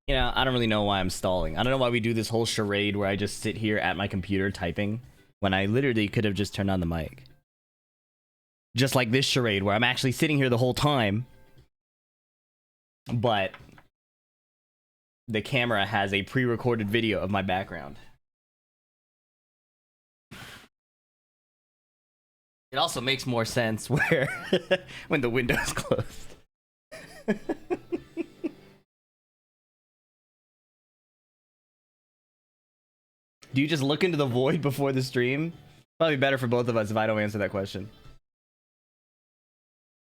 You know, I don't really know why I'm stalling. I don't know why we do this whole charade where I just sit here at my computer typing when I literally could have just turned on the mic. Just like this charade where I'm actually sitting here the whole time, but the camera has a pre-recorded video of my background. It also makes more sense where when the window's closed. Do you just look into the void before the stream? Probably better for both of us if I don't answer that question.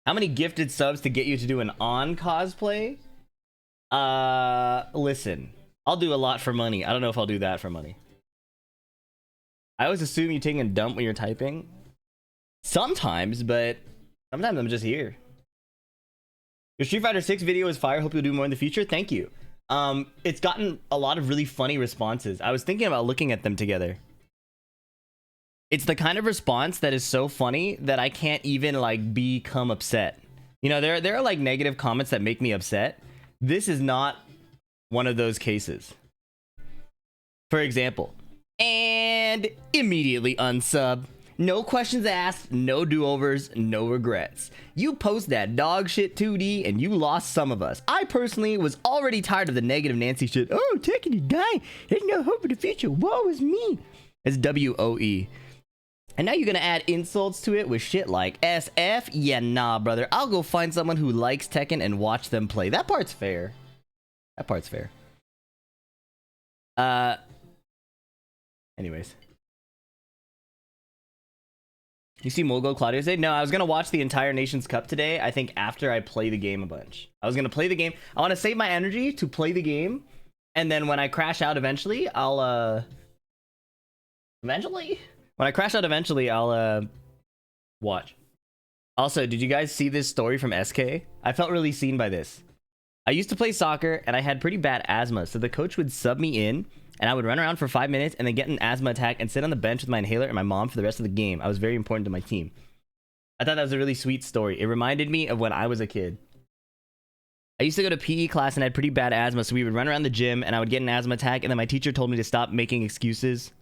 How many gifted subs to get you to do an on cosplay? Listen. I'll do a lot for money. I don't know if I'll do that for money. I always assume you're taking a dump when you're typing. Sometimes, but sometimes I'm just here. Your Street Fighter 6 video is fire. Hope you'll do more in the future. Thank you. It's gotten a lot of really funny responses. I was thinking about looking at them together. It's the kind of response that is so funny that I can't even like become upset. You know, there are like negative comments that make me upset. This is not one of those cases. For example, and immediately unsub. No questions asked, no do-overs, no regrets. You post that dog shit 2D and you lost some of us. I personally was already tired of the negative Nancy shit. Oh, Tekken to die. There's no hope in the future. Woe is me. It's W-O-E. And now you're gonna add insults to it with shit like SF? Yeah, nah, brother. I'll go find someone who likes Tekken and watch them play. That part's fair. That part's fair. Anyways. You see Mogul Claudio say? No, I was gonna watch the entire Nations Cup today. I think after I play the game a bunch. I was gonna play the game. I want to save my energy to play the game, and then when I crash out eventually, I'll watch. Also, did you guys see this story from SK? I felt really seen by this. I used to play soccer and I had pretty bad asthma, so the coach would sub me in and I would run around for 5 minutes and then get an asthma attack and sit on the bench with my inhaler and my mom for the rest of the game. I was very important to my team. I thought that was a really sweet story. It reminded me of when I was a kid. I used to go to PE class and had pretty bad asthma, so we would run around the gym and I would get an asthma attack, and then my teacher told me to stop making excuses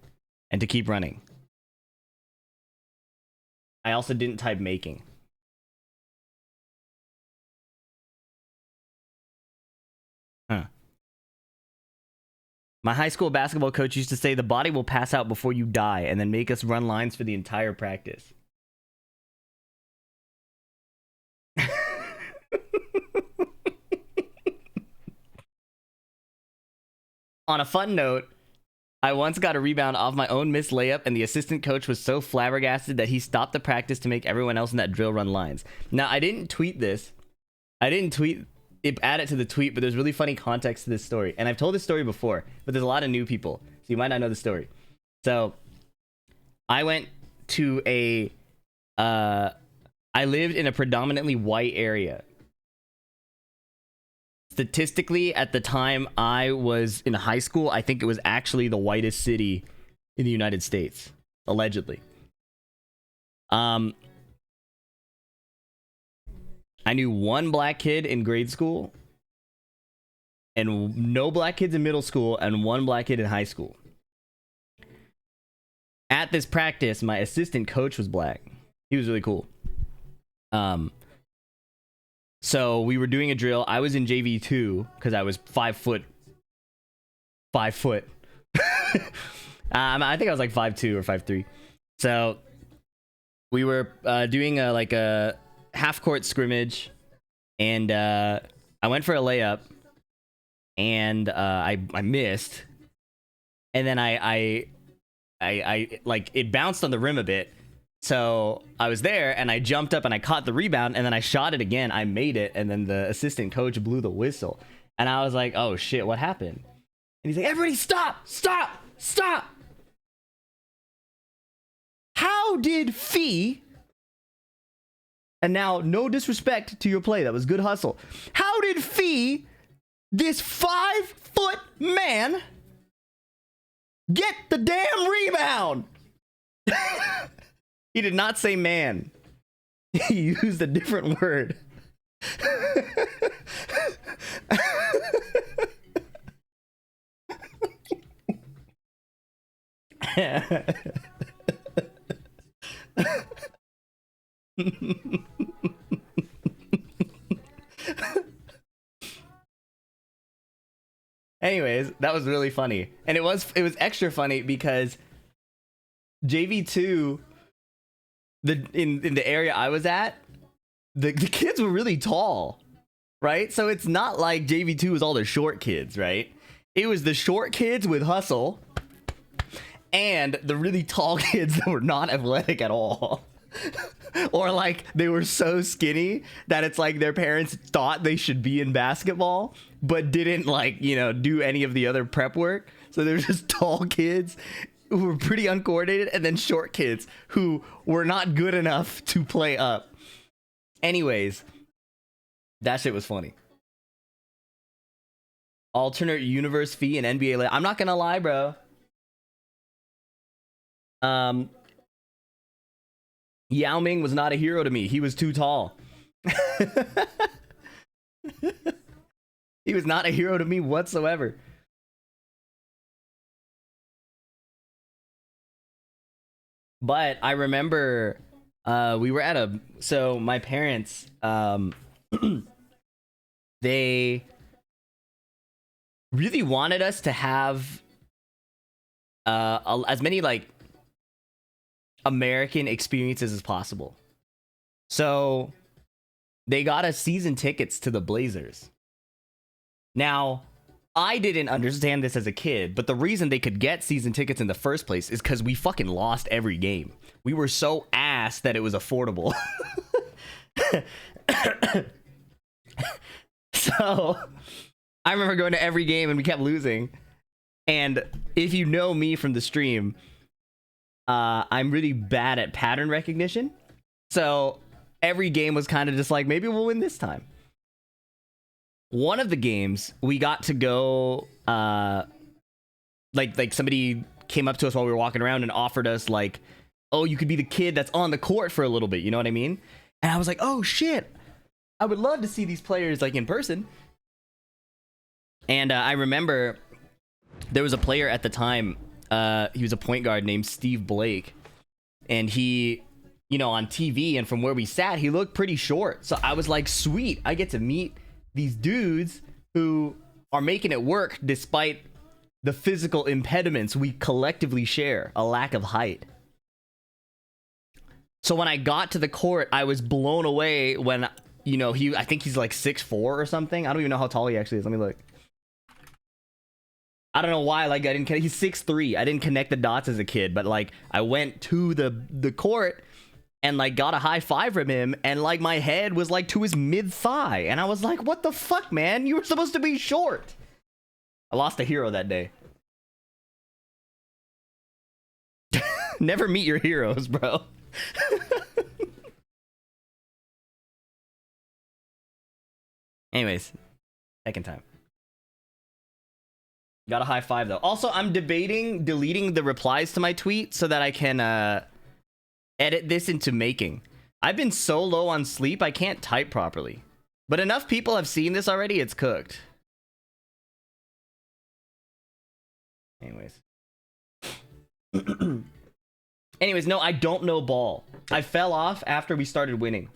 and to keep running. I also didn't type making. Huh. My high school basketball coach used to say the body will pass out before you die and then make us run lines for the entire practice. On a fun note, I once got a rebound off my own missed layup and the assistant coach was so flabbergasted that he stopped the practice to make everyone else in that drill run lines. Now, I didn't tweet this. I didn't tweet it, add it to the tweet, but there's really funny context to this story. And I've told this story before, but there's a lot of new people, so you might not know the story. So, I went to I lived in a predominantly white area. Statistically, at the time I was in high school, I think it was actually the whitest city in the United States, allegedly. I knew one black kid in grade school, and no black kids in middle school, and one black kid in high school. At this practice, my assistant coach was black. He was really cool. So we were doing a drill. I was in JV2 because I was 5 foot. 5 foot. I think I was like 5'2" or 5'3". So we were doing a half court scrimmage, and I went for a layup, and I missed, and then I like it bounced on the rim a bit. So I was there and I jumped up and I caught the rebound and then I shot it again. I made it, and then the assistant coach blew the whistle. And I was like, oh shit, what happened? And he's like, everybody stop, stop, stop. How did Fee, and now no disrespect to your play, that was good hustle. How did Fee, this 5 foot man, get the damn rebound? He did not say man. He used a different word. Anyways, that was really funny. And it was extra funny because JV2, in the area I was at, the kids were really tall, right? So it's not like JV2 was all the short kids, right? It was the short kids with hustle and the really tall kids that were not athletic at all. Or like they were so skinny that it's like their parents thought they should be in basketball but didn't, like, you know, do any of the other prep work. So they're just tall kids who were pretty uncoordinated, and then short kids who were not good enough to play up. Anyways, that shit was funny. Alternate universe fee and NBA. I'm not gonna lie, bro. Yao Ming was not a hero to me. He was too tall. He was not a hero to me whatsoever. But I remember we were at so my parents, they really wanted us to have as many like American experiences as possible. So they got us season tickets to the Blazers. Now, I didn't understand this as a kid, but the reason they could get season tickets in the first place is because we fucking lost every game. We were so ass that it was affordable. So I remember going to every game and we kept losing. And if you know me from the stream, I'm really bad at pattern recognition. So every game was kind of just like, maybe we'll win this time. One of the games we got to go, like somebody came up to us while we were walking around and offered us like, oh, you could be the kid that's on the court for a little bit. You know what I mean? And I was like, oh shit, I would love to see these players like in person. And I remember there was a player at the time. He was a point guard named Steve Blake, and he, you know, on TV and from where we sat, he looked pretty short. So I was like, sweet, I get to meet these dudes who are making it work despite the physical impediments we collectively share, a lack of height. So when I got to the court, I was blown away when, you know, I think he's like 6'4" or something. I don't even know how tall he actually is. Let me look. I don't know why, like, I didn't connect. He's 6'3". I didn't connect the dots as a kid, but like I went to the court and like got a high five from him, and like my head was like to his mid thigh, and I was like, what the fuck, man? You were supposed to be short. I lost a hero that day. Never meet your heroes, bro. Anyways, second time. Got a high five though. Also, I'm debating deleting the replies to my tweet so that I can edit this into making. I've been so low on sleep, I can't type properly. But enough people have seen this already, it's cooked. Anyways. Anyways, no, I don't know ball. I fell off after we started winning.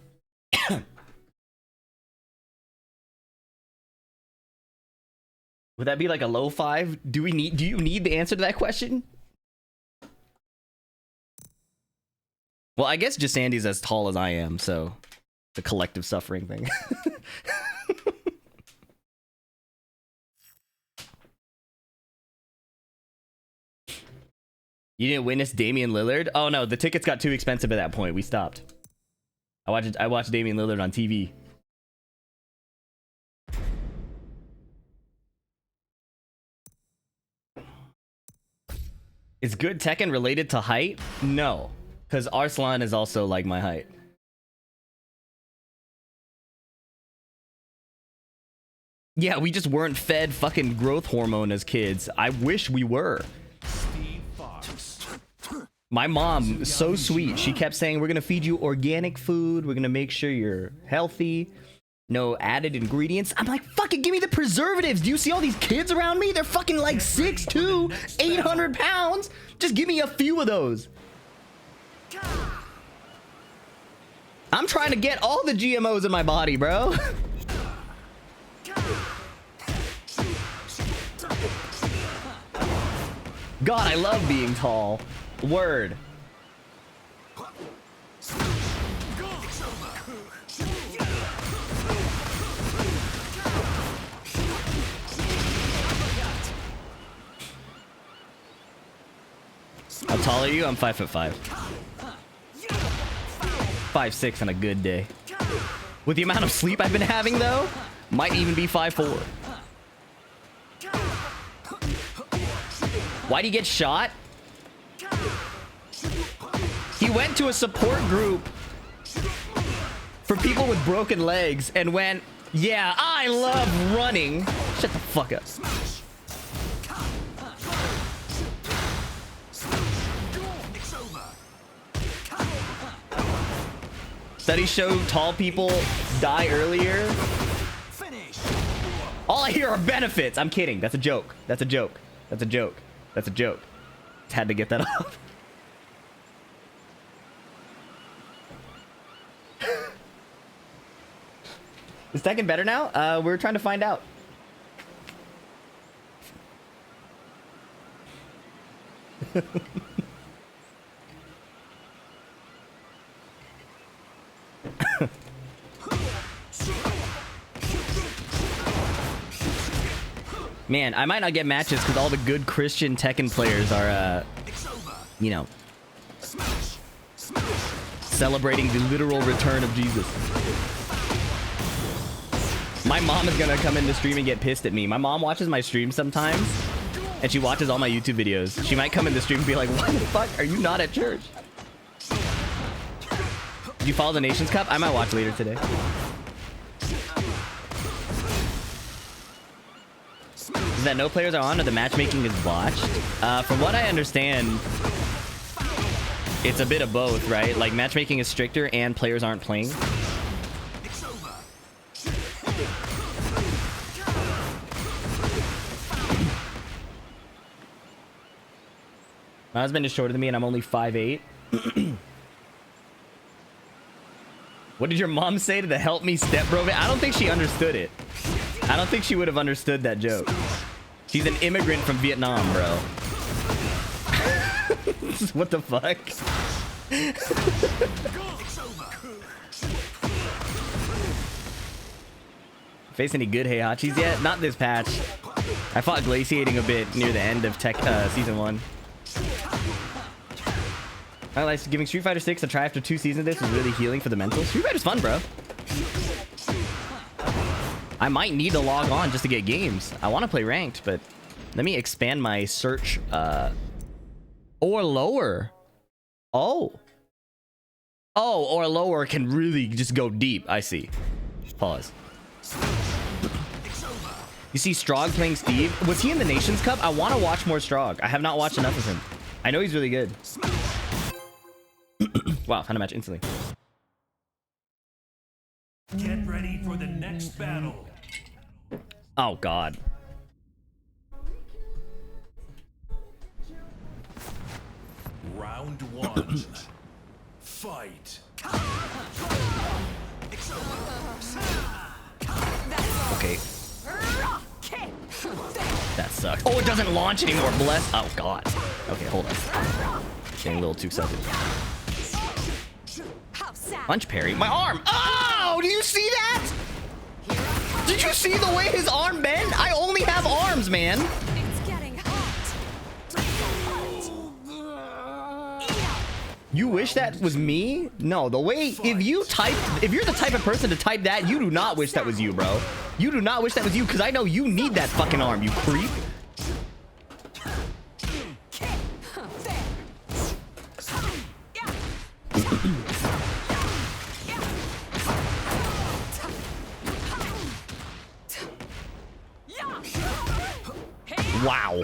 Would that be like a low five? Do you need the answer to that question? Well, I guess just Andy's as tall as I am, so the collective suffering thing. You didn't witness Damian Lillard? Oh no, the tickets got too expensive at that point. We stopped. I watched Damian Lillard on TV. Is good Tekken related to height? No, because Arslan is also like my height. Yeah, we just weren't fed fucking growth hormone as kids. I wish we were. My mom, so sweet. She kept saying, we're going to feed you organic food. We're going to make sure you're healthy. No added ingredients. I'm like, fucking give me the preservatives. Do you see all these kids around me? They're fucking like 6'2", 800 pounds. Just give me a few of those. I'm trying to get all the GMOs in my body, bro. God, I love being tall. Word. How tall are you? I'm 5'5". 5'6" on a good day. With the amount of sleep I've been having, though, might even be 5'4". Why'd he get shot? He went to a support group for people with broken legs and went, yeah, I love running. Shut the fuck up. Studies show tall people die earlier. All I hear are benefits. I'm kidding. That's a joke. That's a joke. That's a joke. That's a joke. Just had to get that off. Is Tekken better now? We're trying to find out. Man, I might not get matches because all the good Christian Tekken players are, you know, celebrating the literal return of Jesus. My mom is gonna come in the stream and get pissed at me. My mom watches my stream sometimes, and she watches all my YouTube videos. She might come in the stream and be like, "Why the fuck are you not at church?" Did you follow the Nations Cup? I might watch later today. Is that no players are on or the matchmaking is botched? From what I understand, it's a bit of both, right? Like matchmaking is stricter and players aren't playing. My husband is shorter than me and I'm only 5'8". What did your mom say to the help me stepbro? I don't think she understood it. I don't think she would have understood that joke. She's an immigrant from Vietnam, bro. What the fuck? Face any good Heihachis yet? Not this patch. I fought glaciating a bit near the end of season 1. I like giving Street Fighter 6 a try after 2 seasons of this was really healing for the mental. Street Fighter's fun, bro. I might need to log on just to get games. I want to play ranked, but let me expand my search. Or lower. Oh, or lower can really just go deep. I see. Pause. You see Strog playing Steve? Was he in the Nations Cup? I want to watch more Strog. I have not watched enough of him. I know he's really good. Wow, found a match instantly. Get ready for the next battle. Oh, God. Round 1. Fight. Okay. That sucks. Oh, it doesn't launch anymore. Bless. Oh, God. Okay, hold on. Getting a little too excited. Punch parry. My arm. Oh, do you see that? Did you see the way his arm bent? I only have arms, man. It's getting hot. You wish that was me? No, the way if you're the type of person to type that, you do not wish that was you, bro. You do not wish that was you, because I know you need that fucking arm, you creep. Wow.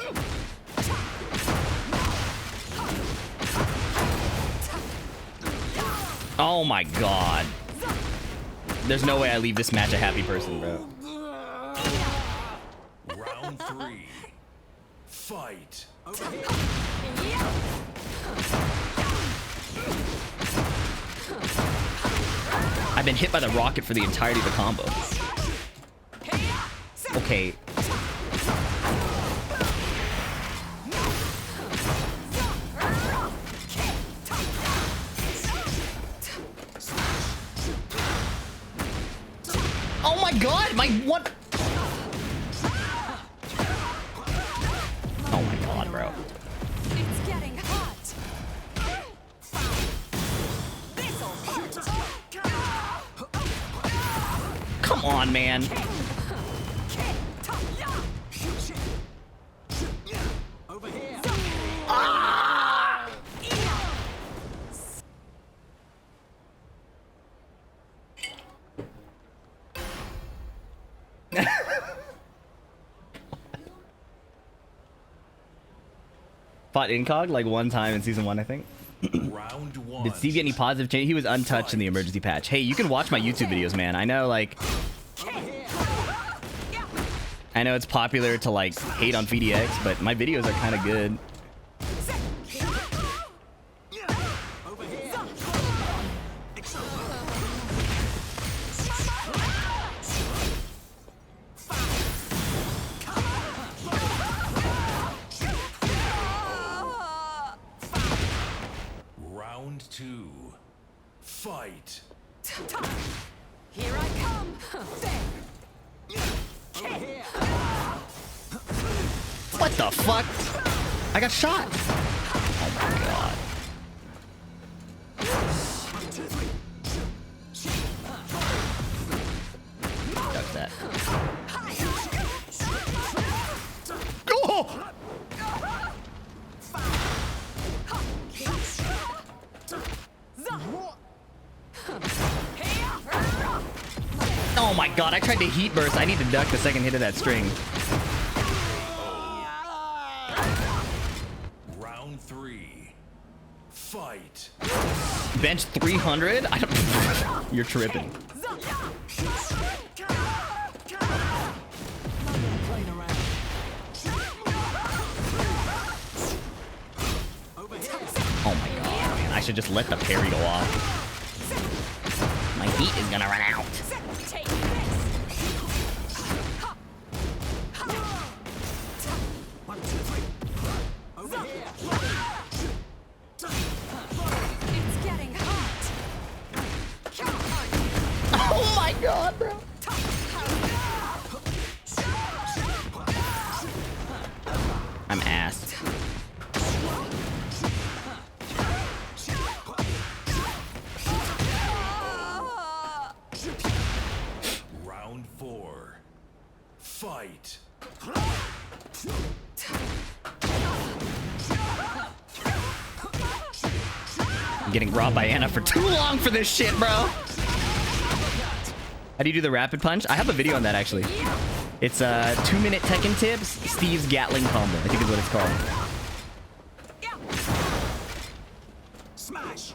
Oh my God. There's no way I leave this match a happy person, bro. Round 3. Fight. I've been hit by the rocket for the entirety of the combo. Okay. Oh my god, my what? Oh my god, bro. It's getting hot. This'll hurt. Come on, man. Over here. Fought Incog like one time in season 1, I think. Round 1. Did Steve get any positive change? He was untouched in the emergency patch. Hey, you can watch my YouTube videos, man. I know, like, I know it's popular to like hate on VDX, but my videos are kind of good. Over here. Round 2. Fight. Here I come. Over here. What the fuck? I got shot. Oh my god. Duck that. Oh! Oh my god, I tried to heat burst. I need to duck the second hit of that string. Round 3. Fight. Bench 300? I don't... You're tripping. Playing around. Over here. Oh my god, man. I should just let the parry go off. My heat is gonna run out. Take this. 1, 2, 3. Over here. It's getting hot. Oh my god, bro. I'm ass. Round 4. Fight. I'm getting robbed by Anna for too long for this shit, bro. How do you do the rapid punch? I have a video on that, actually. It's 2-minute Tekken tips, Steve's Gatling combo. I think is what it's called. Smash.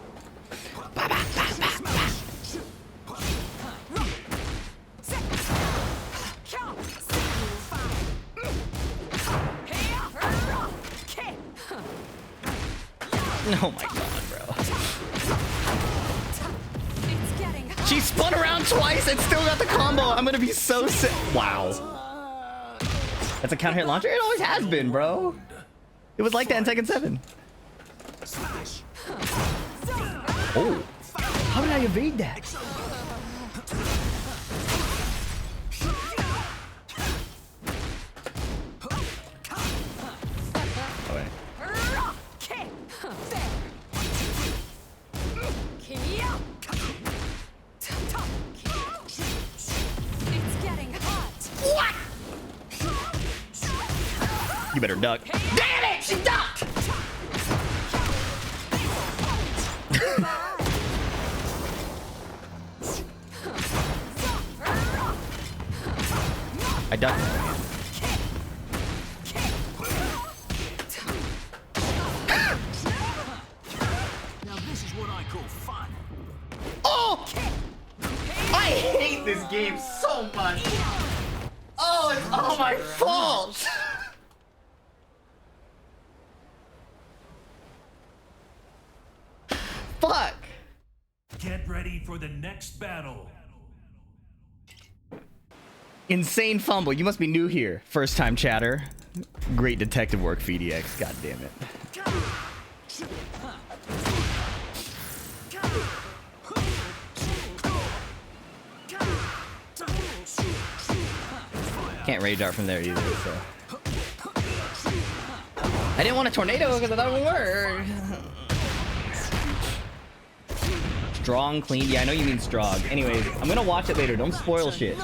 Oh my god, bro. It's getting hot. She spun around twice and still got the combo. I'm gonna be so sick. Wow. That's a counter hit launcher? It always has been, bro. It was like that in Tekken 7. Smash. Oh. How did I evade that? Oh, wait. It's getting hot. You better duck. Damn it! She ducked! I ducked. Now this is what I call fun. Oh! I hate this game so much. Oh, it's all my fault. Fuck. Get ready for the next battle. Insane fumble. You must be new here. First time chatter. Great detective work, VDX. God damn it. Can't rage art from there either, so. I didn't want a tornado because I thought it would work. Strong, clean. Yeah, I know you mean strong. Anyways, I'm gonna watch it later. Don't spoil shit.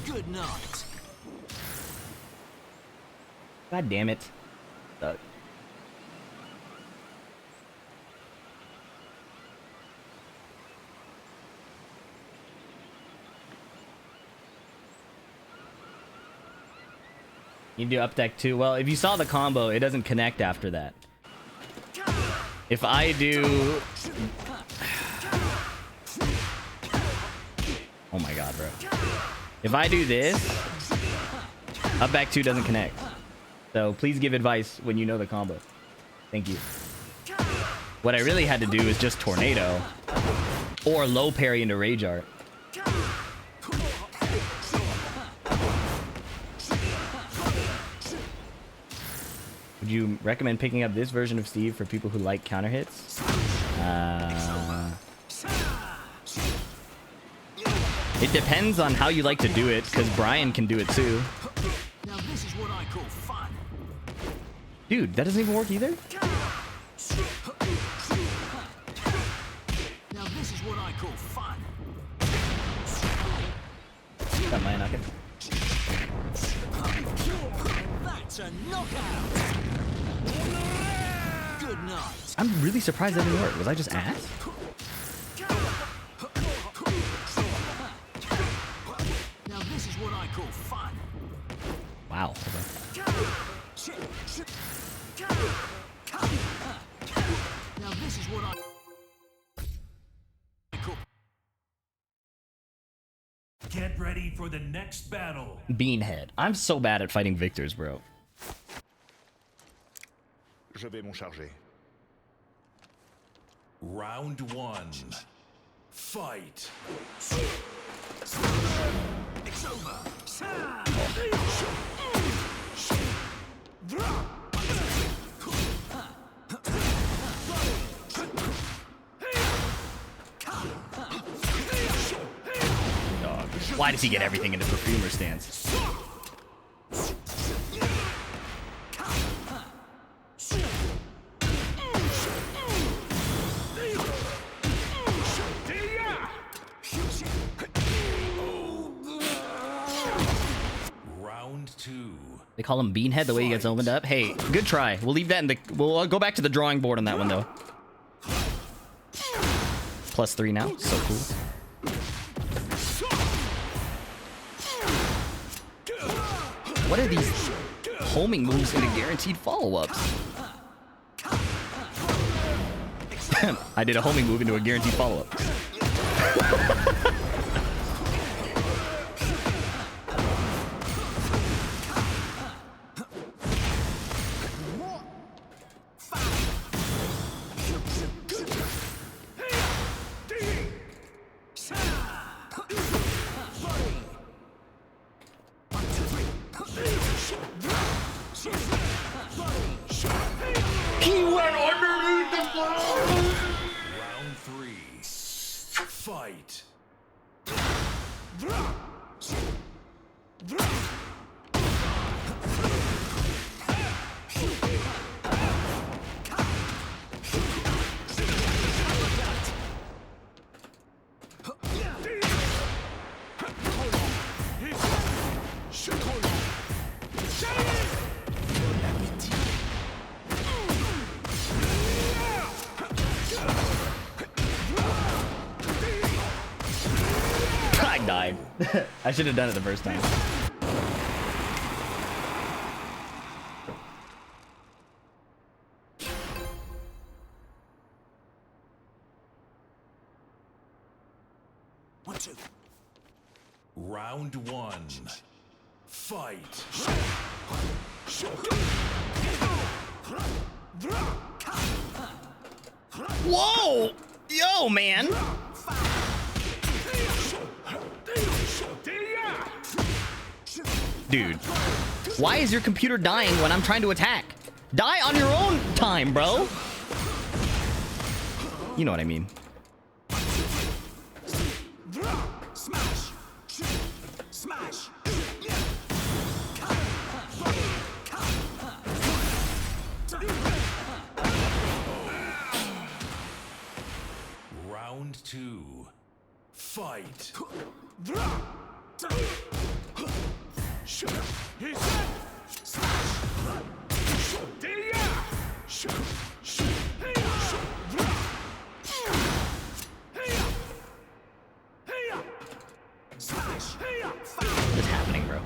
Good night. God damn it. Suck. You do up deck too. Well, if you saw the combo, it doesn't connect after that. If I do... Oh my god, bro. If I do this, up back 2 doesn't connect. So please give advice when you know the combo. Thank you. What I really had to do is just tornado or low parry into rage art. Would you recommend picking up this version of Steve for people who like counter hits? It depends on how you like to do it, because Brian can do it too. Now this is what I call fun. Dude, that doesn't even work either? Now this is what I call fun. Got my knocking. That's a knockout. Good night. I'm really surprised that didn't work. Was I just ass? Now this is what I call fun. Wow. Okay. Now this is what I call. Get ready for the next battle. Beanhead. I'm so bad at fighting victors, bro. Je vais m'en charger. Round 1. Fight. It's over. Dog. Why does he get everything in the perfumer stance? Round 2. They call him Beanhead the way he gets opened up. Hey, good try. We'll leave that in the... We'll go back to the drawing board on that one, though. +3 now. So cool. What are these homing moves into guaranteed follow-ups? I did a homing move into a guaranteed follow-up. He went underneath the floor! Round 3. Fight. I died. I should have done it the first time. Round one. Fight. Whoa! Yo, man! Dude, why is your computer dying when I'm trying to attack? Die on your own time, bro! You know what I mean. Smash! Smash! Round two. Fight. What's happening, bro?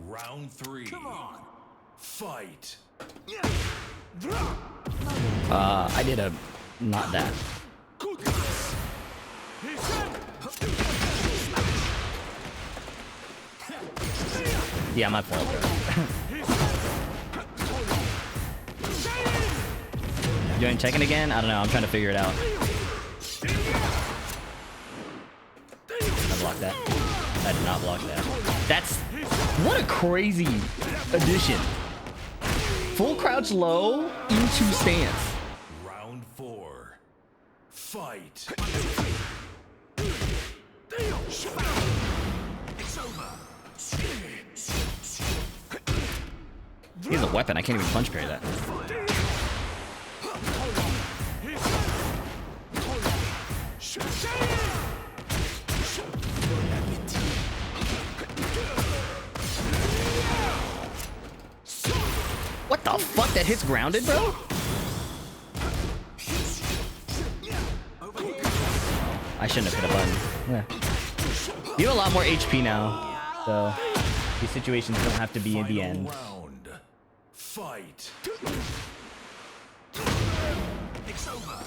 Round three. Come on. Fight. I did a... not that. Yeah, my fault, bro. Doing Tekken again? I don't know. I'm trying to figure it out. I blocked that. I did not block that. That's... what a crazy addition. Full crouch low into stance. Round four. Fight. He has a weapon. I can't even punch parry that. What the fuck? That hits grounded, bro? I shouldn't have hit a button. Yeah. You have a lot more HP now, so these situations don't have to be in the end. Round. Fight. It's over.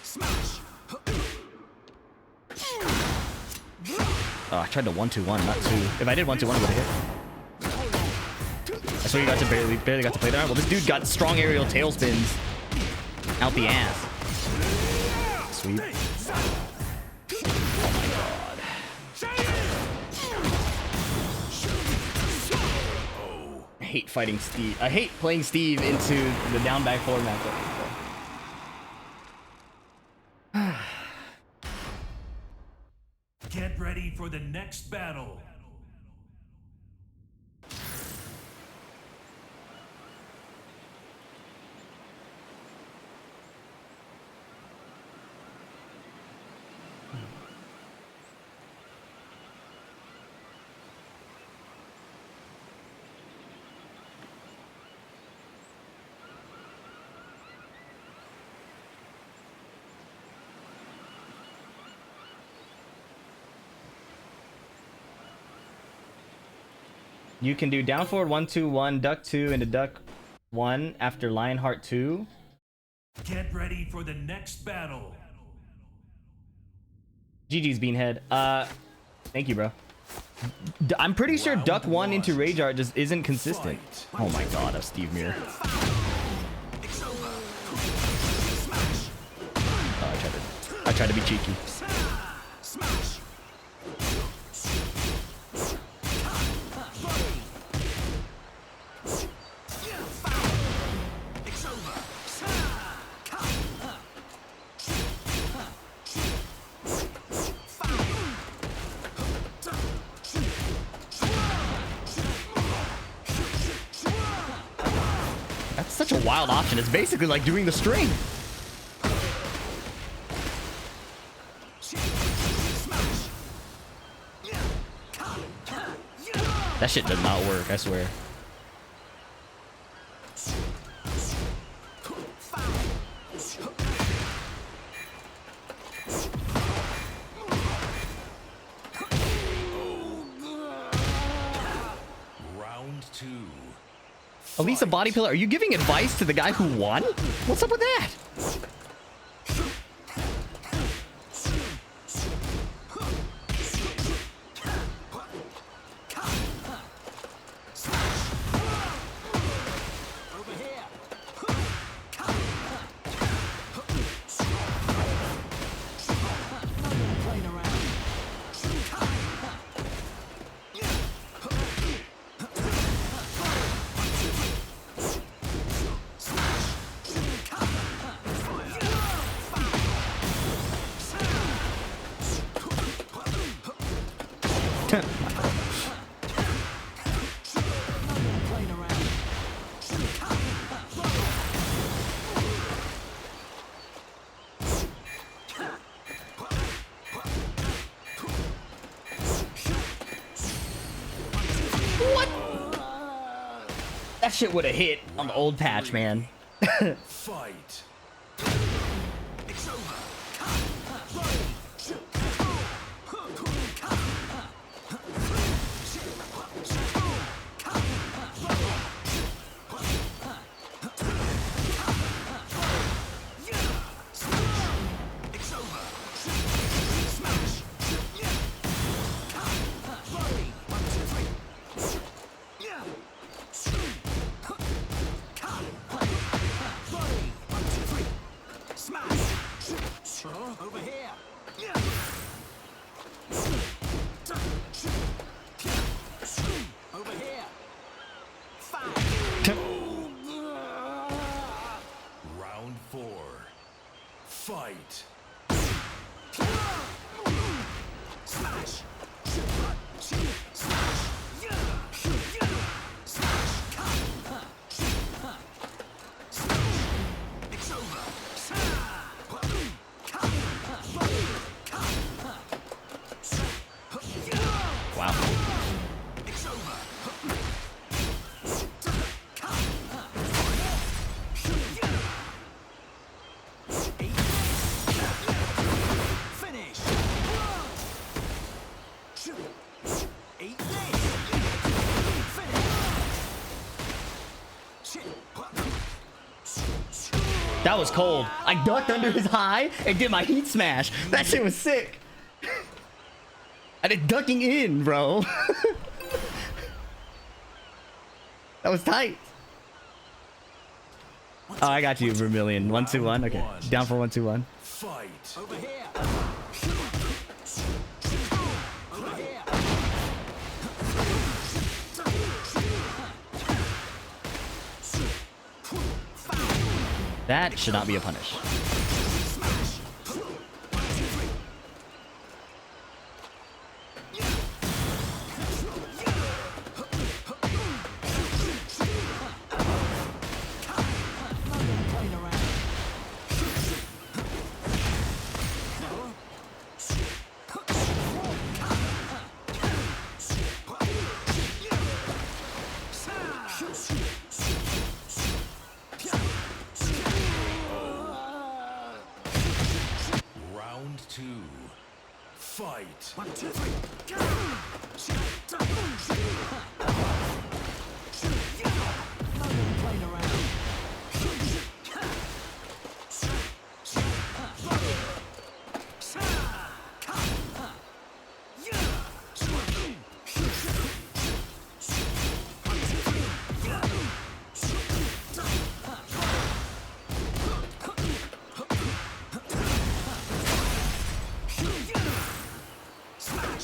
Smash! Oh, I tried to 1-2-1, not 2. If I did 1-2-1, it would have hit. I swear you got to barely got to play that. Well, this dude got strong aerial tail spins out the ass. Sweet. Oh my god. I hate fighting Steve. I hate playing Steve into the down back forward matchup. Get ready for the next battle. You can do down forward 1-2-1, duck 2 into duck 1 after Lionheart 2. Get ready for the next battle. GG's Beanhead. Thank you, bro. I'm pretty sure duck 1 into Rage Art just isn't consistent. Oh my god, of Steve Mirror. Oh, I tried to be cheeky. That's such a wild option. It's basically like doing the string. That shit does not work, I swear. Elisa Body Pillar, are you giving advice to the guy who won? What's up with that? That shit would have hit on the old patch, man. Fight. It's over. Over here. Over here. Round 4. Fight. Smash. It's over. Wow. It's over. Finish. Eat this. Finish. That was cold. I ducked under his high and did my heat smash. That shit was sick. I did ducking in, bro. That was tight. Oh, I got you, Vermilion. 1-2-1. Okay. Down for 1-2-1. Fight. Over here. Over here. That should not be a punish. Round 2. Fight. 1, 2, 3. Playing around.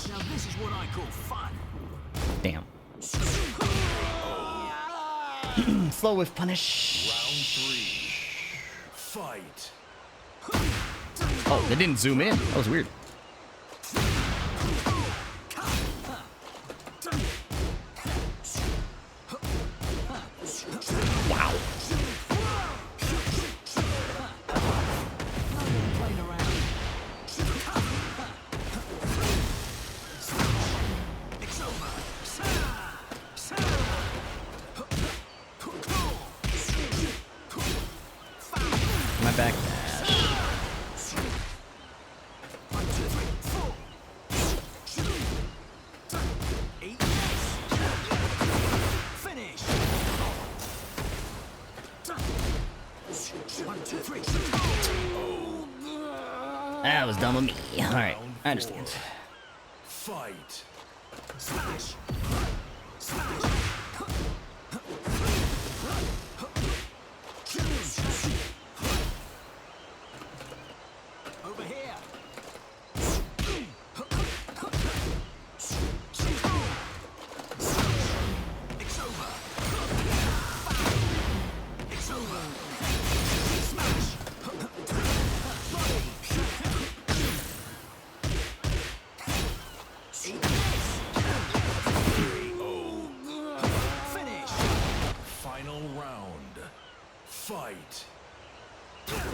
Now this is what I call fun. Damn. Slow with punish. Round 3. Fight. Oh, they didn't zoom in. That was weird. Wow. Playing around. It's over. My back dash. 1, 2, 3, 4. Eat this. Finish. was dumb of me. All right, I understand. Fight. Smash. Smash. Over here. It's over. It's over. Smash. Body. Eat this. Finish. Final round. Fight. It's over.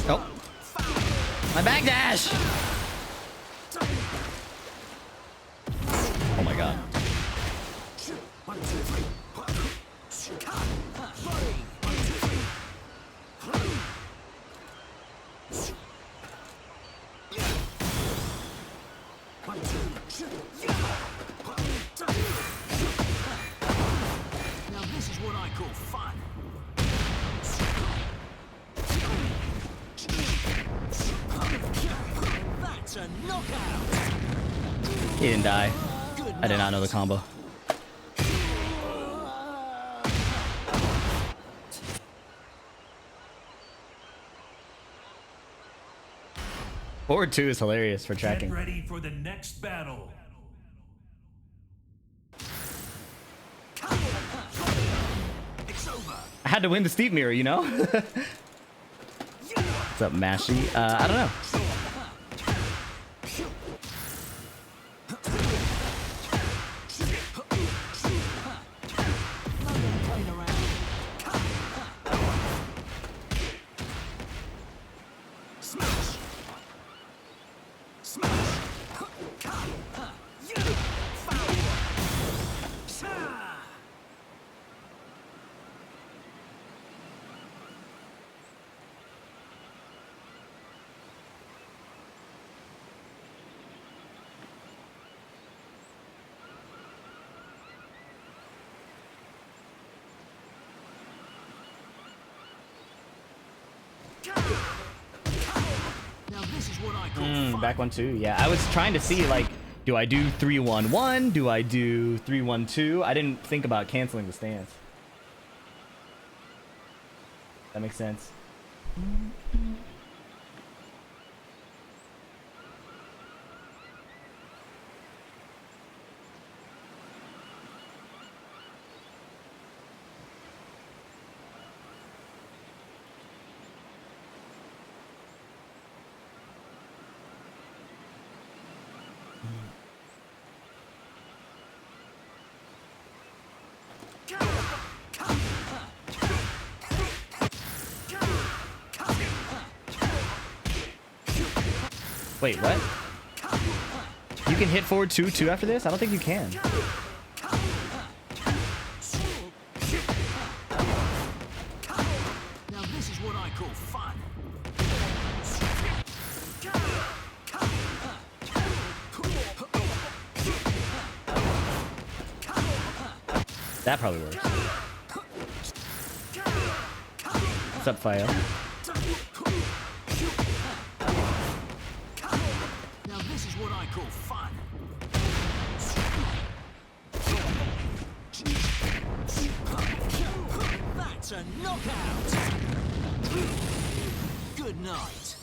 Oh, my back dash. Oh my god. 1, 2, 3. Body. 1, 2, 3. 1, 2. Now this is what I call fun. That's a knockout. He didn't die. Good I did not know the night. combo. Forward 2 is hilarious for Get tracking. ready for the next battle. It's over. I had to win the steep mirror, you know? What's up, Mashy? I don't know. Playing around. Smash. Smash. Foul. Now this is what I call fun. Back 1-2. Yeah, I was trying to see, like, do I do 3-1-1? Do I do 3-1-2? I didn't think about canceling the stance. That makes sense. Wait, what? You can hit forward 2-2 after this? I don't think you can. Now this is what I call fun. That probably works. What's up, Fio? Now this is what I call fun. That's a knockout. Good night.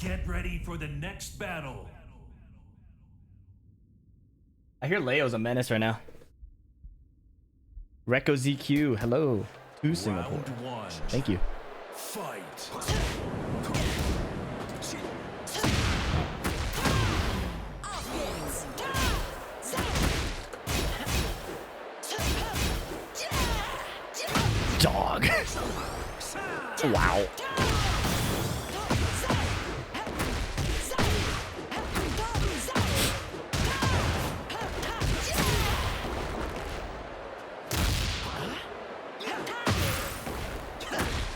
Get ready for the next battle. I hear Leo's a menace right now. Reco ZQ, hello to Singapore. Round one. Thank you. Fight. Dog. Wow.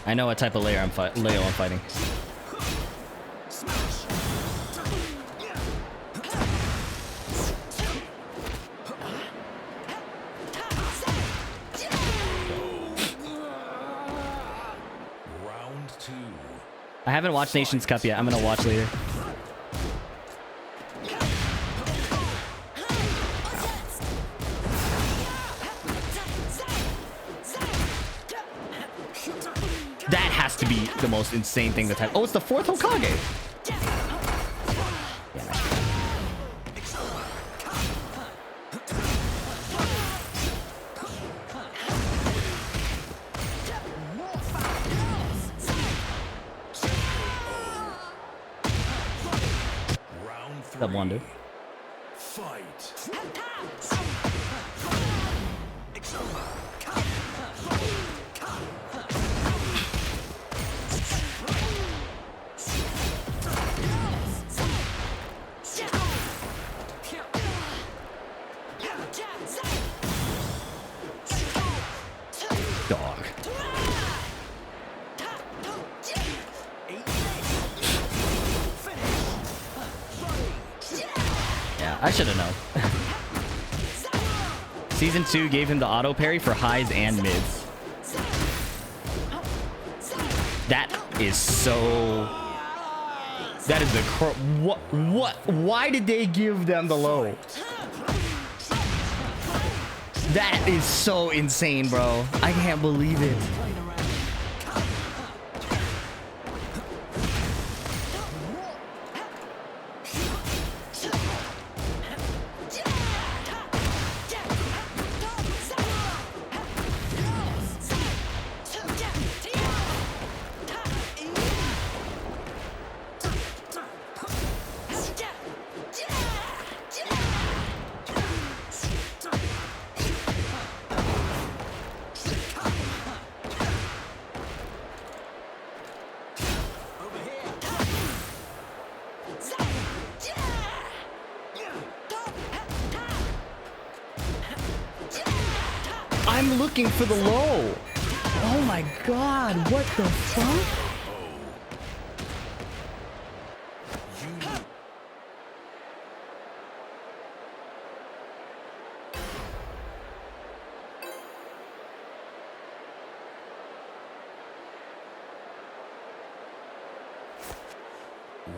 I know what type of Leo I'm fighting. Round two. I haven't watched Nations Cup yet. I'm gonna watch later. That has to be the most insane thing that's happened. Oh, it's the fourth Hokage. Round three. That one, dude. Fight. Dog. Yeah, I should have known. Season 2 gave him the auto parry for highs and mids. That is so... That is the... What? Why did they give them the low? That is so insane, bro. I can't believe it. I'm looking for the low. Oh my god, what the fuck?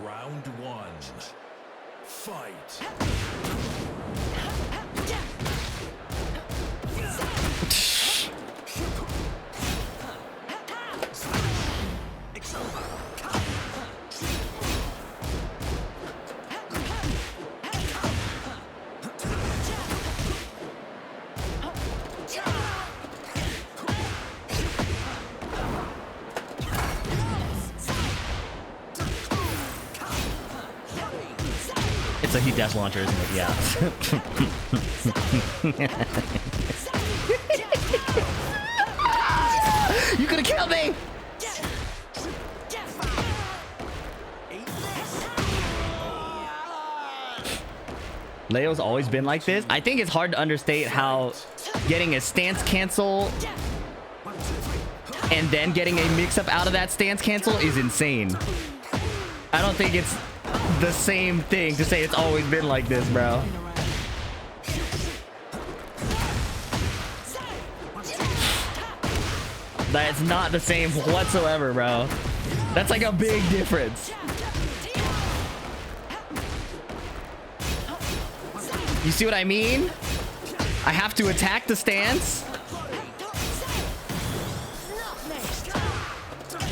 Round one. Fight. It's a heat dash launcher, isn't it? Yeah. You could have killed me! Leo's always been like this. I think it's hard to understate how getting a stance cancel and then getting a mix-up out of that stance cancel is insane. I don't think it's the same thing to say it's always been like this, bro. That's not the same whatsoever, bro. That's like a big difference. You see what I mean? I have to attack the stance.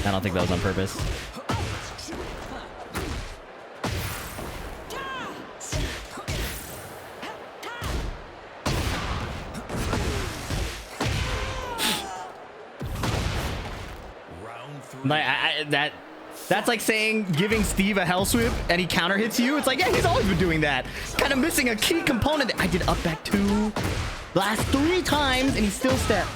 I don't think that was on purpose. Like that's like saying giving Steve a hell sweep and he counter hits you. It's like, yeah, he's always been doing that. Kind of missing a key component. I did up back 2 last 3 times and he still stepped.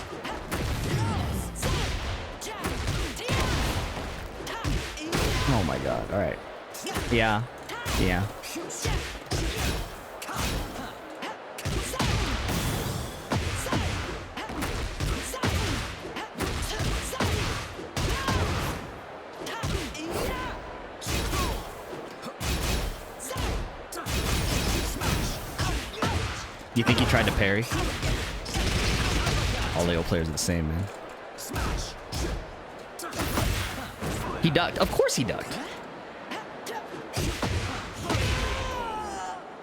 Oh my god. All right. Yeah. Yeah. You think he tried to parry? All Leo players are the same, man. He ducked. Of course he ducked.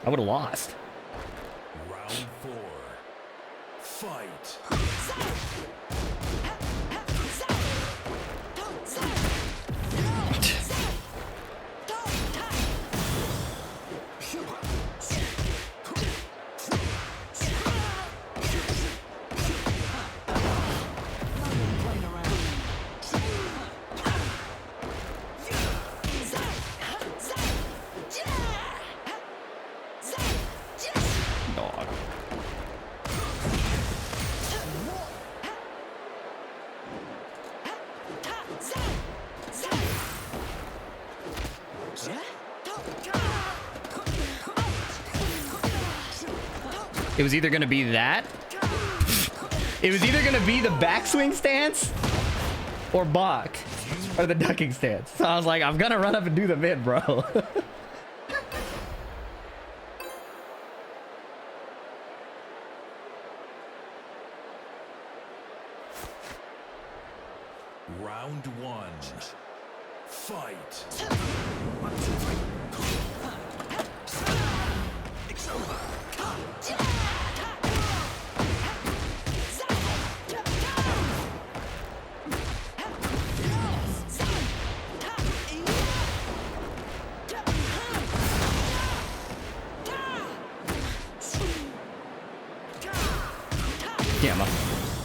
I would have lost. Round 4. Fight. Dog. It was either going to be that. It was either going to be the backswing stance or Bach or the ducking stance. So I was like, I'm going to run up and do the mid, bro. Round 1. Fight. Damn,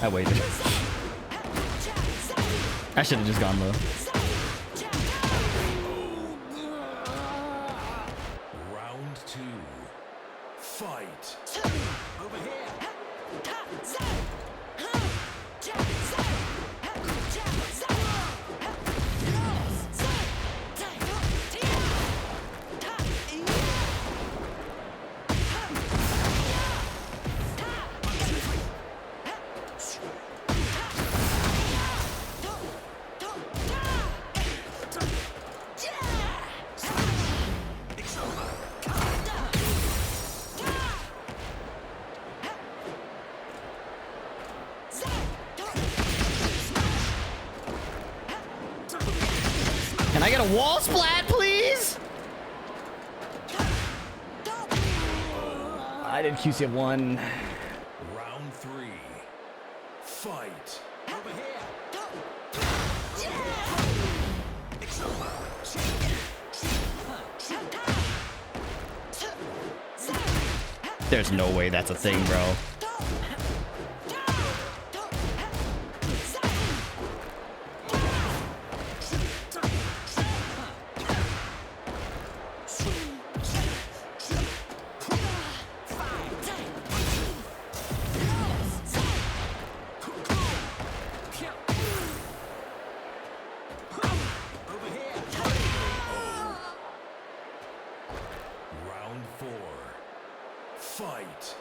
I waited. I should have just gone low. Round 2. Fight. Over here. Can I get a wall splat, please? I did QC of 1. Round 3. Fight. Over here. There's no way that's a thing, bro. Round 4. Fight.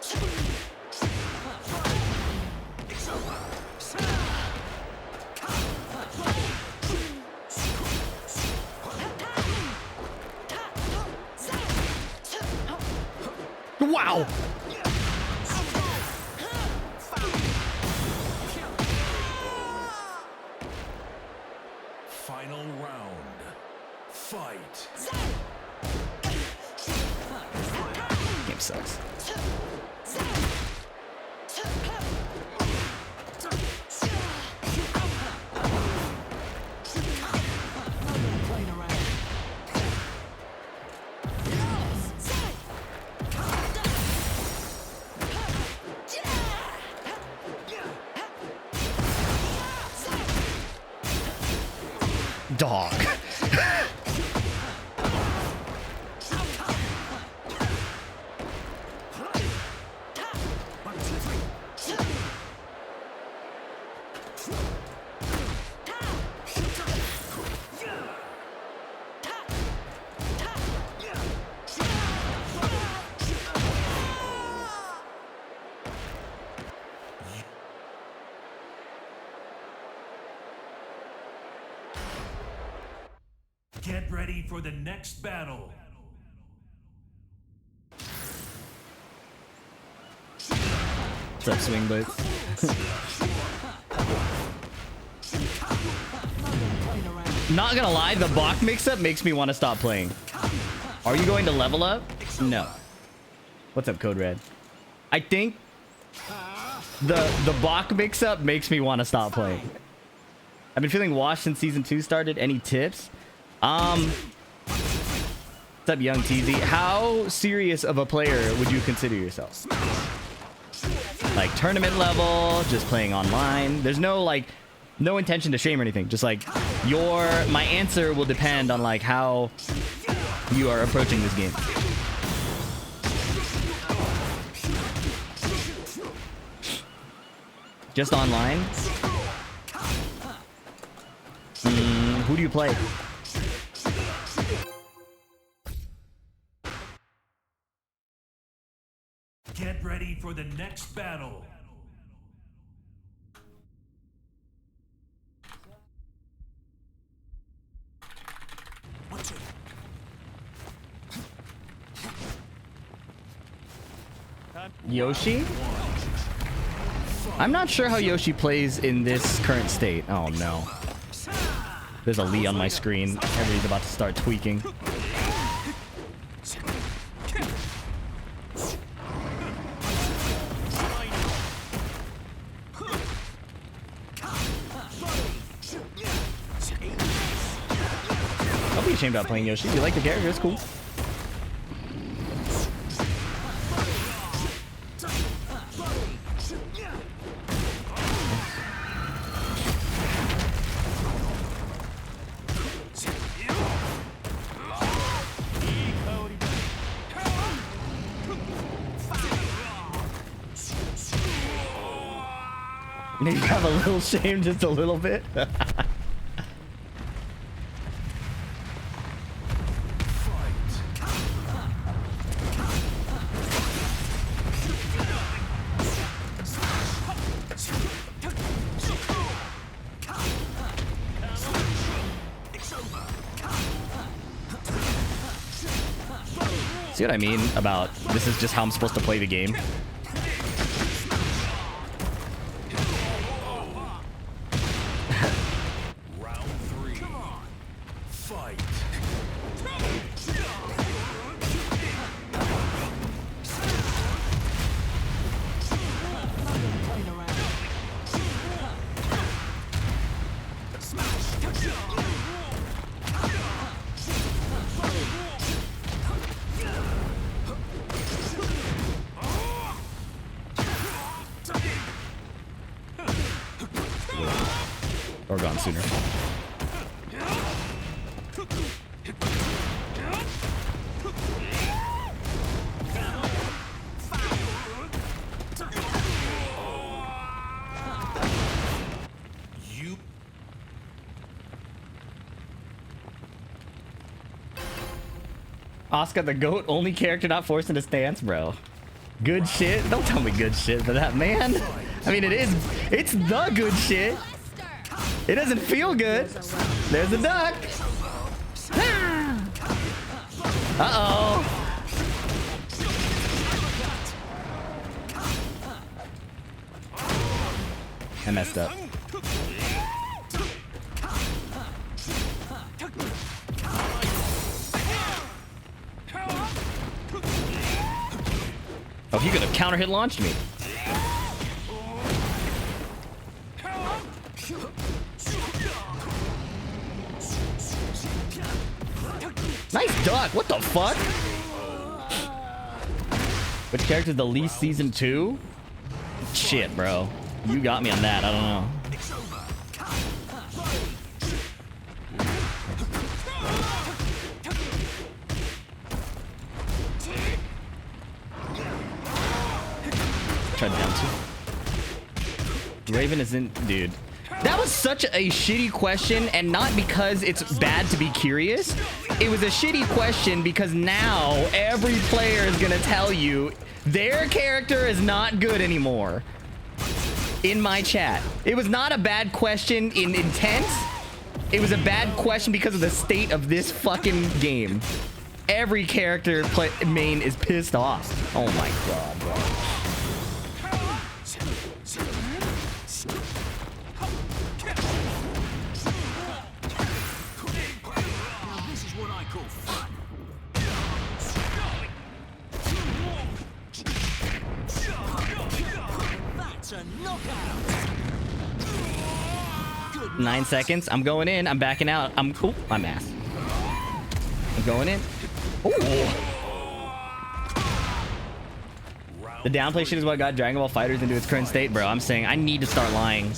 Wow. Final round. Fight. Game sucks. dog. Get ready for the next battle. What's up, Swing Blitz? Not gonna lie, the Bach mix-up makes me want to stop playing. Are you going to level up? No. What's up, Code Red? I think the Bach mix-up makes me want to stop playing. I've been feeling washed since season 2 started. Any tips? What's up, Young TZ? How serious of a player would you consider yourself? Like tournament level, just playing online? There's no like, no intention to shame or anything. Just like my answer will depend on like how you are approaching this game. Just online? Who do you play? Get ready for the next battle. Yoshi? I'm not sure how Yoshi plays in this current state. Oh no. There's a Lee on my screen. Everybody's about to start tweaking. Don't be ashamed about playing Yoshi. You like the character, it's cool. Maybe have a little shame, just a little bit. See what I mean about this is just how I'm supposed to play the game? Or gone sooner. Asuka the GOAT, only character not forced into stance, bro. Good shit? Don't tell me good shit for that, man. I mean, it's the good shit. It doesn't feel good. There's a duck. Uh-oh. I messed up. Oh, he could have counter hit launched me. Nice duck. What the fuck? Which character is the least season 2? Shit, bro. You got me on that. I don't know. try to down two. Raven isn't, dude. That was such a shitty question, and not because it's bad to be curious. It was a shitty question because now every player is gonna tell you their character is not good anymore. In my chat. It was not a bad question in intent. It was a bad question because of the state of this fucking game. Every character main is pissed off. Oh my god, bro. This is what I call fun. That's a knockout. 9 seconds. I'm going in. I'm backing out. Oh, my ass. I'm going in. Ooh. The downplay shit is what got Dragon Ball Fighters into its current state, bro. I'm saying I need to start lying.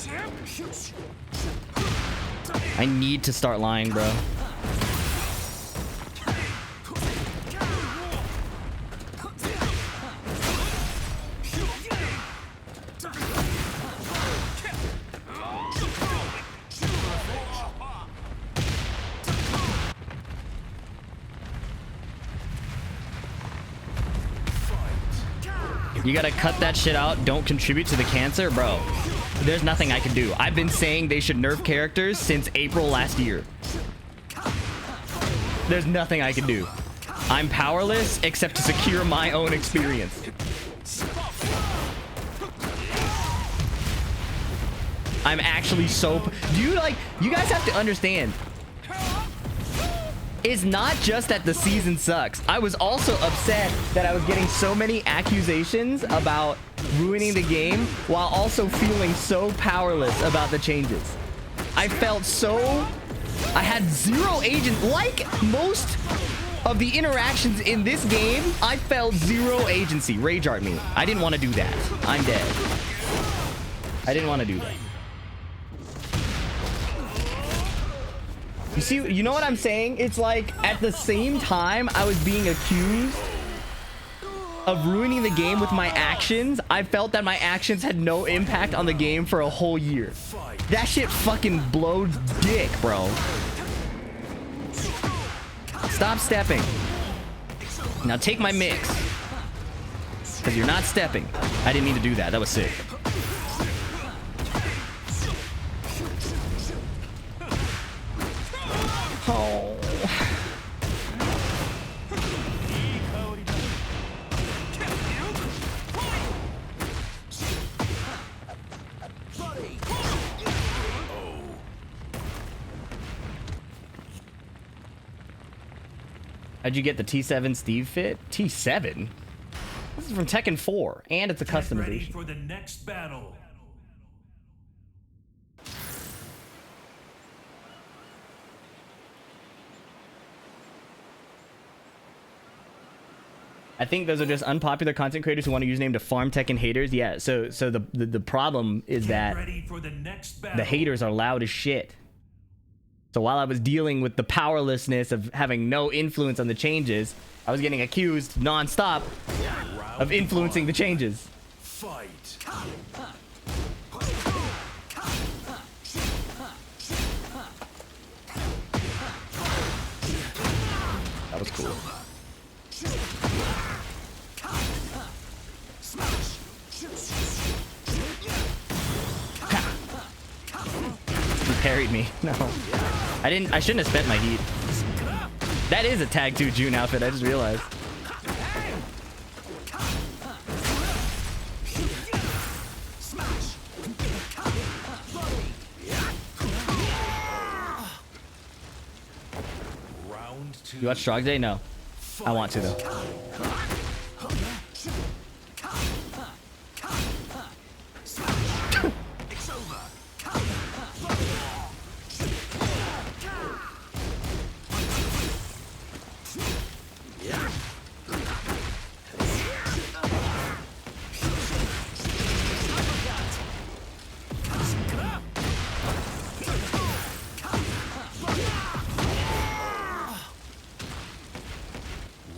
I need to start lying, bro. You gotta cut that shit out. Don't contribute to the cancer, bro. There's nothing I can do. I've been saying they should nerf characters since April last year. There's nothing I can do. I'm powerless except to secure my own experience. I'm actually so... you guys have to understand. It's not just that the season sucks. I was also upset that I was getting so many accusations about ruining the game while also feeling so powerless about the changes. I felt so... I had zero agent. Like most of the interactions in this game, I felt zero agency. Rage art me. I didn't want to do that. I'm dead. I didn't want to do that. You see, you know what I'm saying? It's like at the same time I was being accused of ruining the game with my actions, I felt that my actions had no impact on the game for a whole year. That shit fucking blows dick, bro. Stop stepping. Now take my mix. Because you're not stepping. I didn't mean to do that. That was sick. Oh. How'd you get the T7 Steve fit? T7? This is from Tekken 4, and it's a Get ready customization. for the next battle. I think those are just unpopular content creators who want to use name to farm Tekken haters. Yeah, so the problem is that Ready for the next battle. the haters are loud as shit. So while I was dealing with the powerlessness of having no influence on the changes, I was getting accused non-stop of influencing the changes. Fight. That was cool. He parried me. No. I shouldn't have spent my heat. That is a Tag 2 June outfit, I just realized. Round two. You watch Strong Day? No. I want to though. It's over.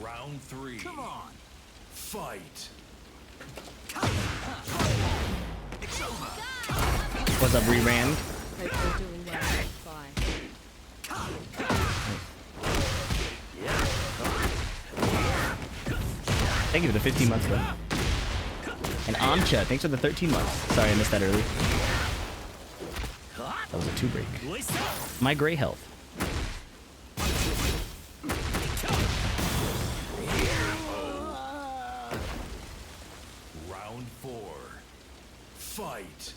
Round three. Come on. Fight. What's up, Reran? Hope you're doing well. Bye. Thank you for the 15 months, bro. And Amcha, thanks for the 13 months. Sorry, I missed that early. That was a 2 break. My gray health. Round 4. Fight.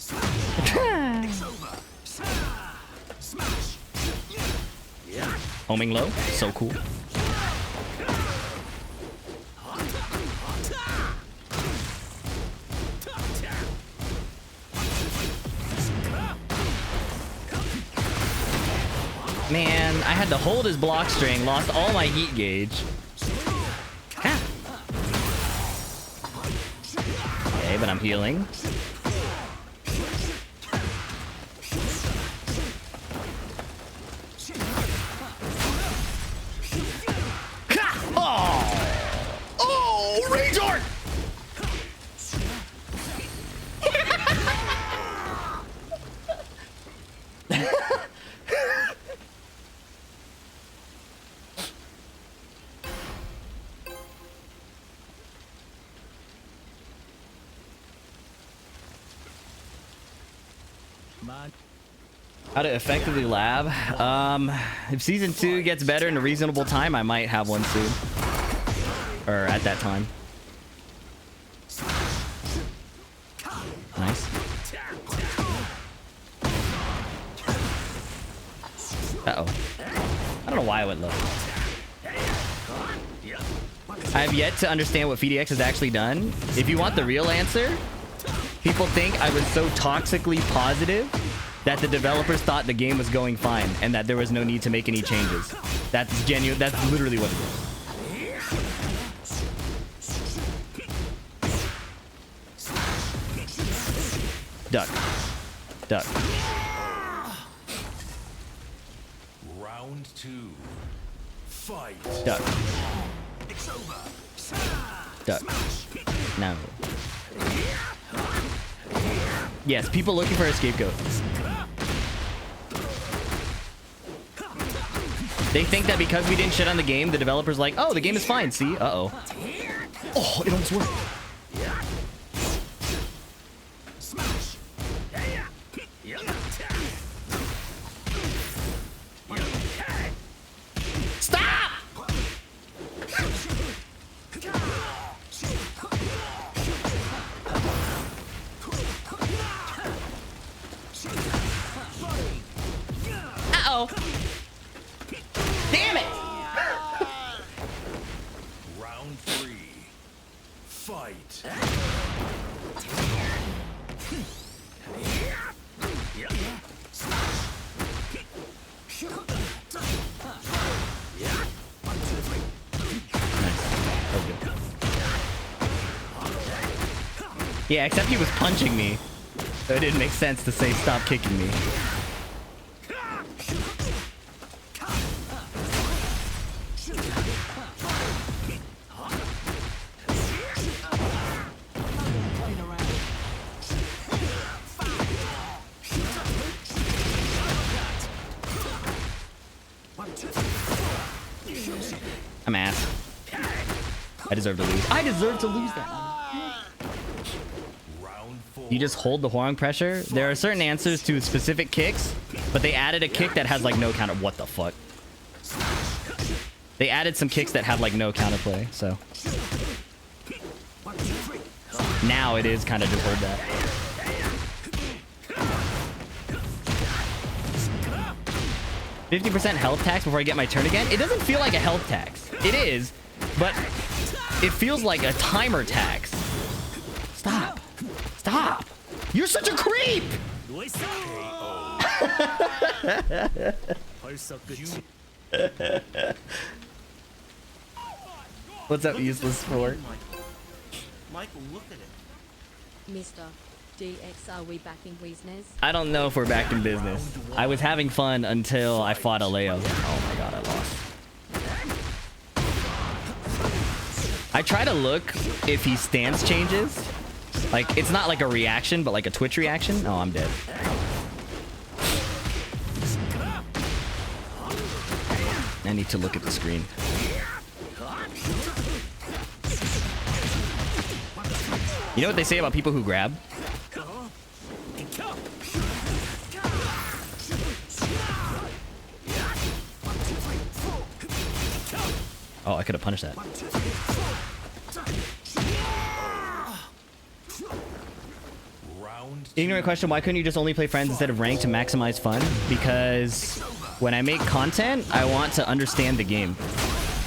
Homing low, so cool. Man, I had to hold his block string, lost all my heat gauge. Ah. Okay, but I'm healing. Oh, Rage Art! How to effectively lab? If season 2 gets better in a reasonable time, I might have one soon. Or at that time. Nice. Uh-oh. I don't know why I went low. I have yet to understand what FDX has actually done. If you want the real answer, people think I was so toxically positive that the developers thought the game was going fine and that there was no need to make any changes. That's genuine. That's literally what it is. Duck. Duck. Round 2. Fight. Duck. Duck. No. Yes, people looking for a scapegoat. They think that because we didn't shit on the game, the developer's like, oh, the game is fine, see? Uh-oh. Oh, it almost worked. Stop! Uh-oh. Damn it! Round 3. Fight. Yeah, except he was punching me. So it didn't make sense to say stop kicking me. I'm ass. I deserve to lose. I deserve to lose that. Round 4. You just hold the Huang pressure. There are certain answers to specific kicks, but they added a kick that has like no counter. What the fuck? They added some kicks that have like no counterplay, so. Now it is kind of just hold that. $50% health tax before I get my turn again? It doesn't feel like a health tax. It is, but it feels like a timer tax. Stop. Stop. You're such a creep! What's up, useless sport? Michael, look at it. Mr. DX, are we back in business? I don't know if we're back in business. I was having fun until I fought a Leo. Oh my god, I lost. I try to look if his stance changes. Like, it's not like a reaction, but like a Twitch reaction. Oh, I'm dead. I need to look at the screen. You know what they say about people who grab? Oh, I could have punished that. Ignorant question, why couldn't you just only play friends instead of ranked to maximize fun? Because when I make content, I want to understand the game,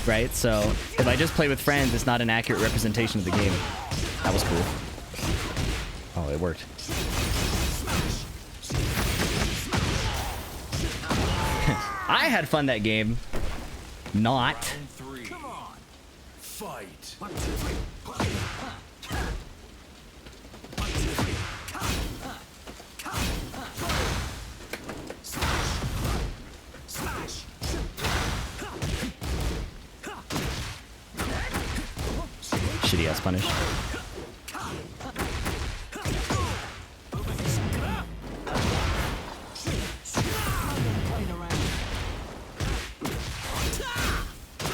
right? So if I just play with friends, it's not an accurate representation of the game. That was cool. Oh, it worked. I had fun that game. Not. Round 3. Come on. Fight. Shitty ass punish.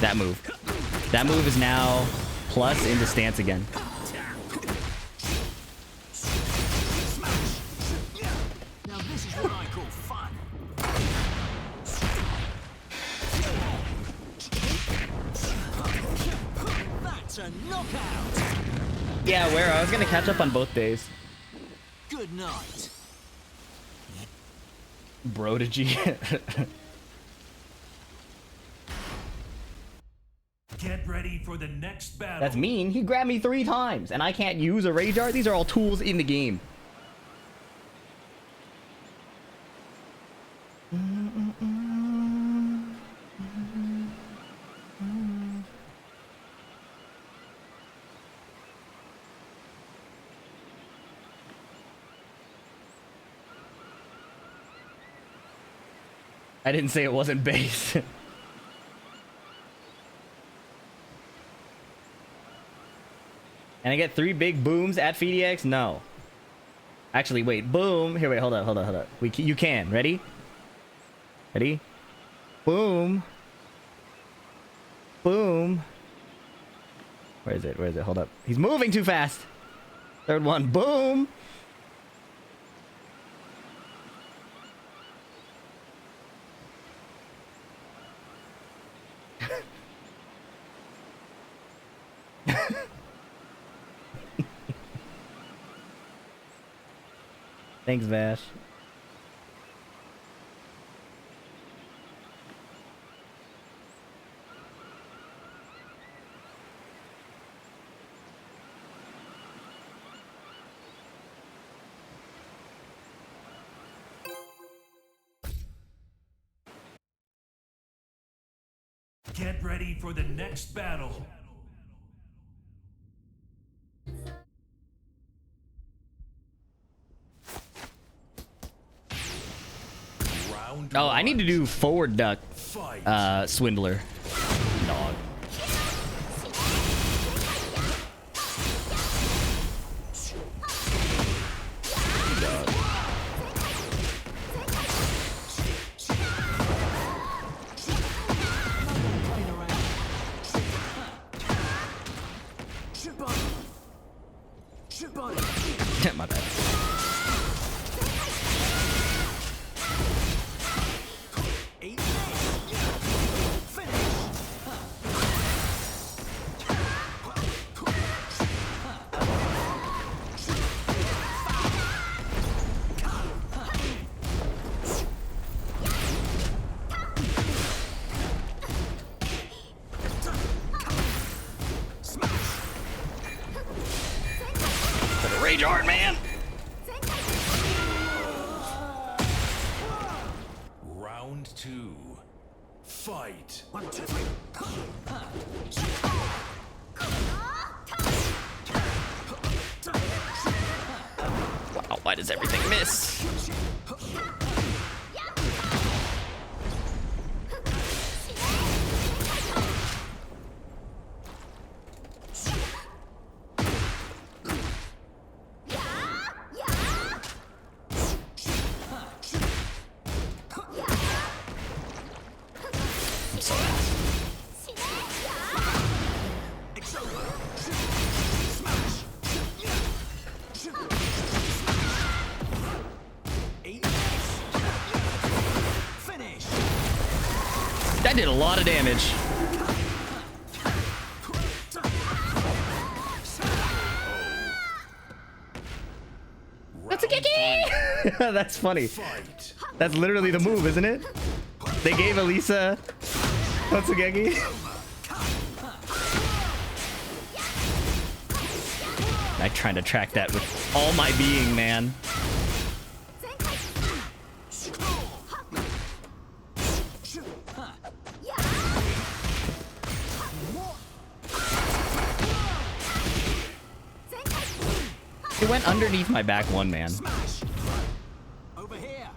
That move. That move is now plus into stance again. Now this is what I call fun. That's a knockout. Yeah, where I was gonna catch up on both days. Good night. Brodagy. Get ready for the next battle. That's mean. He grabbed me 3 times, and I can't use a rage art. These are all tools in the game. I didn't say it wasn't base. And I get 3 big booms at FDX? No. Actually, wait. Boom. Here, wait. Hold up. You can. Ready? Ready? Boom. Boom. Where is it? Hold up. He's moving too fast. Third one. Boom. Thanks, Vash. Get ready for the next battle. Round Oh, I 1. need to do forward duck, Fight. swindler. Dog. My bad. Rage art, man. Round 2. Fight. Wow, why does everything miss? did a lot of damage. That's a Kiki! That's funny. That's literally the move, isn't it? They gave Elisa Otsugeki. I'm trying to track that with all my being, man. It went underneath my back one, man. Over here.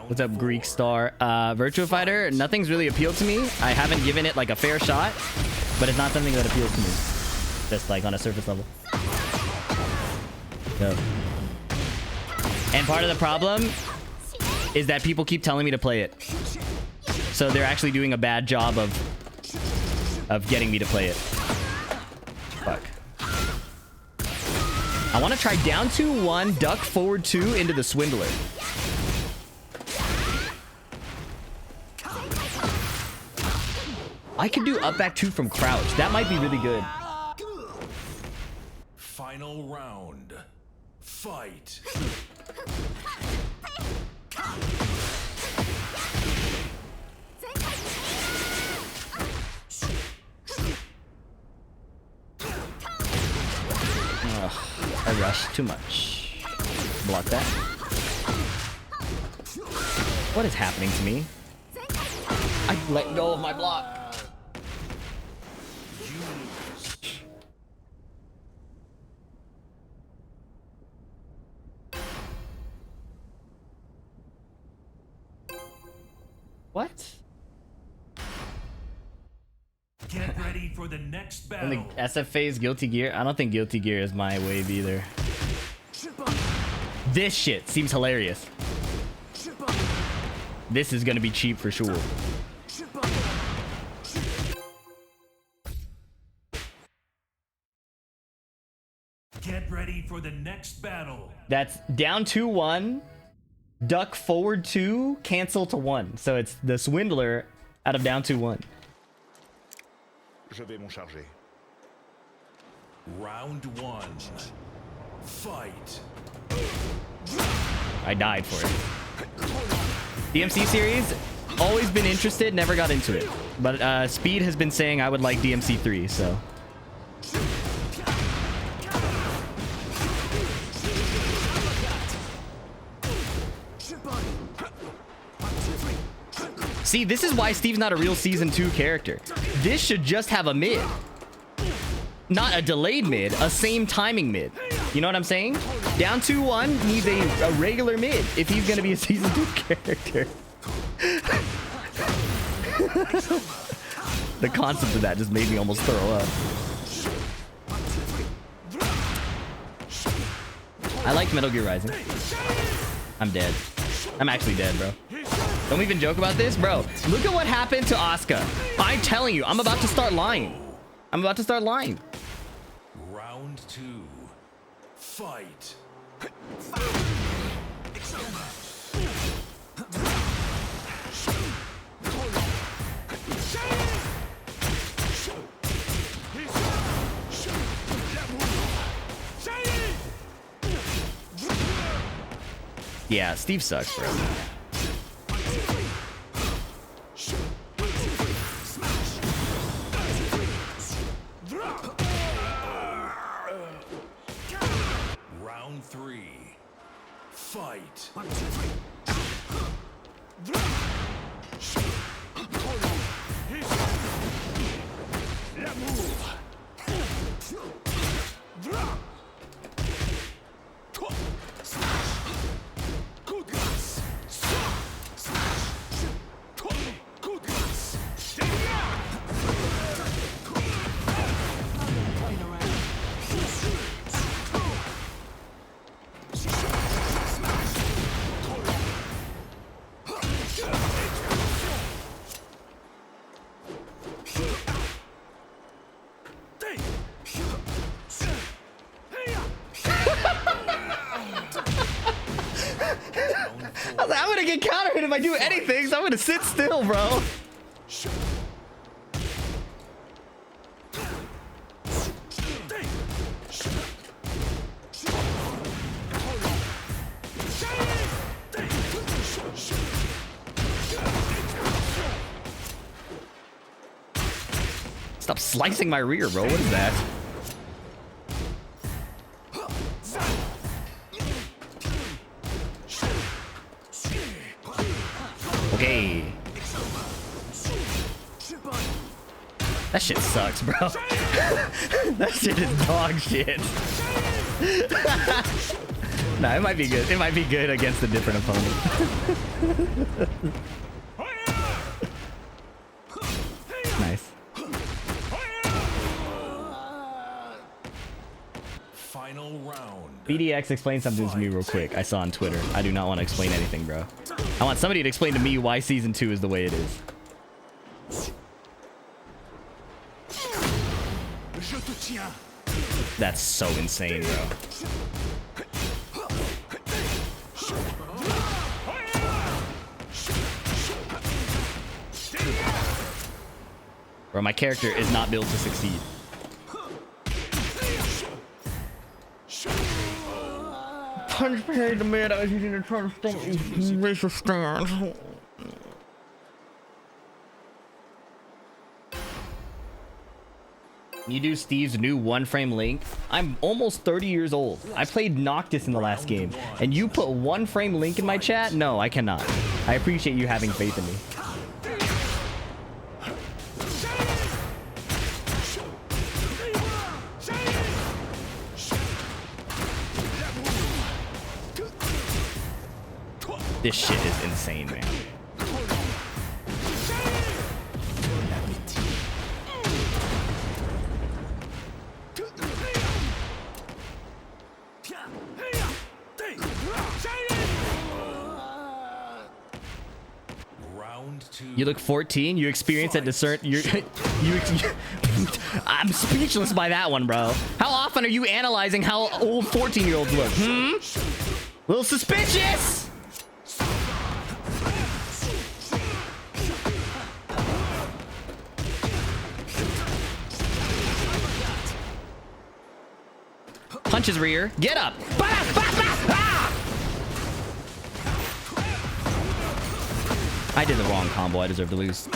What's up, Greek Star? Virtua Fighter, nothing's really appealed to me. I haven't given it like a fair shot, but it's not something that appeals to me. Just like on a surface level. So. And part of the problem is that people keep telling me to play it. So they're actually doing a bad job of getting me to play it. Fuck. I want to try down 2-1, duck forward 2 into the Swindler. I could do up back 2 from crouch. That might be really good. Final round. Fight. Ugh, I rushed too much. Block that. What is happening to me? I let go of my block. What? Get ready for the next I think battle. SFA's Guilty Gear. I don't think Guilty Gear is my wave either. This shit seems hilarious. This is gonna be cheap for sure. Get ready for the next battle. That's down 2-1, duck forward 2, cancel to 1. So it's the Swindler out of down 2-1. Je vais m'en charger. Round 1. Fight. I died for it. DMC series, always been interested, never got into it. But Speed has been saying I would like DMC 3, so. See, this is why Steve's not a real Season 2 character. This should just have a mid. Not a delayed mid, a same timing mid. You know what I'm saying? Down 2-1 needs a regular mid if he's going to be a Season 2 character. The concept of that just made me almost throw up. I like Metal Gear Rising. I'm dead. I'm actually dead, bro. Don't even joke about this, bro. Look at what happened to Asuka. I'm telling you, I'm about to start lying. I'm about to start lying. Round 2. Fight. Yeah, Steve sucks, bro. Round 3. Fight. was like, I'm gonna get counter hit if I do anything, so I'm gonna sit still, bro. Stop slicing my rear, bro. What is that? Okay. That shit sucks, bro. That shit is dog shit. Nah, it might be good. It might be good against a different opponent. Nice. Final round. BDX explain something to me real quick. I saw on Twitter. I do not want to explain anything, bro. I want somebody to explain to me why season 2 is the way it is. That's so insane, bro. Bro, my character is not built to succeed. Punch me the man I was using to try to stop racist stance. You do Steve's new one-frame link? I'm almost 30 years old. I played Noctis in the last game, and you put one-frame link in my chat? No, I cannot. I appreciate you having faith in me. This shit is insane, man. You look 14. You experience that discern. I'm speechless by that one, bro. How often are you analyzing how old 14-year-olds look? Little suspicious. Punch his rear. Get up. I did the wrong combo. I deserve to lose.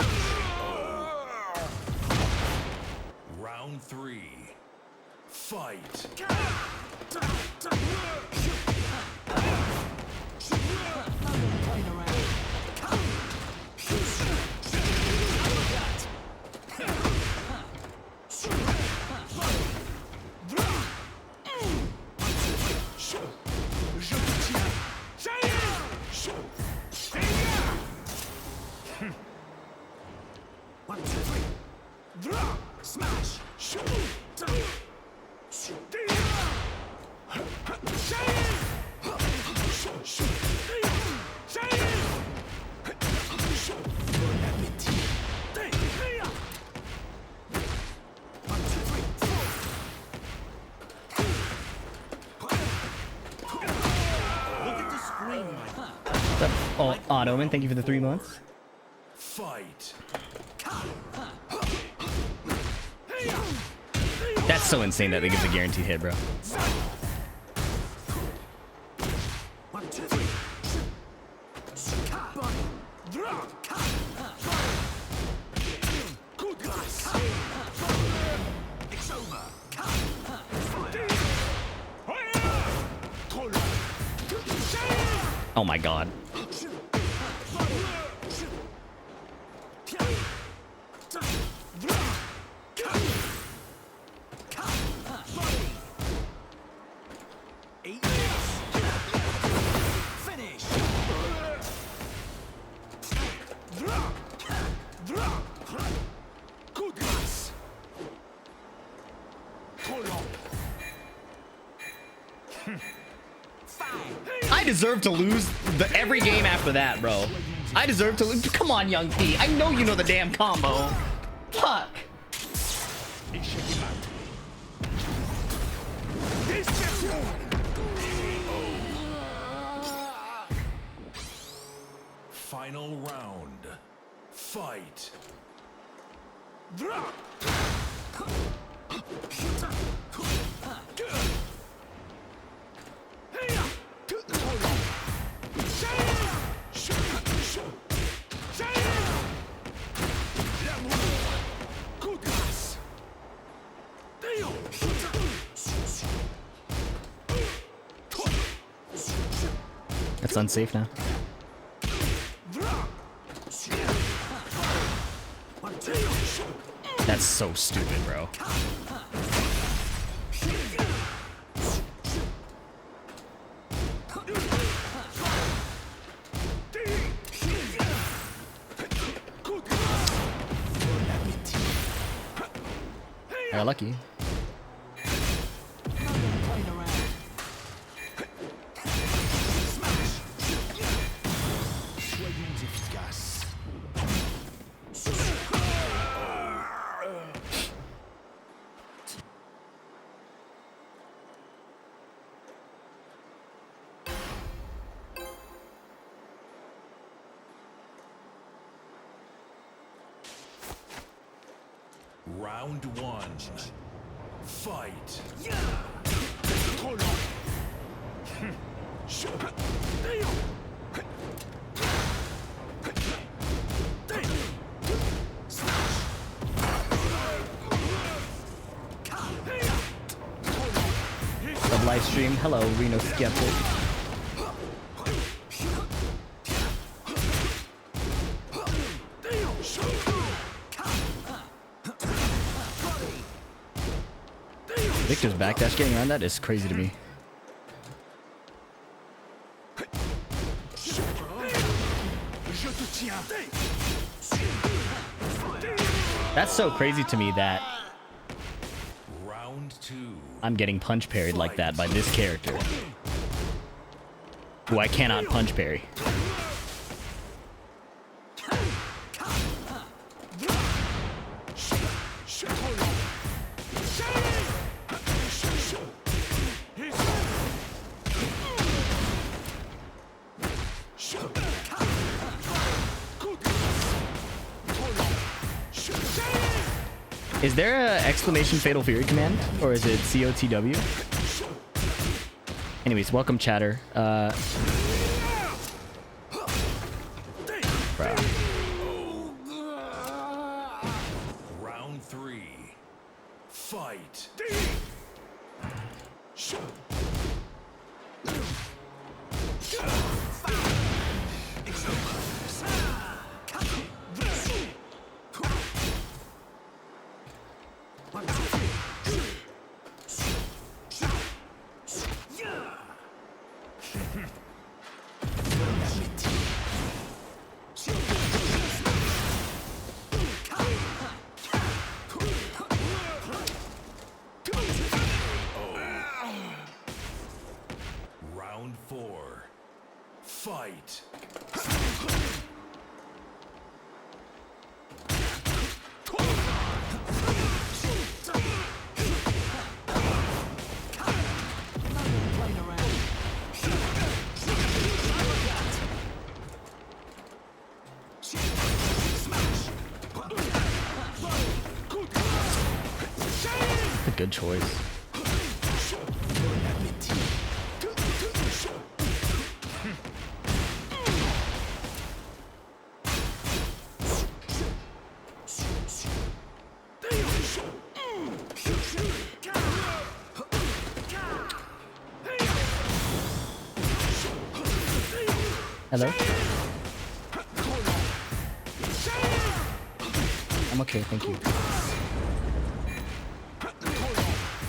Round 3. Fight. Smash! Oh, Ottoman, thank you for the 3 months. Fight. That's so insane that they give a guaranteed hit, bro. Oh my god. I deserve to lose every game after that, bro. I deserve to lose. Come on, young P. I know you know the damn combo. Fuck. Final round. Fight. That's unsafe now. That's so stupid, bro. I got lucky. Round one. Fight. Sub live stream. Hello, Reno Skeptic. Victor's backdash getting around that is crazy to me. That's so crazy to me that Round two. I'm getting punch parried like that by this character, who I cannot punch parry. Is there a exclamation Fatal Fury command, or is it COTW? Anyways, welcome chatter. Bro. Round three. Fight. Round four. Fight. A good choice. Hello? I'm okay, thank you.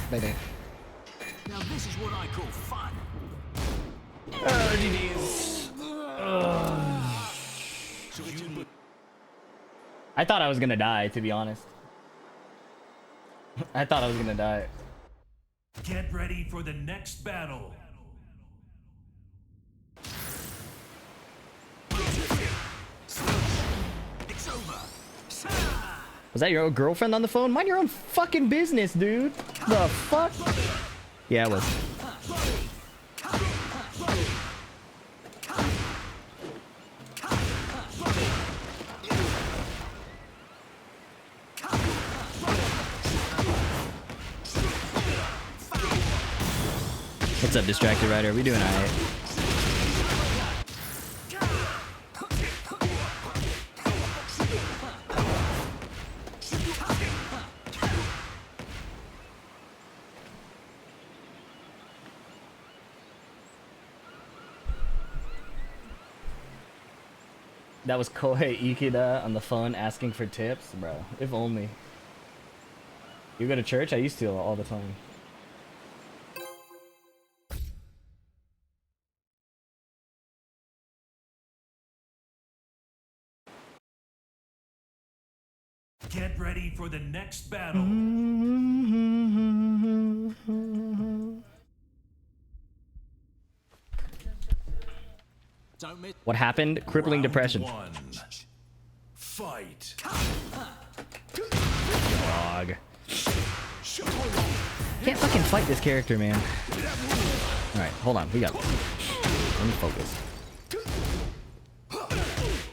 Bye bye. Now this is what I call fun. I thought I was gonna die, to be honest. I thought I was gonna die. Get ready for the next battle. It's over. Was that your old girlfriend on the phone? Mind your own fucking business, dude. The fuck? Yeah, it was. What's up, Distracted Rider? We doing alright? That was Kohei Ikeda on the phone asking for tips, bro. If only. You go to church? I used to all the time. Get ready for the next battle. Don't miss. What happened? Crippling depression. One. Fight. Dog. Can't fucking fight this character, man. Alright, hold on. We got. Let me focus.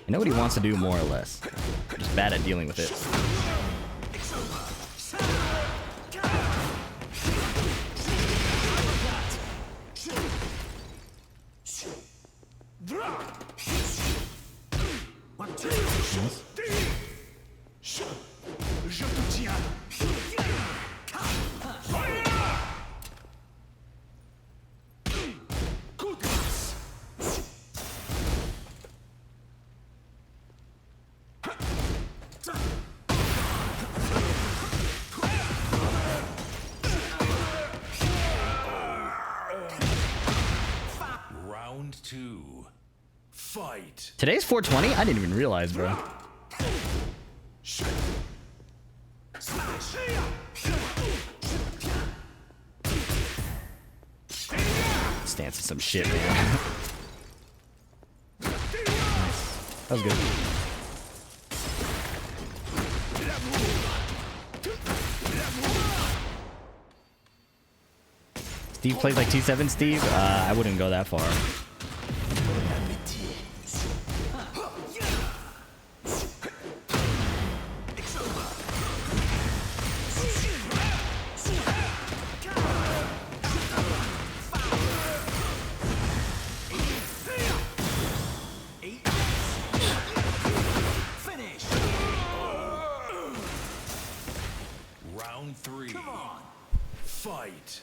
I know what he wants to do, more or less. I'm just bad at dealing with it. Round two. Fight. Today's 420? I didn't even realize, bro. Stance is some shit, man. That was good. Steve plays like 2-7, Steve? I wouldn't go that far. Round three. Come on. Fight.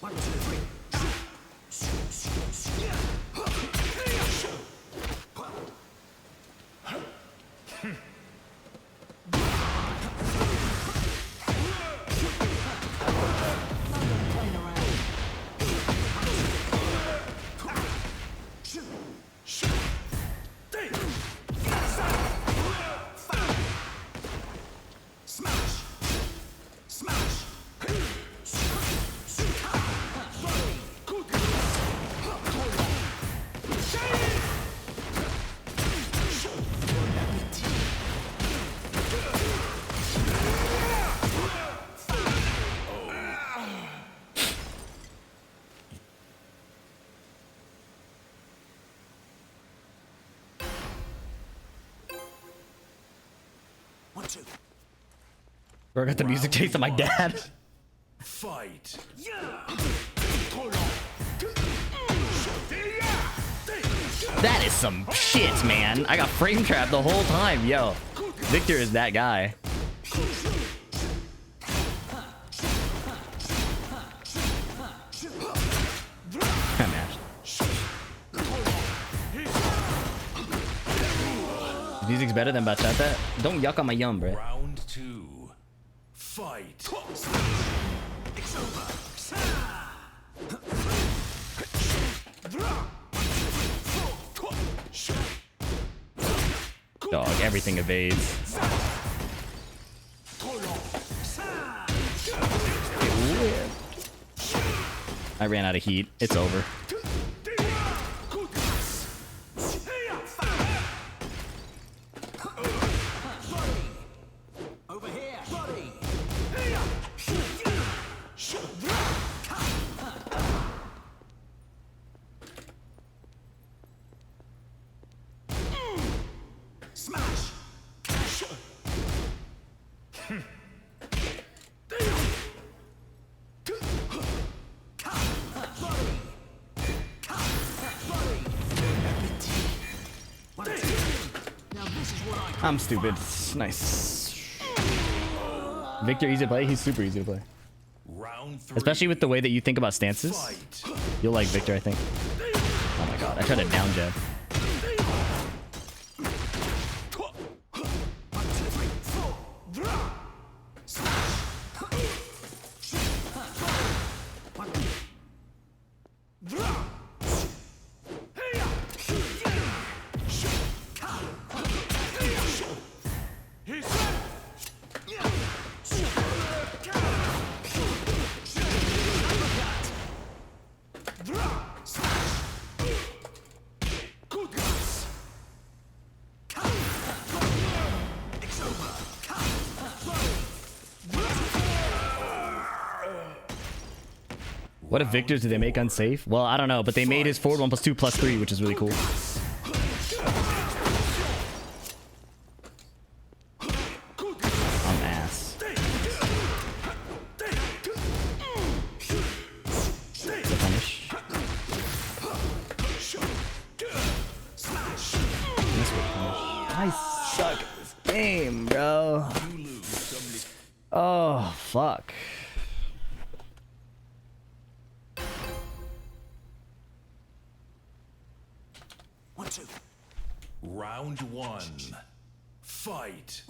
Bro, I got the music taste of my dad. Fight. That is some shit, man. I got frame trapped the whole time, yo. Victor is that guy. Music's better than bachata. Don't yuck on my yum, bro. Round two. Fight. Dog, everything evades. I ran out of heat. It's over. I'm stupid. Nice. Victor easy to play? He's super easy to play. Round 3. Especially with the way that you think about stances. Fight. You'll like Victor, I think. Oh my god, I tried a down jab. What if Victors did they make unsafe? Well, I don't know, but they made his forward 1+2 +3, which is really cool. I'm ass. The punish. This would punish. I suck at this game, bro. Oh, fuck. Round 1. Fight.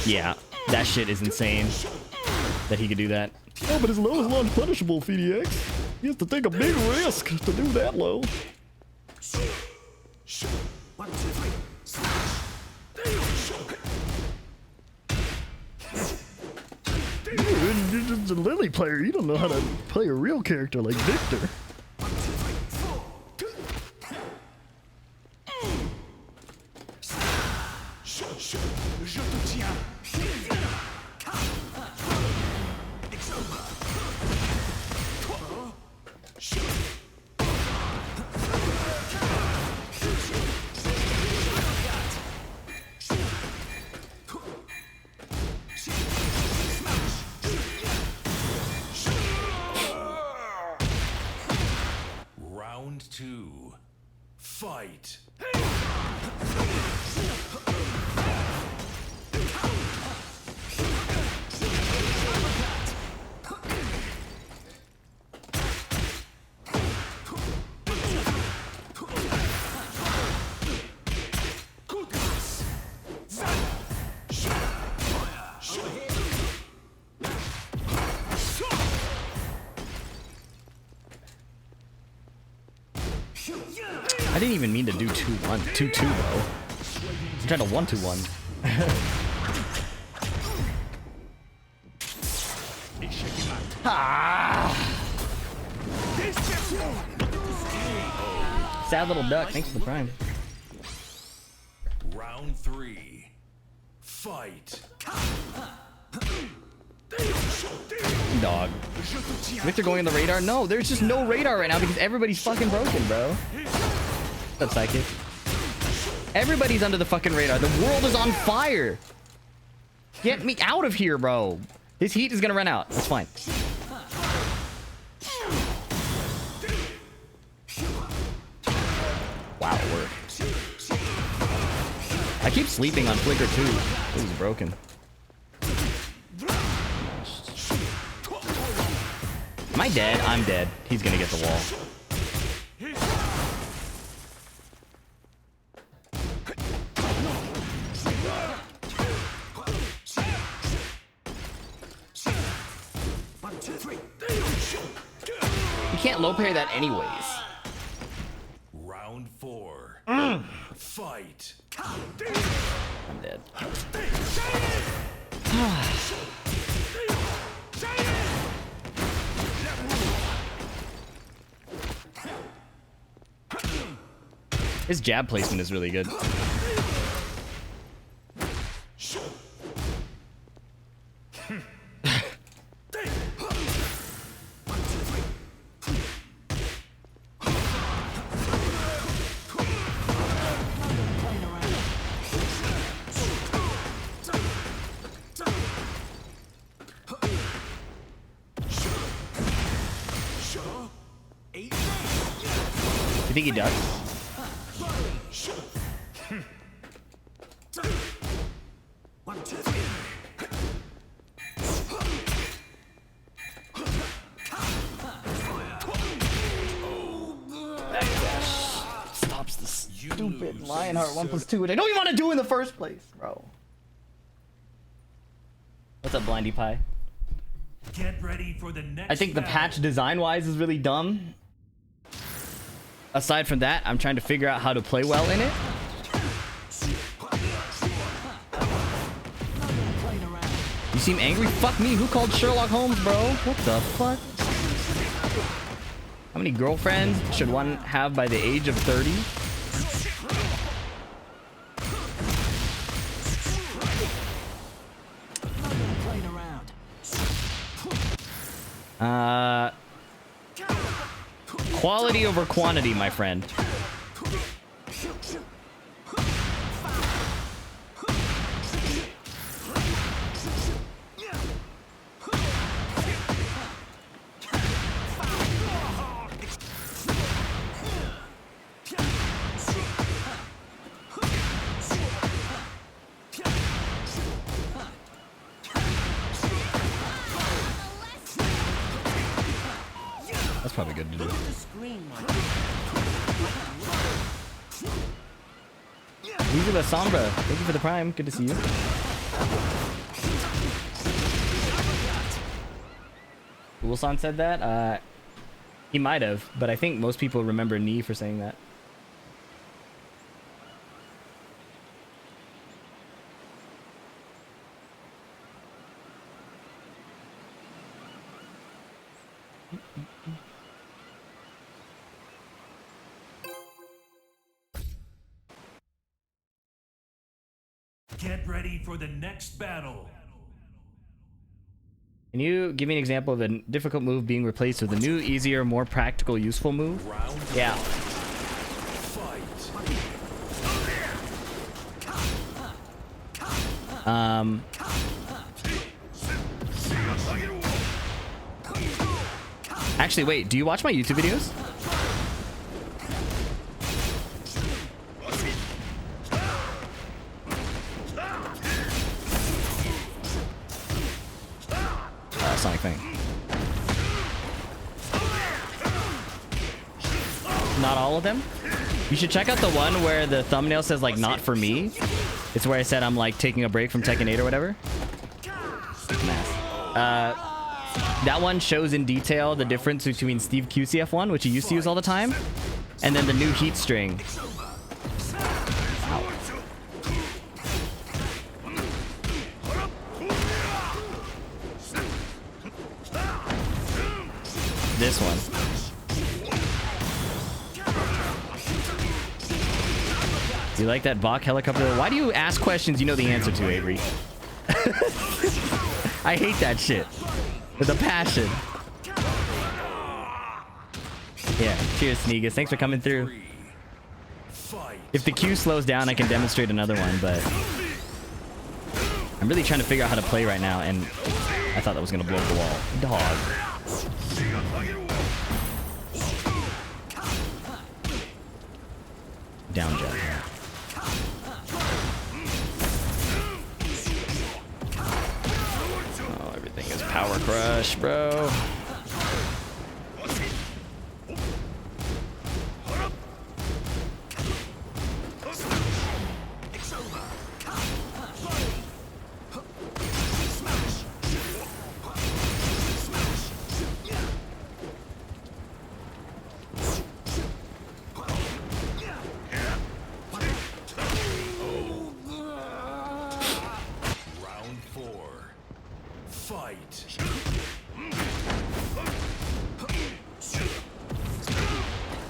Yeah, that shit is insane. That he could do that. Oh, but his low is not punishable, FDX. He has to take a big risk to do that low. You're just a Lily player. You don't know how to play a real character like Victor. Round 2. Fight. I didn't even mean to do 2-1. 2-2 though. I'm trying to 1-2-1. Sad little duck. Thanks for the prime. Round 3. Fight. Dog. Victor going on the radar? No, there's just no radar right now because everybody's fucking broken, bro. What's up, Psychic? Everybody's under the fucking radar. The world is on fire. Get me out of here, bro. His heat is gonna run out. That's fine. Wow, it worked. I keep sleeping on Flicker too. This is broken. Am I dead? I'm dead. He's gonna get the wall. You can't low parry that anyways. Round 4. Fight. I'm dead. His jab placement is really good. Eat You think he does? One, two, three. Stops the stupid Lionheart 1+2, which I don't even want to do in the first place, bro. What's up, Blindy Pie? Get ready for the next I think the battle. patch design-wise is really dumb. Aside from that, I'm trying to figure out how to play well in it. You seem angry? Fuck me. Who called Sherlock Holmes, bro? What the fuck? How many girlfriends should one have by the age of 30? Quality over quantity, my friend. That's probably good to do. Easy La Sombra, thank you for the prime. Good to see you. Wilson said that? He might have, but I think most people remember Nee for saying that. Get ready for the next battle. Can you give me an example of a difficult move being replaced with a new, easier, more practical, useful move? Yeah. Actually, wait, do you watch my YouTube videos? Sonic thing. Not all of them? You should check out the one where the thumbnail says like not for me. It's where I said I'm like taking a break from Tekken 8 or whatever. That one shows in detail the difference between Steve QCF1, which he used to use all the time, and then the new heat string. This one. You like that Bach helicopter? Why do you ask questions you know the answer to, Avery? I hate that shit. With a passion. Yeah, cheers, Sneegus. Thanks for coming through. If the queue slows down, I can demonstrate another one, but I'm really trying to figure out how to play right now, and I thought that was going to blow up the wall. Dog. Down jump. Oh, everything is power crush, bro.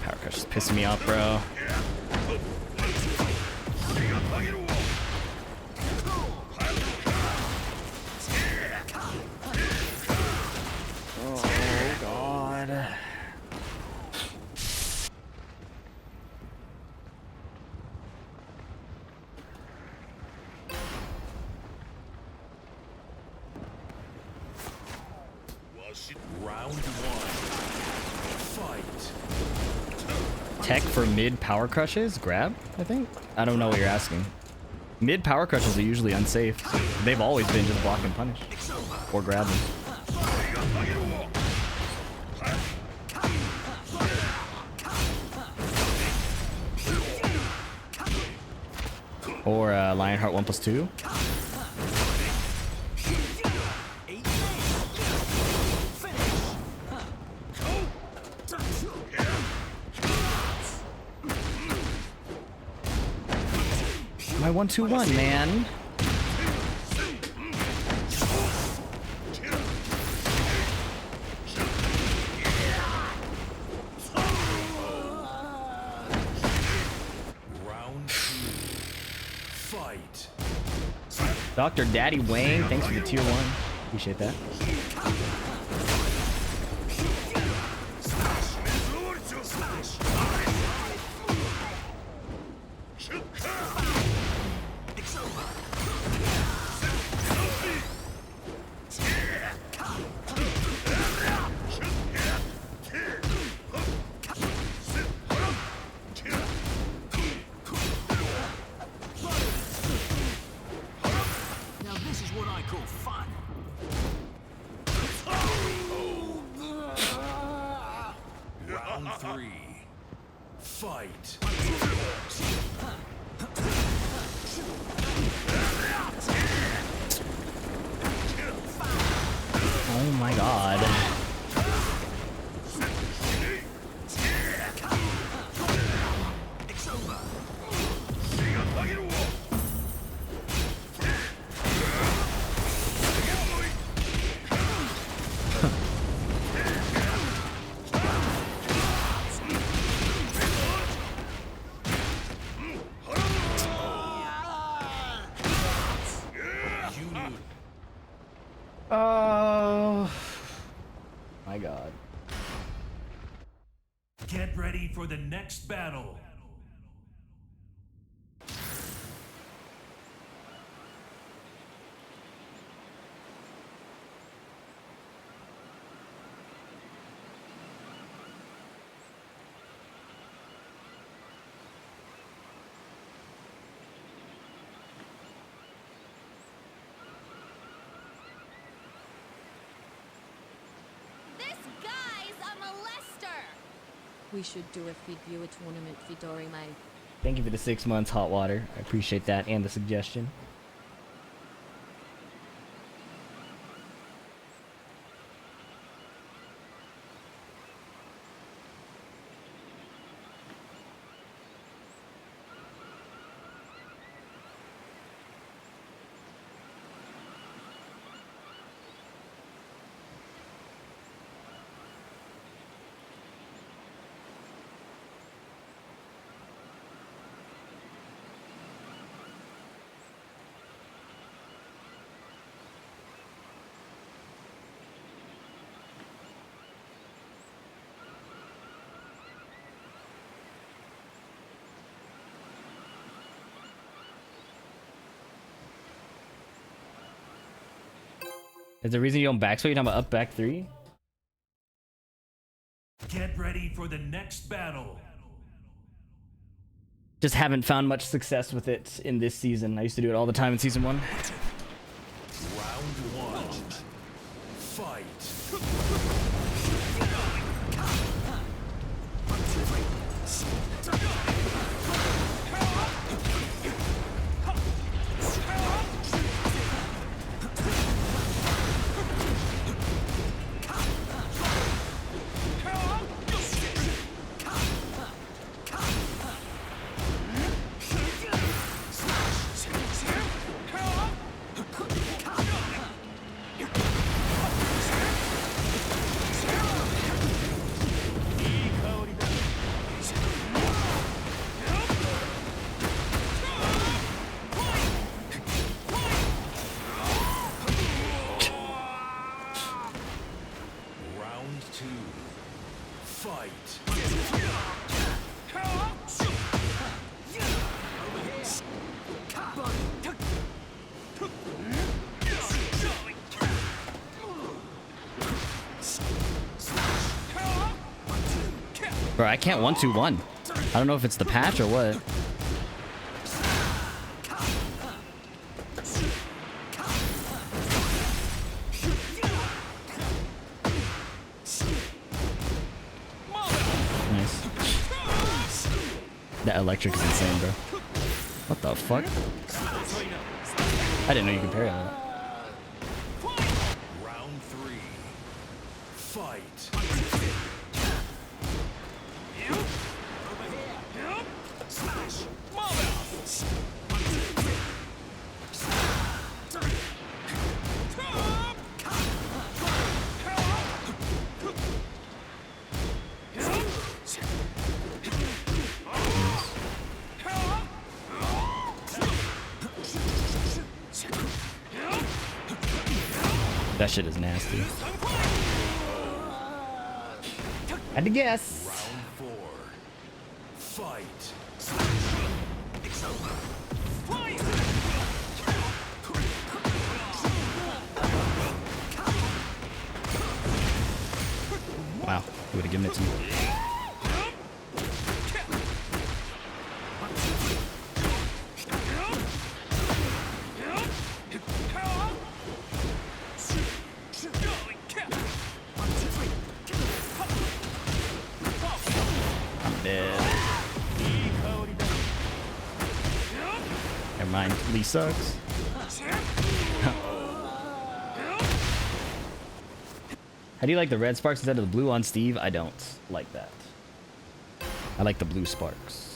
Power crush is pissing me off, bro. Oh, God. Round one. Fight. Tech for mid power crushes? Grab, I think? I don't know what you're asking. Mid power crushes are usually unsafe. They've always been just block and punish. Or grab them. Or Lionheart 1+2. My 1-2-1, man. Round 2. Fight. Dr. Daddy Wayne, thanks for the tier 1. Appreciate that. Now this is what I call fun. Round 3. Fight. Oh my god. Oh my god. Get ready for the next battle. This guy's a molester. We should do a Fid Viewer tournament for Dorime. Thank you for the 6 months, Hot Water. I appreciate that and the suggestion. Is the reason you don't backsplit? You talking about up back 3? Get ready for the next battle. Just haven't found much success with it in this season. I used to do it all the time in season 1. Round 1. Fight. Round 2. Fight. Bro, I can't 1-2-1. I don't know if it's the patch or what. Nice. That electric is insane, bro. What the fuck? I didn't know you could parry that. Round 3. Fight. That shit is nasty. Had to guess. Round 4. Fight. Wow, he would have given it to me. I'm dead. Never mind, Lee sucks. How do you like the red sparks instead of the blue on Steve? I don't like that. I like the blue sparks.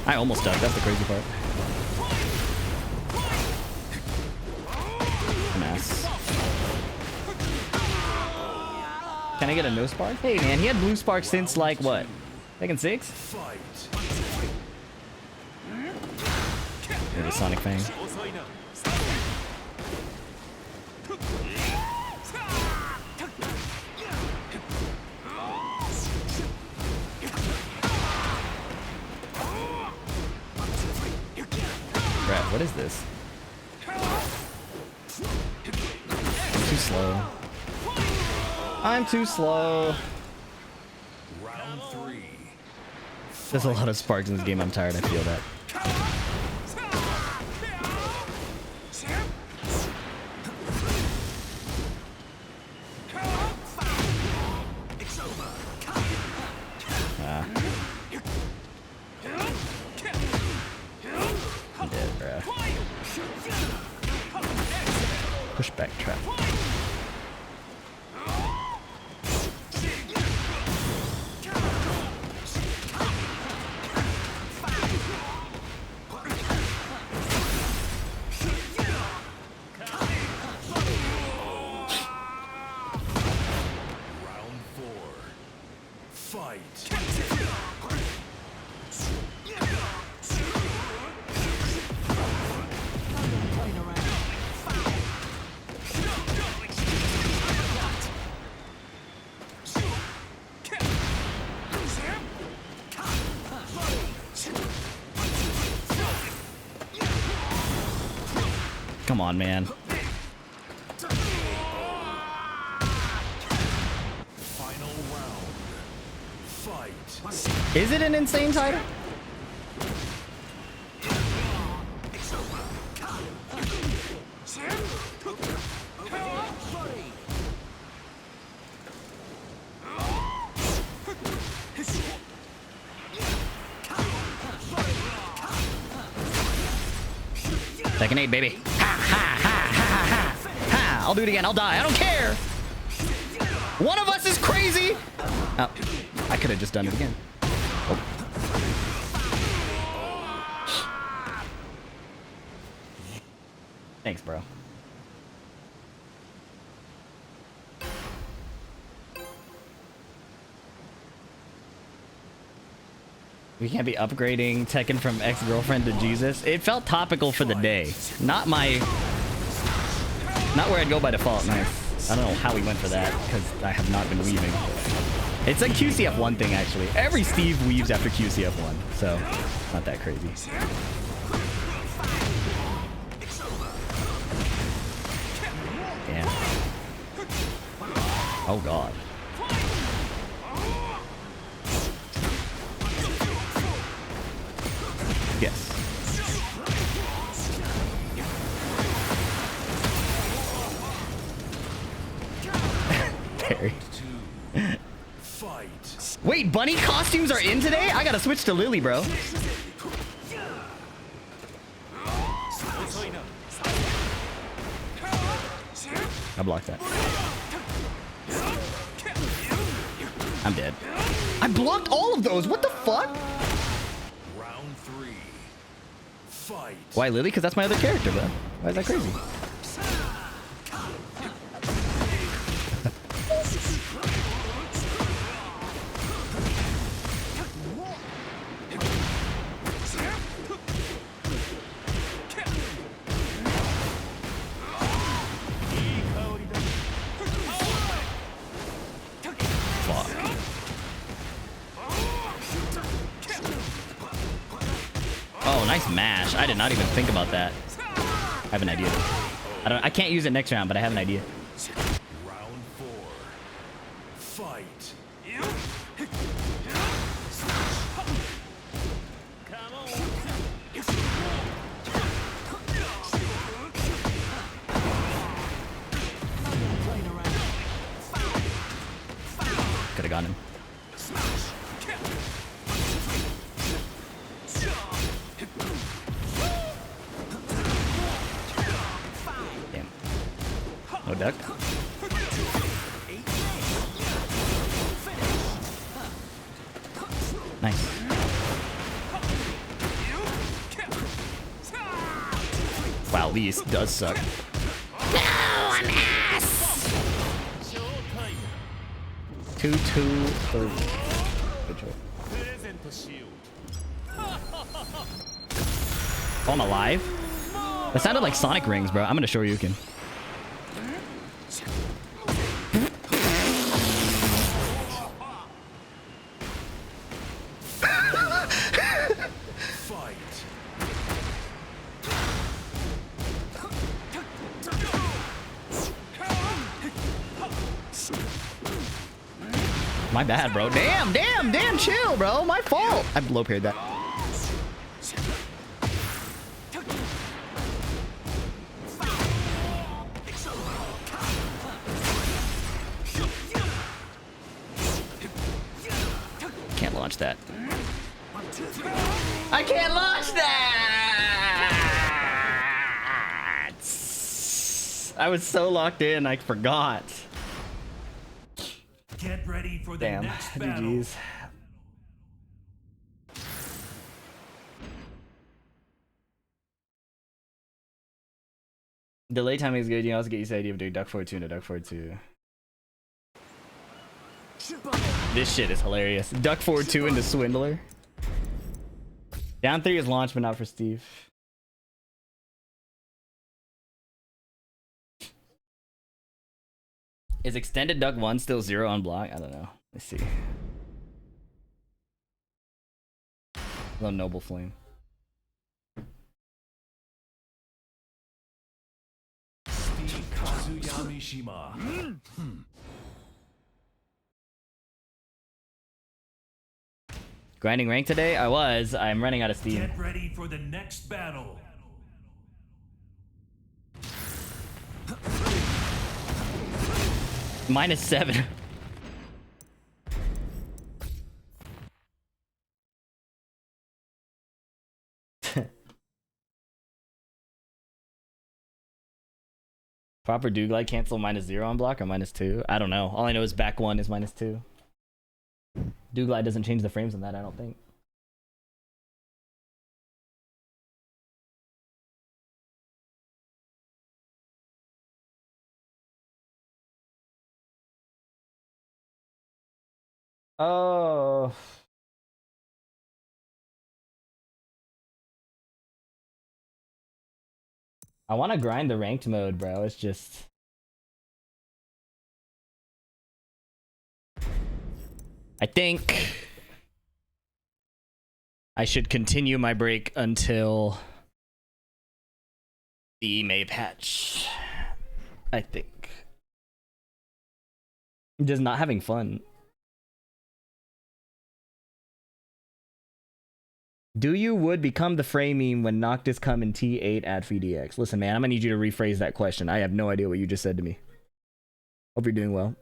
I almost died. That's the crazy part. Mess. Can I get a no spark? Hey man, he had blue sparks since like what? Tekken 6? Maybe Sonic Fang. Brad, what is this? I'm too slow. I'm too slow. Round 3. There's a lot of sparks in this game. I'm tired. I feel that. Ah. I'm dead, bruh. Pushback trap. Come on, man. Final round. Fight. Is it an insane title? Tekken 8, baby. Ha, ha, ha, ha, ha, ha. I'll do it again. I'll die. I don't care. One of us is crazy. Oh, I could have just done it again. Oh. Thanks, bro. We can't be upgrading Tekken from ex-girlfriend to Jesus. It felt topical for the day. Not where I'd go by default. Nice. I don't know how we went for that, because I have not been weaving. It's a QCF1 thing, actually. Every Steve weaves after QCF1, so not that crazy. Damn. Oh, God. Yes. Parry. Wait, bunny costumes are in today? I gotta switch to Lily, bro. I blocked that. I'm dead. I blocked all of those. What the fuck? Round 3. Fight. Why Lily? Because that's my other character, bro. Why is that crazy? Oh, nice mash. I did not even think about that. I have an idea. I can't use it next round, but I have an idea. Round 4. Fight. Could have gotten him. Damn. No duck. Nice. Wow, Lee does suck. No, I'm ass. 2-2-3. Good choice. Oh, I'm alive? That sounded like Sonic rings, bro. I'm gonna show you can. My bad, bro. Damn, chill, bro. My fault. I low parried that. Can't launch that. I can't launch that! I was so locked in, I forgot. Get ready for the Damn. next battle. GG's. Delay timing is good. You can also get used to the idea of doing duck forward 2 into duck forward 2. This shit is hilarious. Duck forward 2 into Swindler. Down 3 is launched, but not for Steve. Is extended duck 1 still 0 on block? I don't know. Let's see. Little noble flame. Kazuya Mishima. Grinding rank today? I was. I'm running out of steam. Get ready for the next battle. -7. Proper do glide cancel -0 on block or -2? I don't know. All I know is back 1 is -2. Do glide doesn't change the frames on that, I don't think. Oh. I want to grind the ranked mode, bro. It's just I think I should continue my break until the May patch. I think. I'm just not having fun. Do you would become the framing when Noctis come in T8 at VDX? Listen, man, I'm gonna need you to rephrase that question. I have no idea what you just said to me. Hope you're doing well.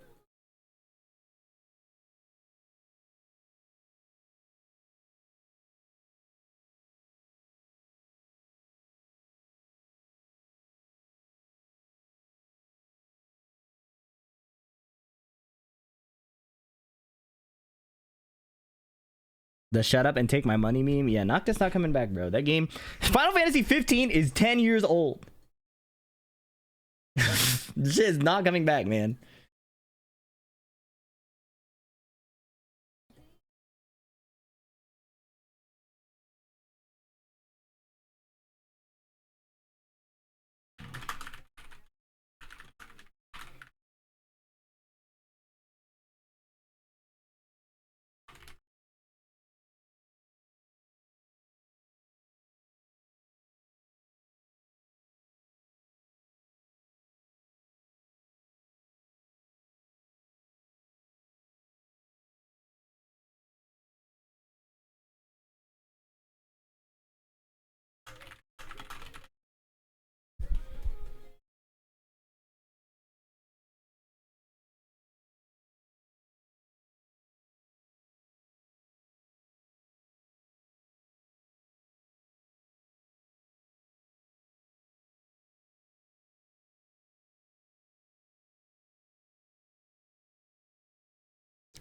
The shut up and take my money meme? Yeah, Noctis not coming back, bro. That game, Final Fantasy 15 is 10 years old. This shit is not coming back, man.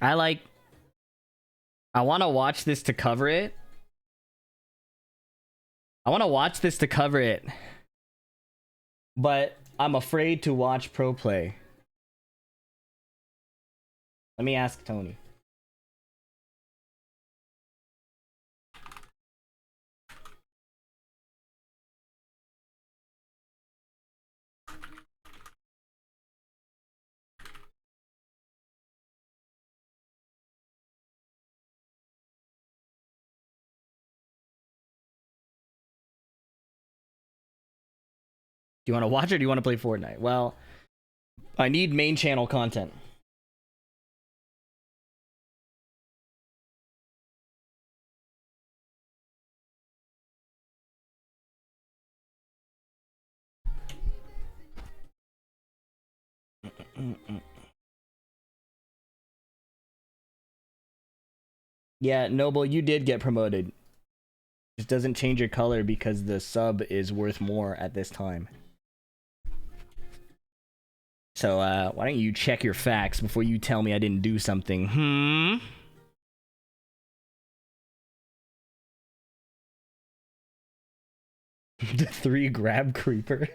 I want to watch this to cover it. But I'm afraid to watch pro play. Let me ask Tony. Do you want to watch or do you want to play Fortnite? Well, I need main channel content. Yeah, Noble, you did get promoted. Just doesn't change your color because the sub is worth more at this time. So, why don't you check your facts before you tell me I didn't do something? The 3 grab creeper.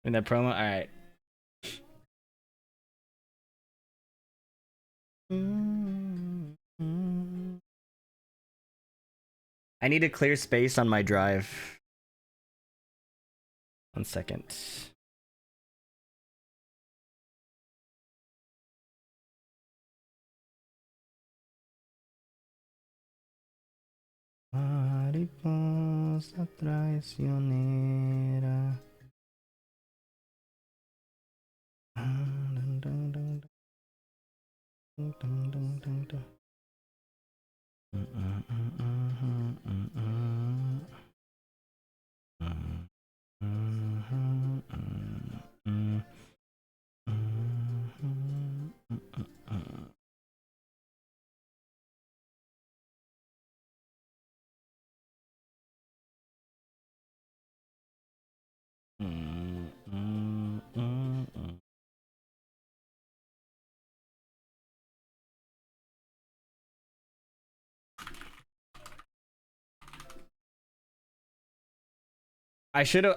In that promo? Alright. I need to clear space on my drive. 1 second. Mariposa traicionera.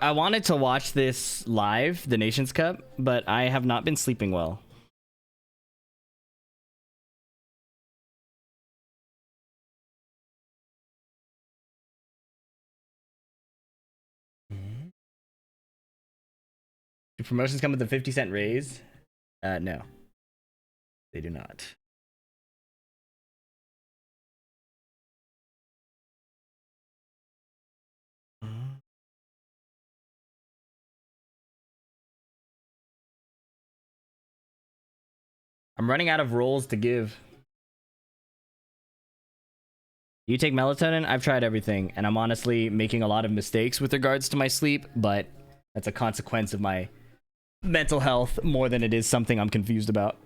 I wanted to watch this live, the Nations Cup, but I have not been sleeping well. Do promotions come with a 50-cent raise? No. They do not. I'm running out of roles to give. You take melatonin? I've tried everything, and I'm honestly making a lot of mistakes with regards to my sleep, but that's a consequence of my mental health more than it is something I'm confused about.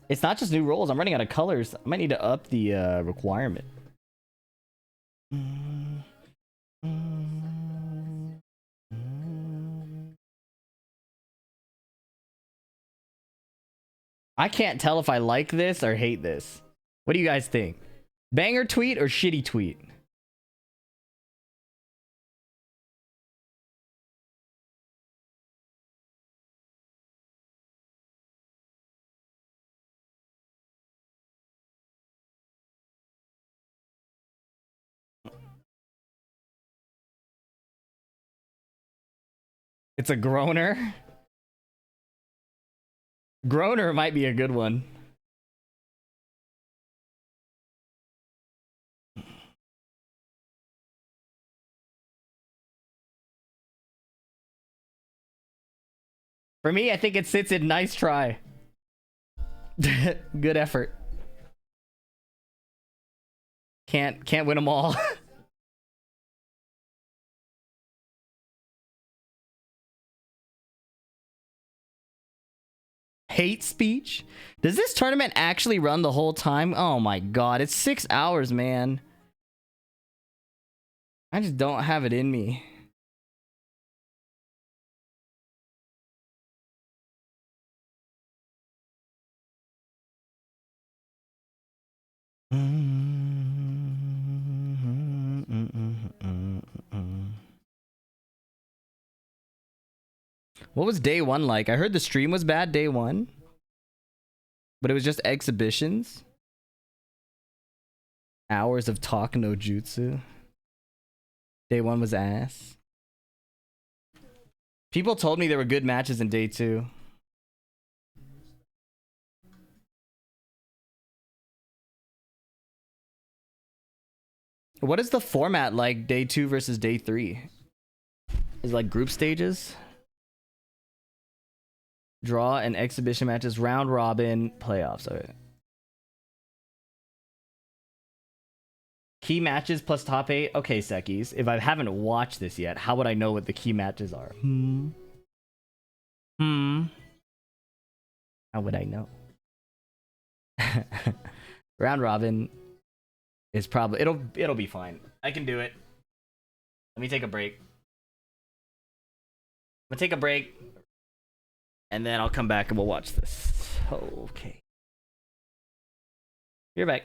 It's not just new roles. I'm running out of colors. I might need to up the requirement. I can't tell if I like this or hate this. What do you guys think? Banger tweet or shitty tweet? It's a groaner. Groaner might be a good one. For me, I think it sits in nice try. Good effort. Can't win them all. Hate speech? Does this tournament actually run the whole time? Oh my god, it's 6 hours, man. I just don't have it in me. What was day one like? I heard the stream was bad day one, but it was just exhibitions. Hours of talk no jutsu. Day one was ass. People told me there were good matches in day two. What is the format like day two versus day three? Is it like group stages? Draw and exhibition matches, round robin, playoffs. Okay. Key matches plus top 8. Okay, Sekis. If I haven't watched this yet, how would I know what the key matches are? How would I know? Round robin is probably it'll be fine. I can do it. Let me take a break. I'm gonna take a break, and then I'll come back and we'll watch this. Okay. You're back.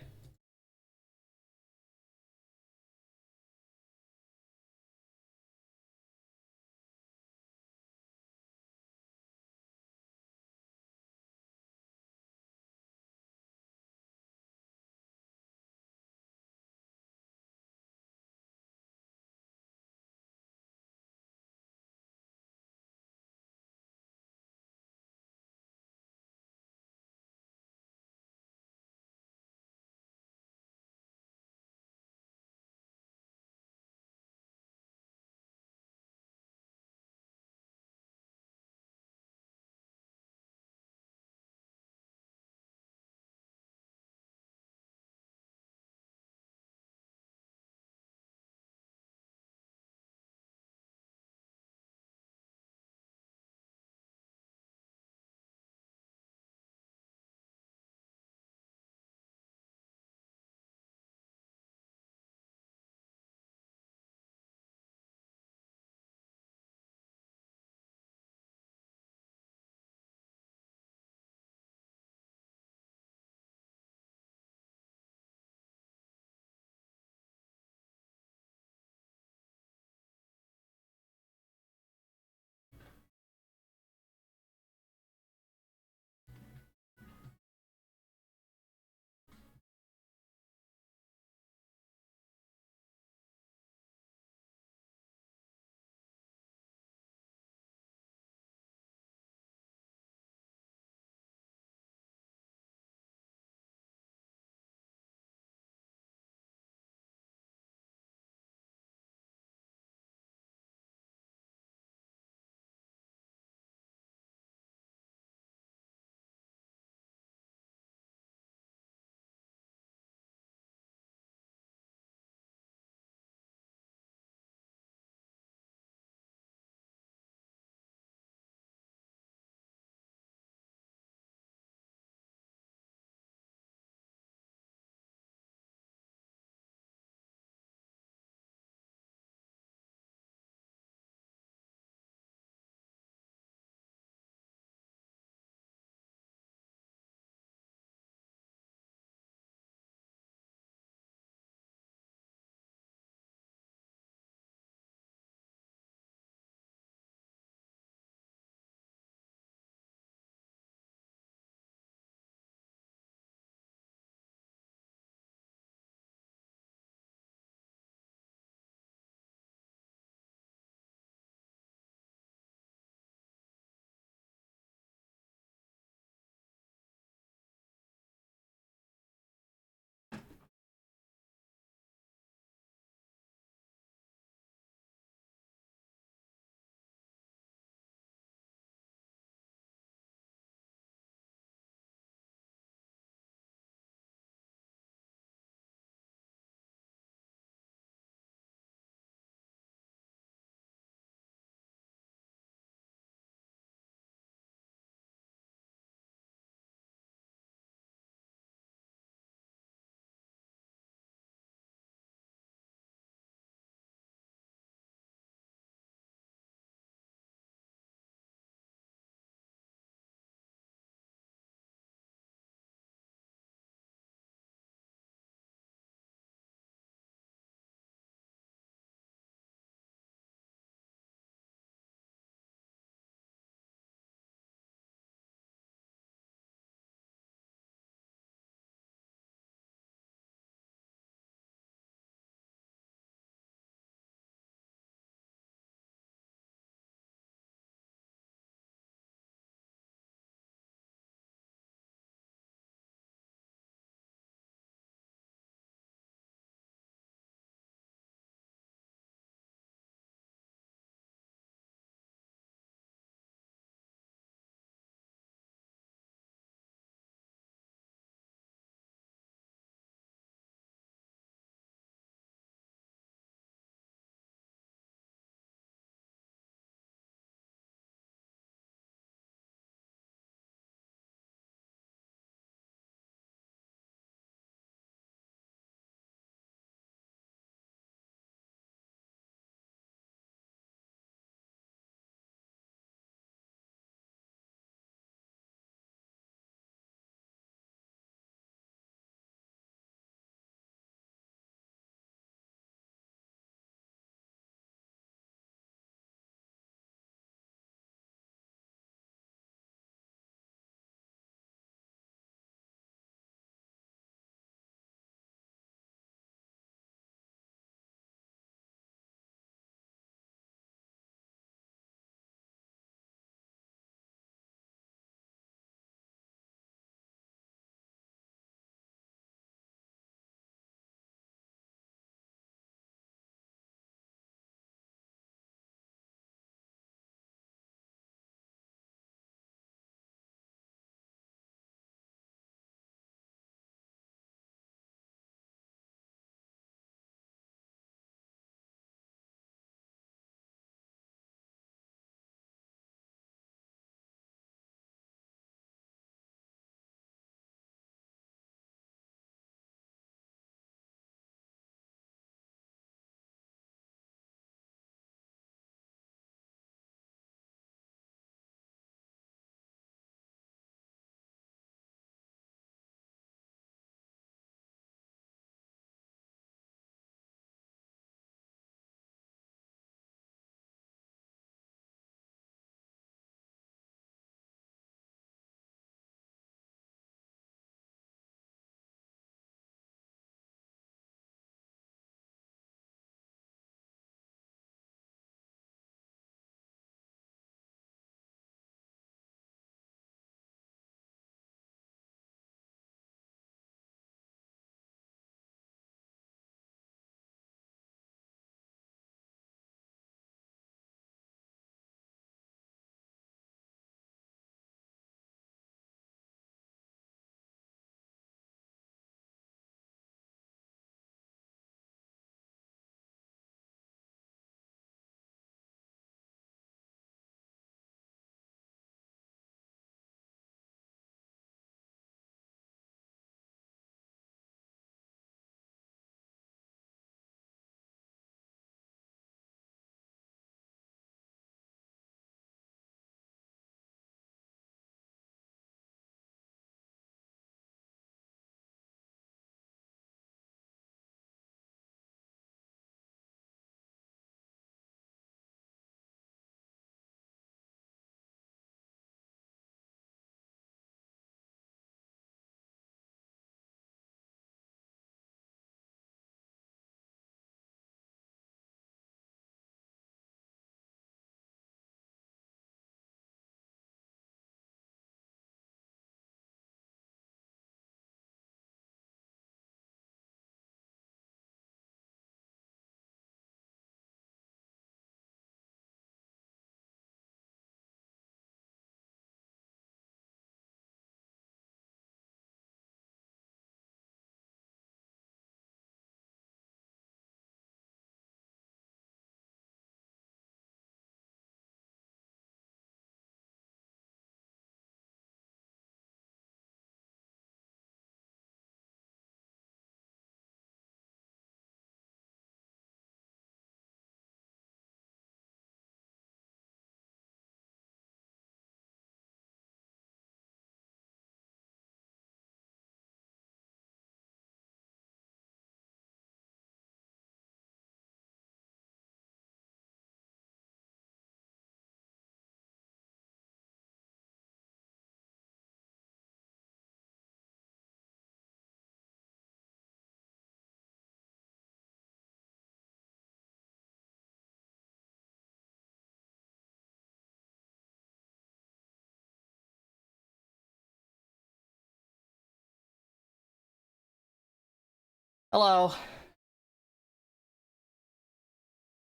Hello.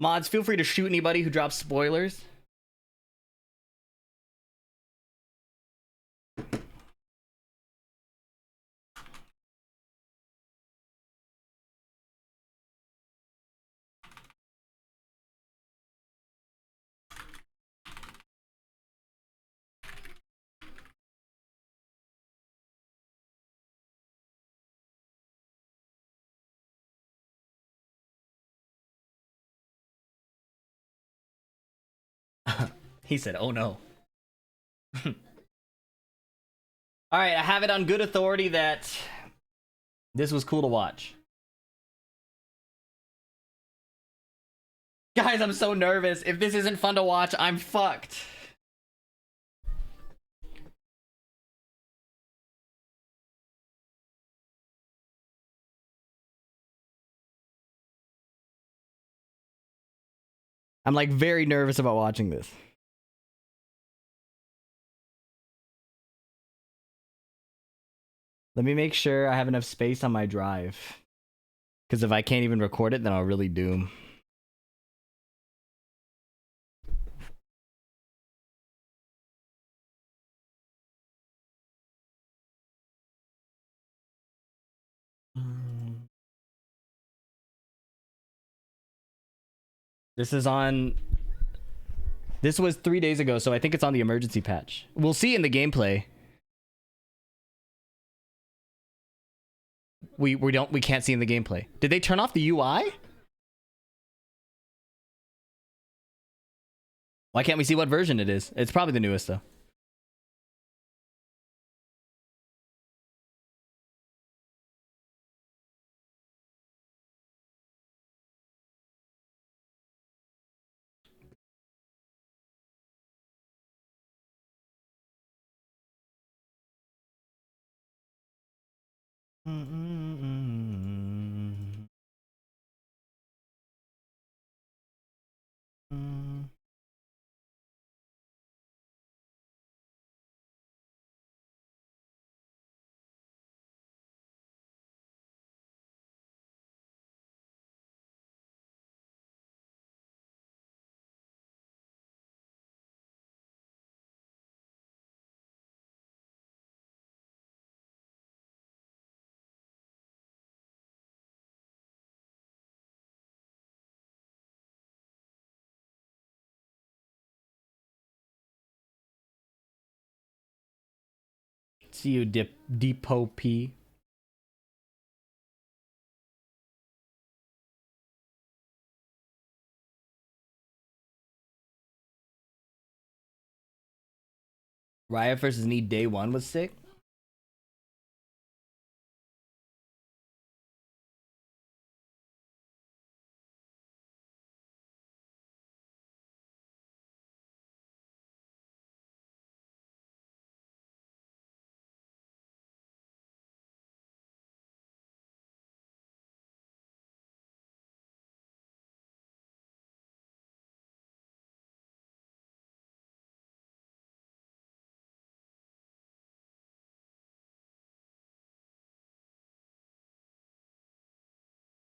Mods, feel free to shoot anybody who drops spoilers. He said, oh no. Alright, I have it on good authority that this was cool to watch. Guys, I'm so nervous. If this isn't fun to watch, I'm fucked. I'm like very nervous about watching this. Let me make sure I have enough space on my drive. Because if I can't even record it, then I'll really doom. This is on... This was 3 days ago, so I think it's on the emergency patch. We'll see in the gameplay. We can't see in the gameplay. Did they turn off the UI? Why can't we see what version it is? It's probably the newest though. See you, Depot P. Riot versus Need Day 1 was sick.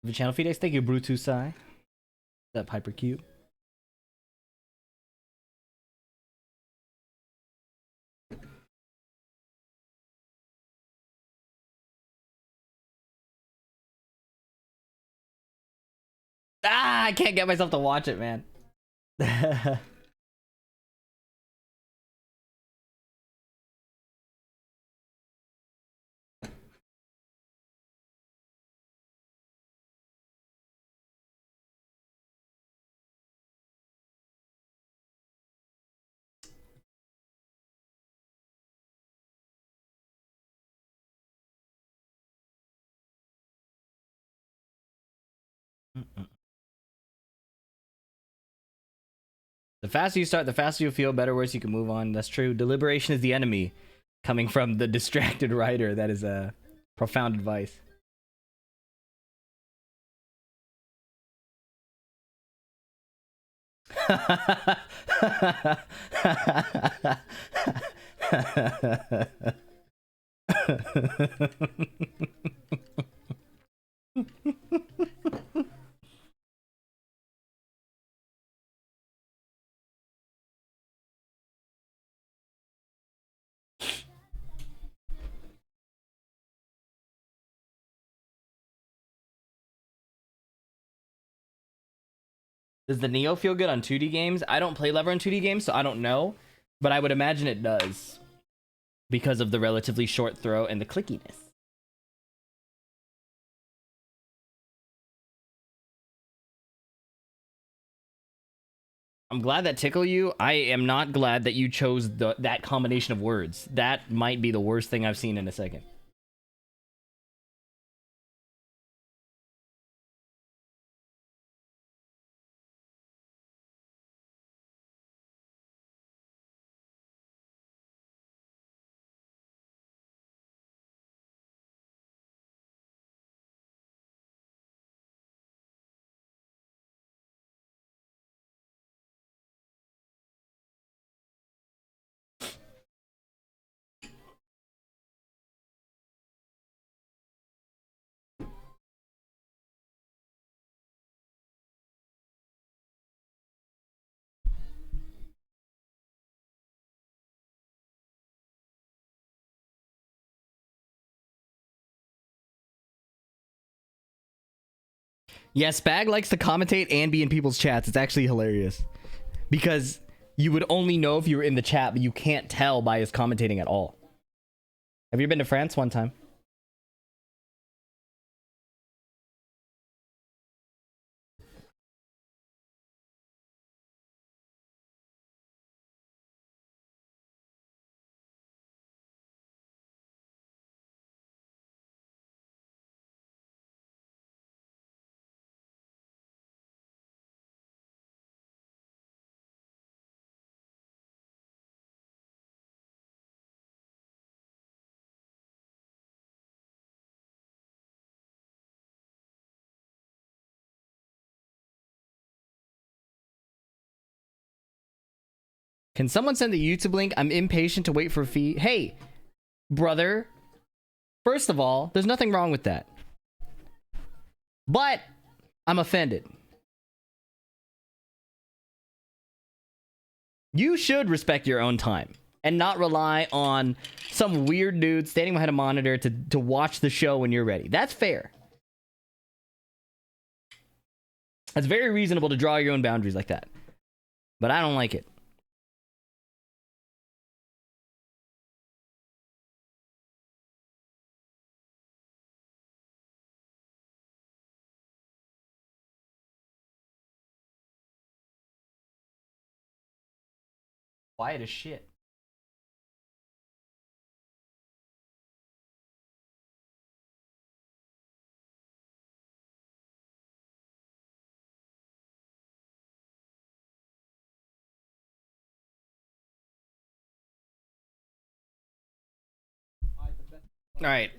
The channel feed, thank you, Brutusai. That hyper cute. Ah, I can't get myself to watch it, man. The faster you start, the faster you feel, better worse you can move on. That's true. Deliberation is the enemy. Coming from the distracted writer, that is a profound advice. Does the Neo feel good on 2D games? I don't play lever on 2D games, so I don't know. But I would imagine it does. Because of the relatively short throw and the clickiness. I'm glad that tickle you. I am not glad that you chose that combination of words. That might be the worst thing I've seen in a second. Yeah, Spag likes to commentate and be in people's chats. It's actually hilarious. Because you would only know if you were in the chat, but you can't tell by his commentating at all. Have you been to France one time? Can someone send the YouTube link? I'm impatient to wait for a fee. Hey, brother. First of all, there's nothing wrong with that. But I'm offended. You should respect your own time and not rely on some weird dude standing behind a monitor to watch the show when you're ready. That's fair. It's very reasonable to draw your own boundaries like that. But I don't like it. Quiet as shit. All right.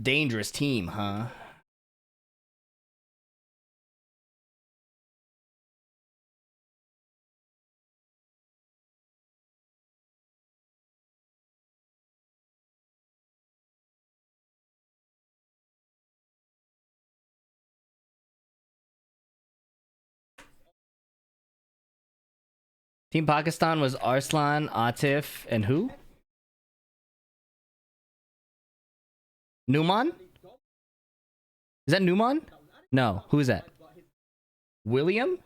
Dangerous team, huh? Team Pakistan was Arslan, Atif, and who? Numan? Is that Numan? No. Who is that? William?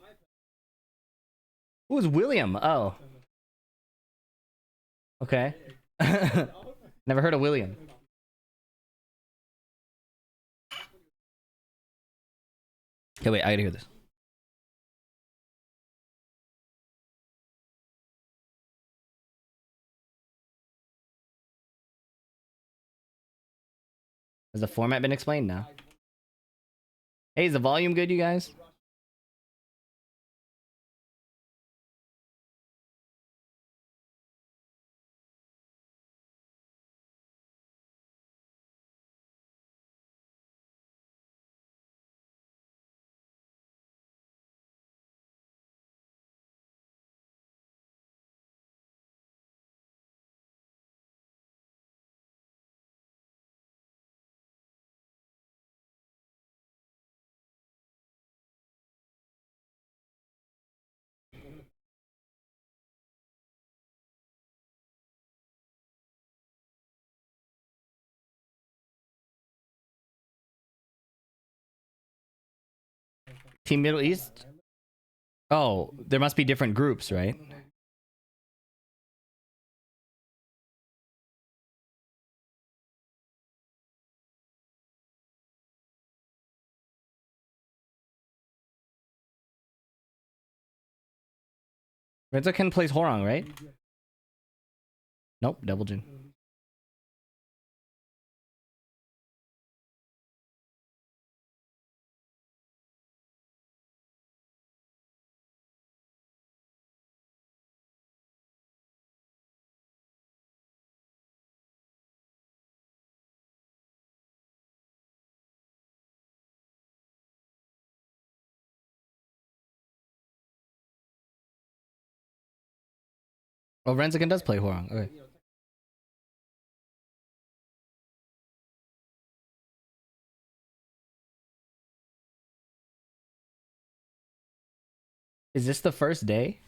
Who is William? Oh. Okay. Never heard of William. Okay, wait. I gotta hear this. Has the format been explained now? Hey, is the volume good, you guys? Team Middle East? Oh, there must be different groups, right? Renzoken plays Horong, right? Nope, Devil Jin. Oh, Renzoken does play Horong. Okay. Is this the first day?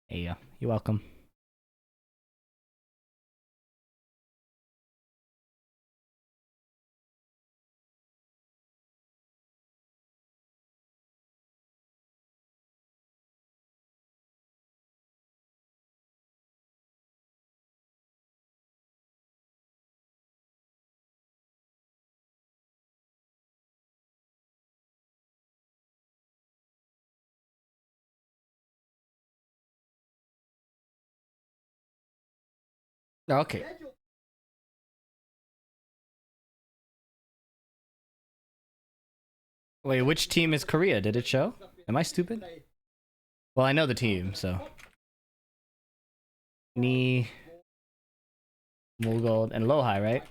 Hey, you're welcome. Okay. Wait, which team is Korea? Did it show? Am I stupid? Well, I know the team, so. Ni, Mulgold, and Lohai, right?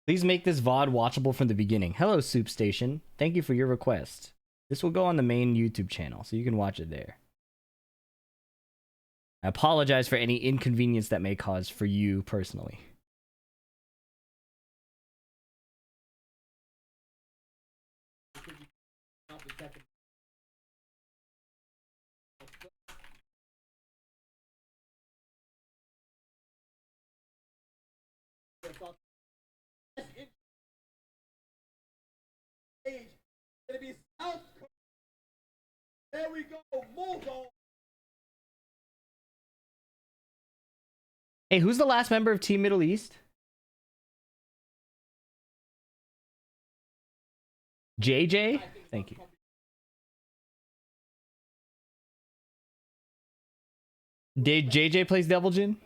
Please make this VOD watchable from the beginning. Hello, Soup Station. Thank you for your request. This will go on the main YouTube channel, so you can watch it there. I apologize for any inconvenience that may cause for you personally. There we go, Mulgo. Hey, who's the last member of Team Middle East? JJ? Thank you. Did JJ plays Devil Jin?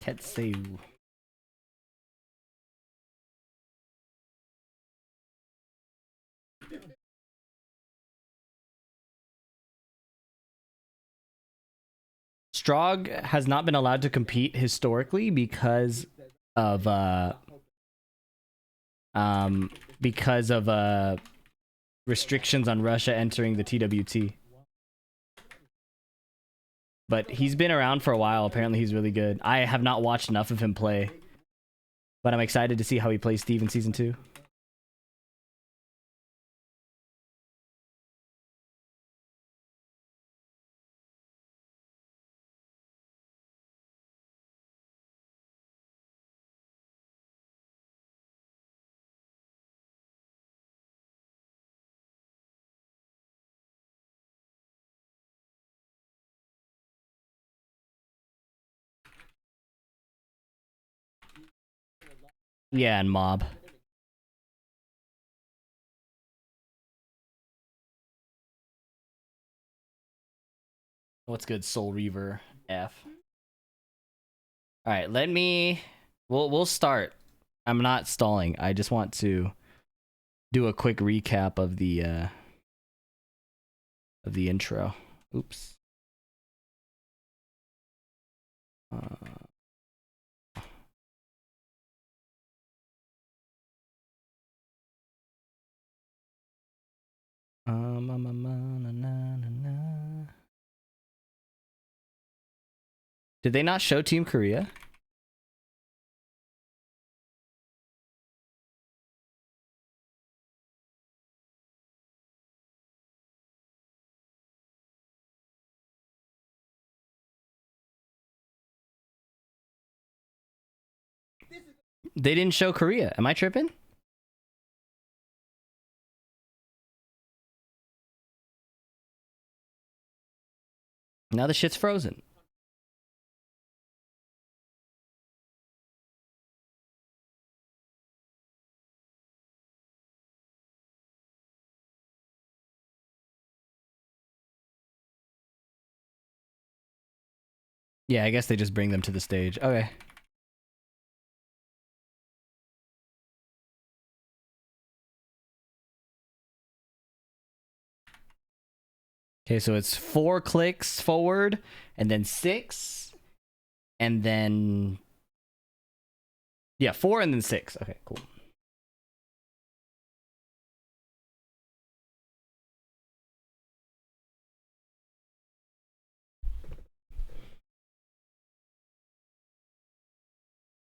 Tetsu. Strog has not been allowed to compete historically because of restrictions on Russia entering the TWT. But he's been around for a while. Apparently he's really good. I have not watched enough of him play, but I'm excited to see how he plays Steve in Season 2. Yeah, and Mob. What's good, Soul Reaver F? All right, let me. We'll start. I'm not stalling. I just want to do a quick recap of the intro. Oops. Did they not show Team Korea? They didn't show Korea. Am I tripping? Now the shit's frozen. Yeah, I guess they just bring them to the stage. Okay. Okay, so it's 4 clicks forward, and then 6, and then... Yeah, 4 and then 6. Okay, cool.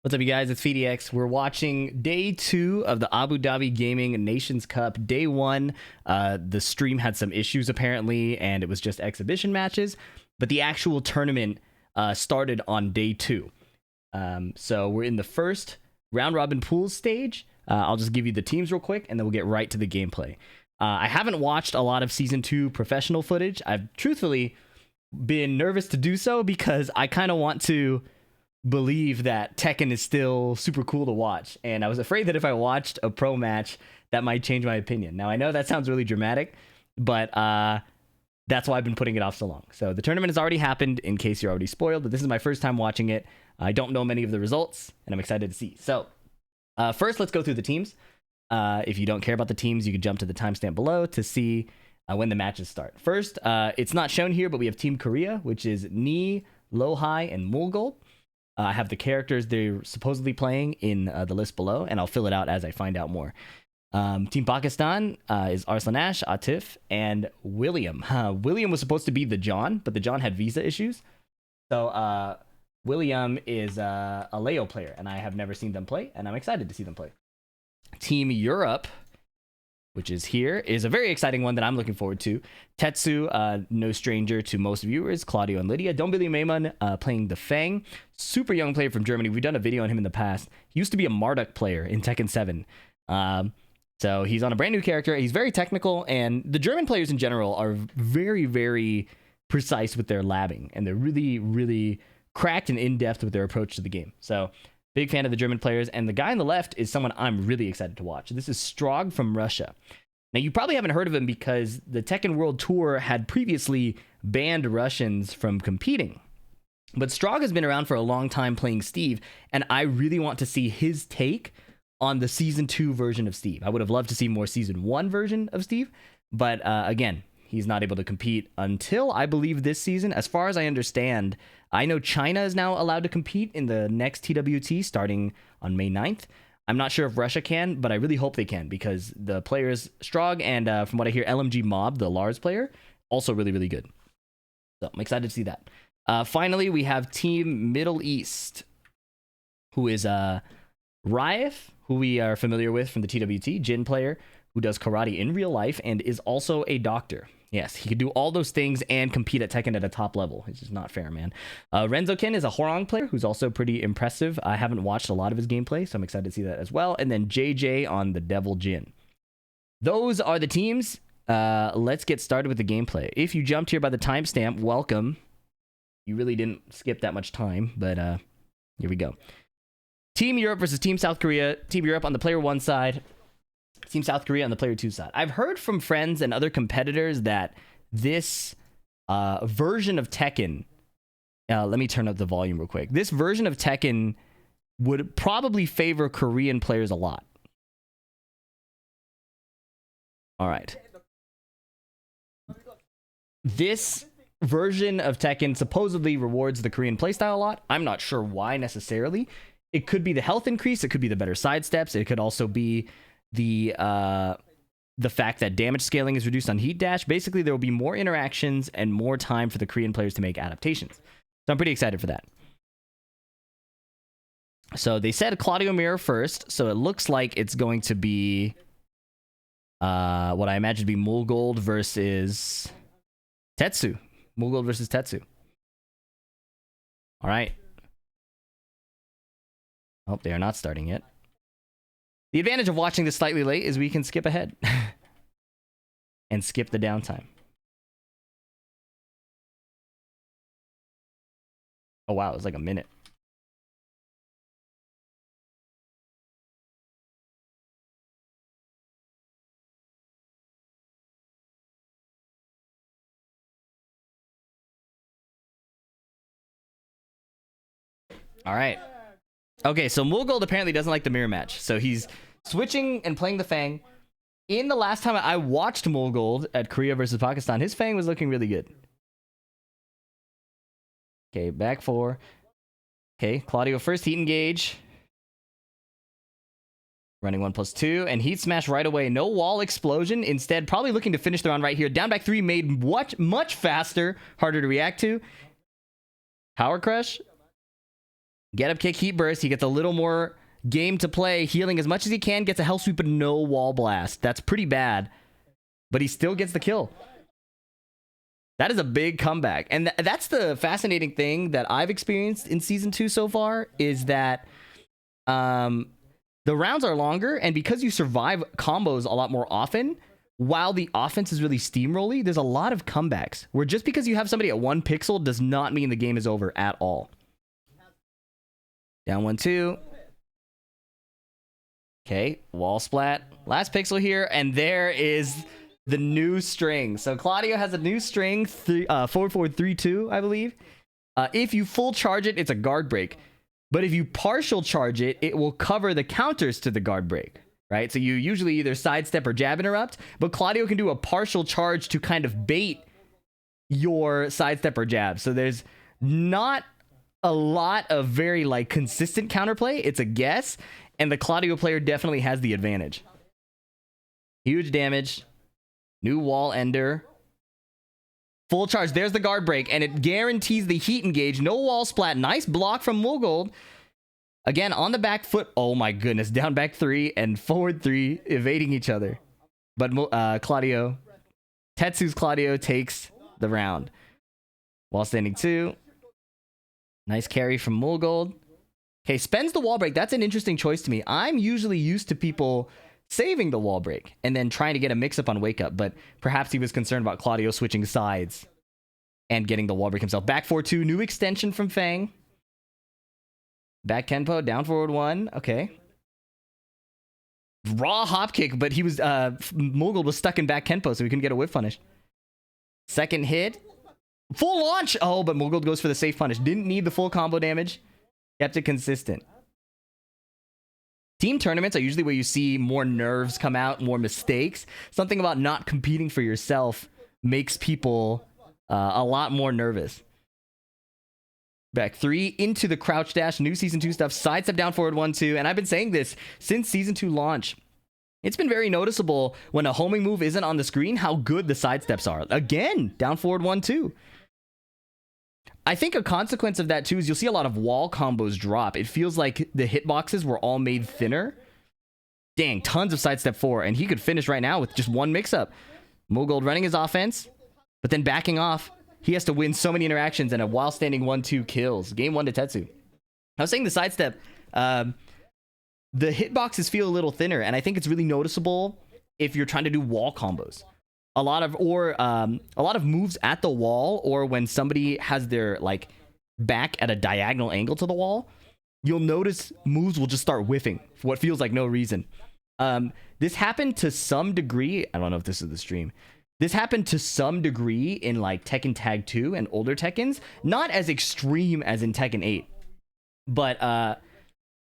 What's up, you guys? It's FeedyX. We're watching day 2 of the Abu Dhabi Gaming Nations Cup. Day 1, the stream had some issues apparently, and it was just exhibition matches. But the actual tournament started on day 2. So we're in the first round robin pool stage. I'll just give you the teams real quick, and then we'll get right to the gameplay. I haven't watched a lot of Season 2 professional footage. I've truthfully been nervous to do so because I kind of want to believe that Tekken is still super cool to watch, and I was afraid that if I watched a pro match that might change my opinion. Now I know that sounds really dramatic, but that's why I've been putting it off so long. So the tournament has already happened, in case you're already spoiled, but this is my first time watching it. I don't know many of the results, and I'm excited to see. So first, let's go through the teams. If you don't care about the teams, you can jump to the timestamp below to see when the matches start. First, it's not shown here, but we have Team Korea, which is Ni, Lohai, and Mulgold. I have the characters they're supposedly playing in the list below, and I'll fill it out as I find out more. Team Pakistan is Arslanash, Atif, and William. William was supposed to be the John, but the John had visa issues. So William is a Leo player, and I have never seen them play, and I'm excited to see them play. Team Europe, which is here, is a very exciting one that I'm looking forward to. Tetsu, no stranger to most viewers, Claudio and Lydia. Dombili Maiman playing the Fang. Super young player from Germany. We've done a video on him in the past. He used to be a Marduk player in Tekken 7. So he's on a brand new character. He's very technical, and the German players in general are very, very precise with their labbing, and they're really, really cracked and in-depth with their approach to the game. So big fan of the German players, and the guy on the left is someone I'm really excited to watch. This is Strog from Russia. Now, you probably haven't heard of him because the Tekken World Tour had previously banned Russians from competing. But Strog has been around for a long time playing Steve, and I really want to see his take on the Season 2 version of Steve. I would have loved to see more Season 1 version of Steve, but again, he's not able to compete until, I believe, this season. As far as I understand, I know China is now allowed to compete in the next TWT starting on May 9th. I'm not sure if Russia can, but I really hope they can because the players, Strog, and from what I hear, LMG Mob, the Lars player, also really, really good. So I'm excited to see that. Finally, we have Team Middle East, who is Raif, who we are familiar with from the TWT, Jin player, who does karate in real life and is also a doctor. Yes, he could do all those things and compete at Tekken at a top level. It's just not fair, man. Renzokin is a Horong player who's also pretty impressive. I haven't watched a lot of his gameplay, so I'm excited to see that as well. And then JJ on the Devil Jin. Those are the teams. Let's get started with the gameplay. If you jumped here by the timestamp, welcome. You really didn't skip that much time, but here we go. Team Europe versus Team South Korea. Team Europe on the player 1 side. Team South Korea on the player 2 side. I've heard from friends and other competitors that this version of Tekken... let me turn up the volume real quick. This version of Tekken would probably favor Korean players a lot. All right. This version of Tekken supposedly rewards the Korean playstyle a lot. I'm not sure why necessarily. It could be the health increase. It could be the better sidesteps. It could also be the fact that damage scaling is reduced on heat dash. Basically, there will be more interactions and more time for the Korean players to make adaptations. So I'm pretty excited for that. So they said Claudio Mirror first. So it looks like it's going to be what I imagine to be Mulgold versus Tetsu. Mulgold versus Tetsu. All right. Oh, they are not starting yet. The advantage of watching this slightly late is we can skip ahead and skip the downtime. Oh, wow. It was like a minute. All right. Okay, so Mulgold apparently doesn't like the mirror match. So he's switching and playing the Fang. In the last time I watched Mulgold at Korea versus Pakistan, his Fang was looking really good. Okay, back 4. Okay, Claudio first heat engage. Running 1+2 and heat smash right away. No wall explosion. Instead, probably looking to finish the round right here. Down back 3 made much faster. Harder to react to. Power crush. Get up kick, heat burst. He gets a little more game to play. Healing as much as he can. Gets a hell sweep, but no wall blast. That's pretty bad. But he still gets the kill. That is a big comeback. And that's the fascinating thing that I've experienced in Season 2 so far. Is that the rounds are longer. And because you survive combos a lot more often, while the offense is really steamrolly, there's a lot of comebacks. Where just because you have somebody at 1 pixel does not mean the game is over at all. Down 1-2. Okay, wall splat. Last pixel here, and there is the new string. So Claudio has a new string, 4-4-3-2, I believe. If you full charge it, it's a guard break. But if you partial charge it, it will cover the counters to the guard break, right? So you usually either sidestep or jab interrupt, but Claudio can do a partial charge to kind of bait your sidestep or jab. So there's not a lot of very like consistent counterplay. It's a guess, and the Claudio player definitely has the advantage. Huge damage. New wall ender. Full charge. There's the guard break, and it guarantees the heat engage. No wall splat. Nice block from Mulgold. Again, on the back foot. Oh my goodness. Down back 3 and forward 3, evading each other. But Claudio, Tetsu's Claudio takes the round. While standing 2. Nice carry from Mulgold. Okay, spends the wall break. That's an interesting choice to me. I'm usually used to people saving the wall break and then trying to get a mix-up on wake-up, but perhaps he was concerned about Claudio switching sides and getting the wall break himself. Back 4-2, new extension from Fang. Back Kenpo, down forward 1. Okay. Raw hop kick, but he was Mulgold was stuck in back Kenpo, so he couldn't get a whip punish. Second hit. Full launch! Oh, but Mulgold goes for the safe punish. Didn't need the full combo damage. Kept it consistent. Team tournaments are usually where you see more nerves come out, more mistakes. Something about not competing for yourself makes people a lot more nervous. Back 3 into the crouch dash. New Season 2 stuff. Sidestep down forward 1-2. And I've been saying this since Season 2 launch. It's been very noticeable when a homing move isn't on the screen how good the sidesteps are. Again, down forward 1-2. I think a consequence of that too is you'll see a lot of wall combos drop. It feels like the hitboxes were all made thinner. Dang, tons of sidestep 4, and he could finish right now with just 1 mix-up. Mulgold running his offense, but then backing off. He has to win so many interactions and a while standing 1-2 kills. Game 1 to Tetsu. I was saying the sidestep, the hitboxes feel a little thinner, and I think it's really noticeable if you're trying to do wall combos. A lot of moves at the wall, or when somebody has their like back at a diagonal angle to the wall, you'll notice moves will just start whiffing for what feels like no reason. This happened to some degree. I don't know if this is the stream. This happened to some degree in like Tekken Tag 2 and older Tekkens. Not as extreme as in Tekken 8. But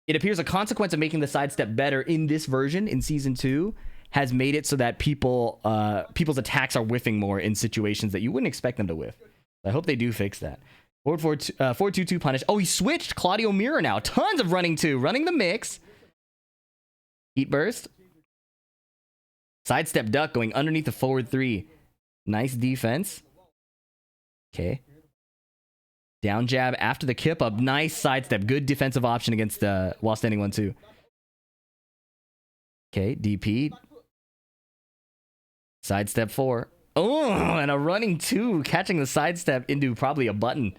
it appears a consequence of making the sidestep better in this version in Season 2 has made it so that people's attacks are whiffing more in situations that you wouldn't expect them to whiff. I hope they do fix that. 4-2-2 punish. Oh, he switched Claudio Mirror now. Tons of running 2. Running the mix. Heat burst. Sidestep duck going underneath the forward 3. Nice defense. Okay. Down jab after the kip up. Nice sidestep. Good defensive option against the while standing 1-2. Okay, DP. Sidestep 4. Oh, and a running 2, catching the sidestep into probably a button.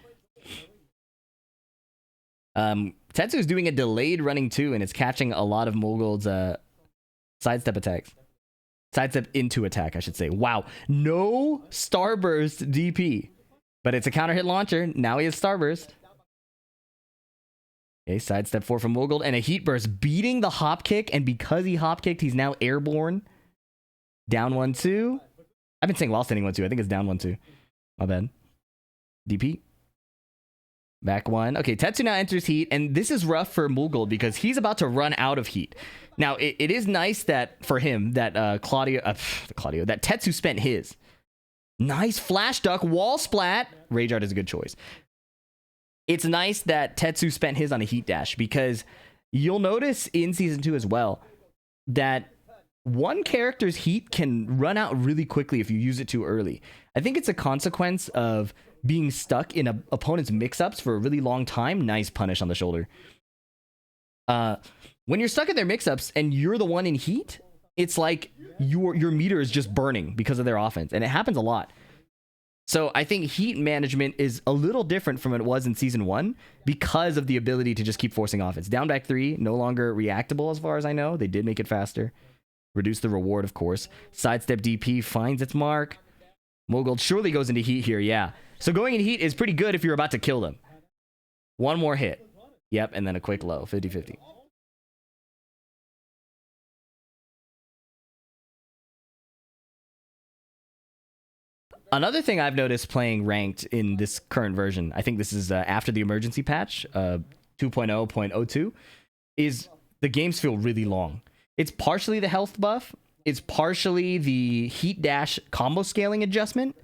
Tetsu's doing a delayed running 2, and it's catching a lot of Mogul's sidestep attacks. Sidestep into attack, I should say. Wow. No Starburst DP. But it's a counter hit launcher. Now he has Starburst. Okay, sidestep 4 from Mogul, and a heat burst beating the hop kick, and because he hop kicked, he's now airborne. Down 1-2. I've been saying while standing 1-2. I think it's down 1-2. My bad. DP. Back 1. Okay, Tetsu now enters heat, and this is rough for Mogul because he's about to run out of heat. Now, it is nice that for him that that Tetsu spent his. Nice flash duck, wall splat. Rage Art is a good choice. It's nice that Tetsu spent his on a heat dash because you'll notice in Season 2 as well that one character's heat can run out really quickly if you use it too early. I think it's a consequence of being stuck in an opponent's mix-ups for a really long time. Nice punish on the shoulder. When you're stuck in their mix-ups and you're the one in heat, it's like your meter is just burning because of their offense, and it happens a lot. So I think heat management is a little different from what it was in Season 1 because of the ability to just keep forcing offense. Down back 3, no longer reactable as far as I know. They did make it faster. Reduce the reward, of course. Sidestep DP finds its mark. Mogul surely goes into heat here, yeah. So going into heat is pretty good if you're about to kill them. One more hit. Yep, and then a quick low, 50-50. Another thing I've noticed playing ranked in this current version, I think this is after the emergency patch, 2.0.02, is the games feel really long. It's partially the health buff, it's partially the heat dash combo scaling adjustment,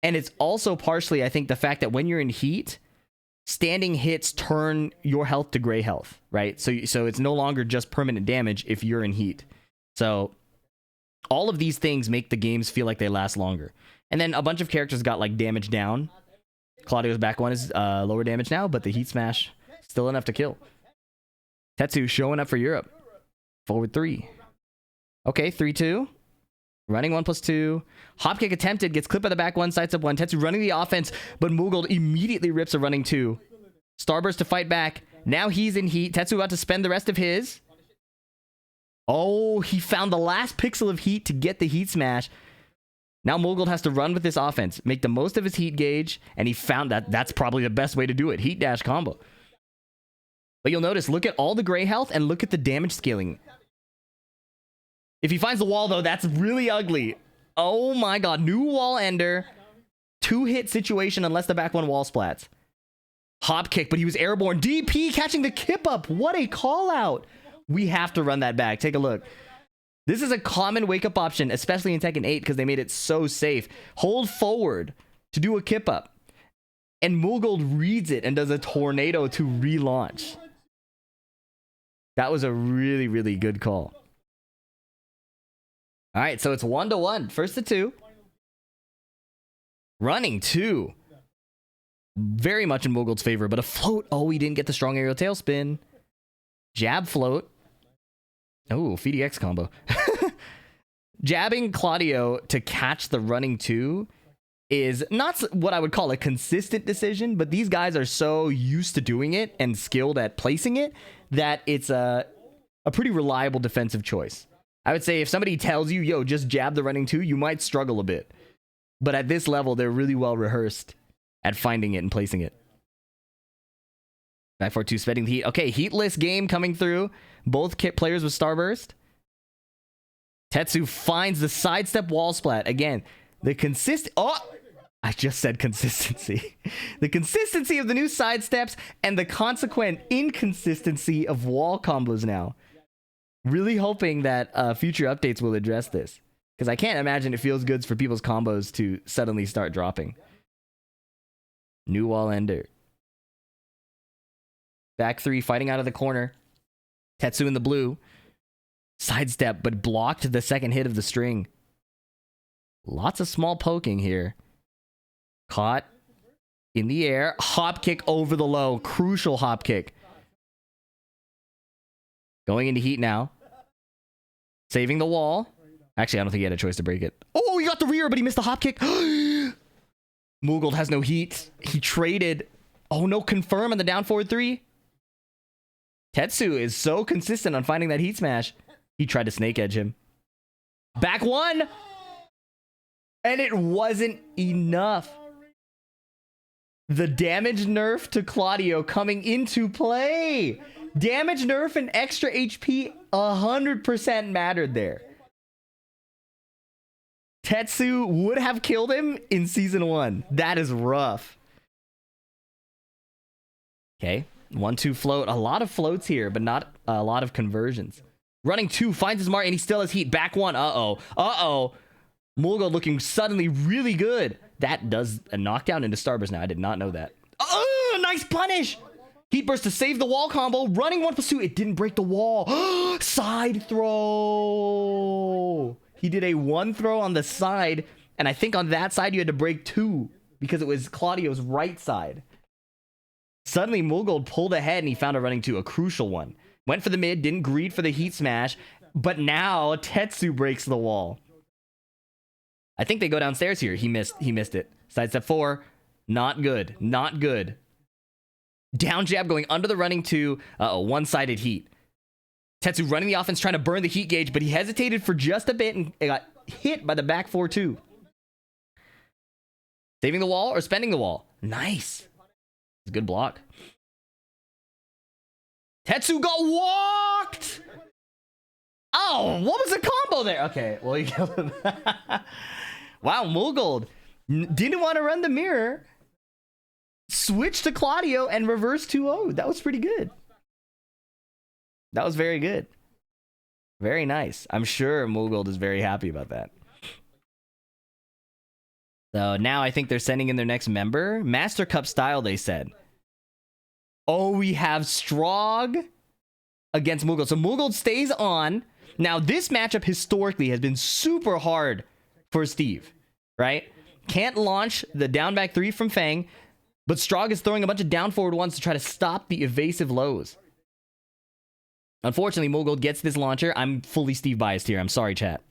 and it's also partially, I think, the fact that when you're in heat, standing hits turn your health to gray health, right? So it's no longer just permanent damage if you're in heat. So all of these things make the games feel like they last longer. And then a bunch of characters got like damage down. Claudio's back 1 is lower damage now, but the heat smash still enough to kill. Tetsu showing up for Europe. Forward 3. Okay, 3-2. Running 1+2. Hop kick attempted, gets clipped by the back 1, sidestep 1. Tetsu running the offense, but Mogul immediately rips a running 2. Starburst to fight back. Now he's in heat. Tetsu about to spend the rest of his. Oh, he found the last pixel of heat to get the heat smash. Now Mogul has to run with this offense, make the most of his heat gauge, and he found that that's probably the best way to do it. Heat dash combo. But you'll notice, look at all the gray health and look at the damage scaling. If he finds the wall, though, that's really ugly. Oh my god, new wall ender. 2-hit situation unless the back 1 wall splats. Hop kick, but he was airborne. DP catching the kip up. What a call out. We have to run that back. Take a look. This is a common wake-up option, especially in Tekken 8, because they made it so safe. Hold forward to do a kip-up. And Mogul reads it and does a tornado to relaunch. That was a really, really good call. All right, so it's 1-1. First to 2. Running 2. Very much in Mogul's favor, but a float. Oh, we didn't get the strong aerial tailspin. Jab float. Oh, FDX combo. Jabbing Claudio to catch the running 2 is not what I would call a consistent decision, but these guys are so used to doing it and skilled at placing it that it's a pretty reliable defensive choice. I would say if somebody tells you, yo, just jab the running 2, you might struggle a bit. But at this level, they're really well rehearsed at finding it and placing it. Back 4-2 spending the heat. Okay, heatless game coming through. Both kit players with Starburst. Tetsu finds the sidestep wall splat. Again, the I just said consistency. The consistency of the new sidesteps and the consequent inconsistency of wall combos now. Really hoping that future updates will address this. Because I can't imagine it feels good for people's combos to suddenly start dropping. New wall ender. Back 3 fighting out of the corner. Tetsu in the blue. Sidestep, but blocked the second hit of the string. Lots of small poking here. Caught in the air. Hop kick over the low. Crucial hop kick. Going into heat now. Saving the wall. Actually, I don't think he had a choice to break it. Oh, he got the rear, but he missed the hop kick. Moogled has no heat. He traded. Oh, no confirm on the down forward 3. Tetsu is so consistent on finding that heat smash. He tried to snake edge him. Back 1. And it wasn't enough. The damage nerf to Claudio coming into play. Damage nerf and extra HP 100% mattered there. Tetsu would have killed him in season 1. That is rough. Okay. 1-2 float. A lot of floats here, but not a lot of conversions. Running 2, finds his mark, and he still has heat. Back 1. Uh-oh. Mulgo looking suddenly really good. That does a knockdown into Starburst now. I did not know that. Oh, nice punish. Heat burst to save the wall combo. Running 1+2. It didn't break the wall. Side throw. He did a 1 throw on the side, and I think on that side you had to break 2 because it was Claudio's right side. Suddenly, Mulgold pulled ahead, and he found a running 2, a crucial one. Went for the mid, didn't greed for the heat smash, but now Tetsu breaks the wall. I think they go downstairs here. He missed it. Sidestep 4, not good. Not good. Down jab going under the running 2. One-sided heat. Tetsu running the offense, trying to burn the heat gauge, but he hesitated for just a bit and got hit by the back 4-2. Saving the wall or spending the wall? Nice. It's a good block. Tetsu got walked! Oh, what was the combo there? Okay, well, he killed him. Wow, Mulgold didn't want to run the mirror. Switched to Claudio and reverse 2-0. That was pretty good. That was very good. Very nice. I'm sure Mulgold is very happy about that. So now I think they're sending in their next member. Master Cup style, they said. Oh, we have Strog against Mulgold. So Mulgold stays on. Now, this matchup historically has been super hard for Steve, right? Can't launch the down back 3 from Fang, but Strog is throwing a bunch of down forward 1s to try to stop the evasive lows. Unfortunately, Mulgold gets this launcher. I'm fully Steve biased here. I'm sorry, chat.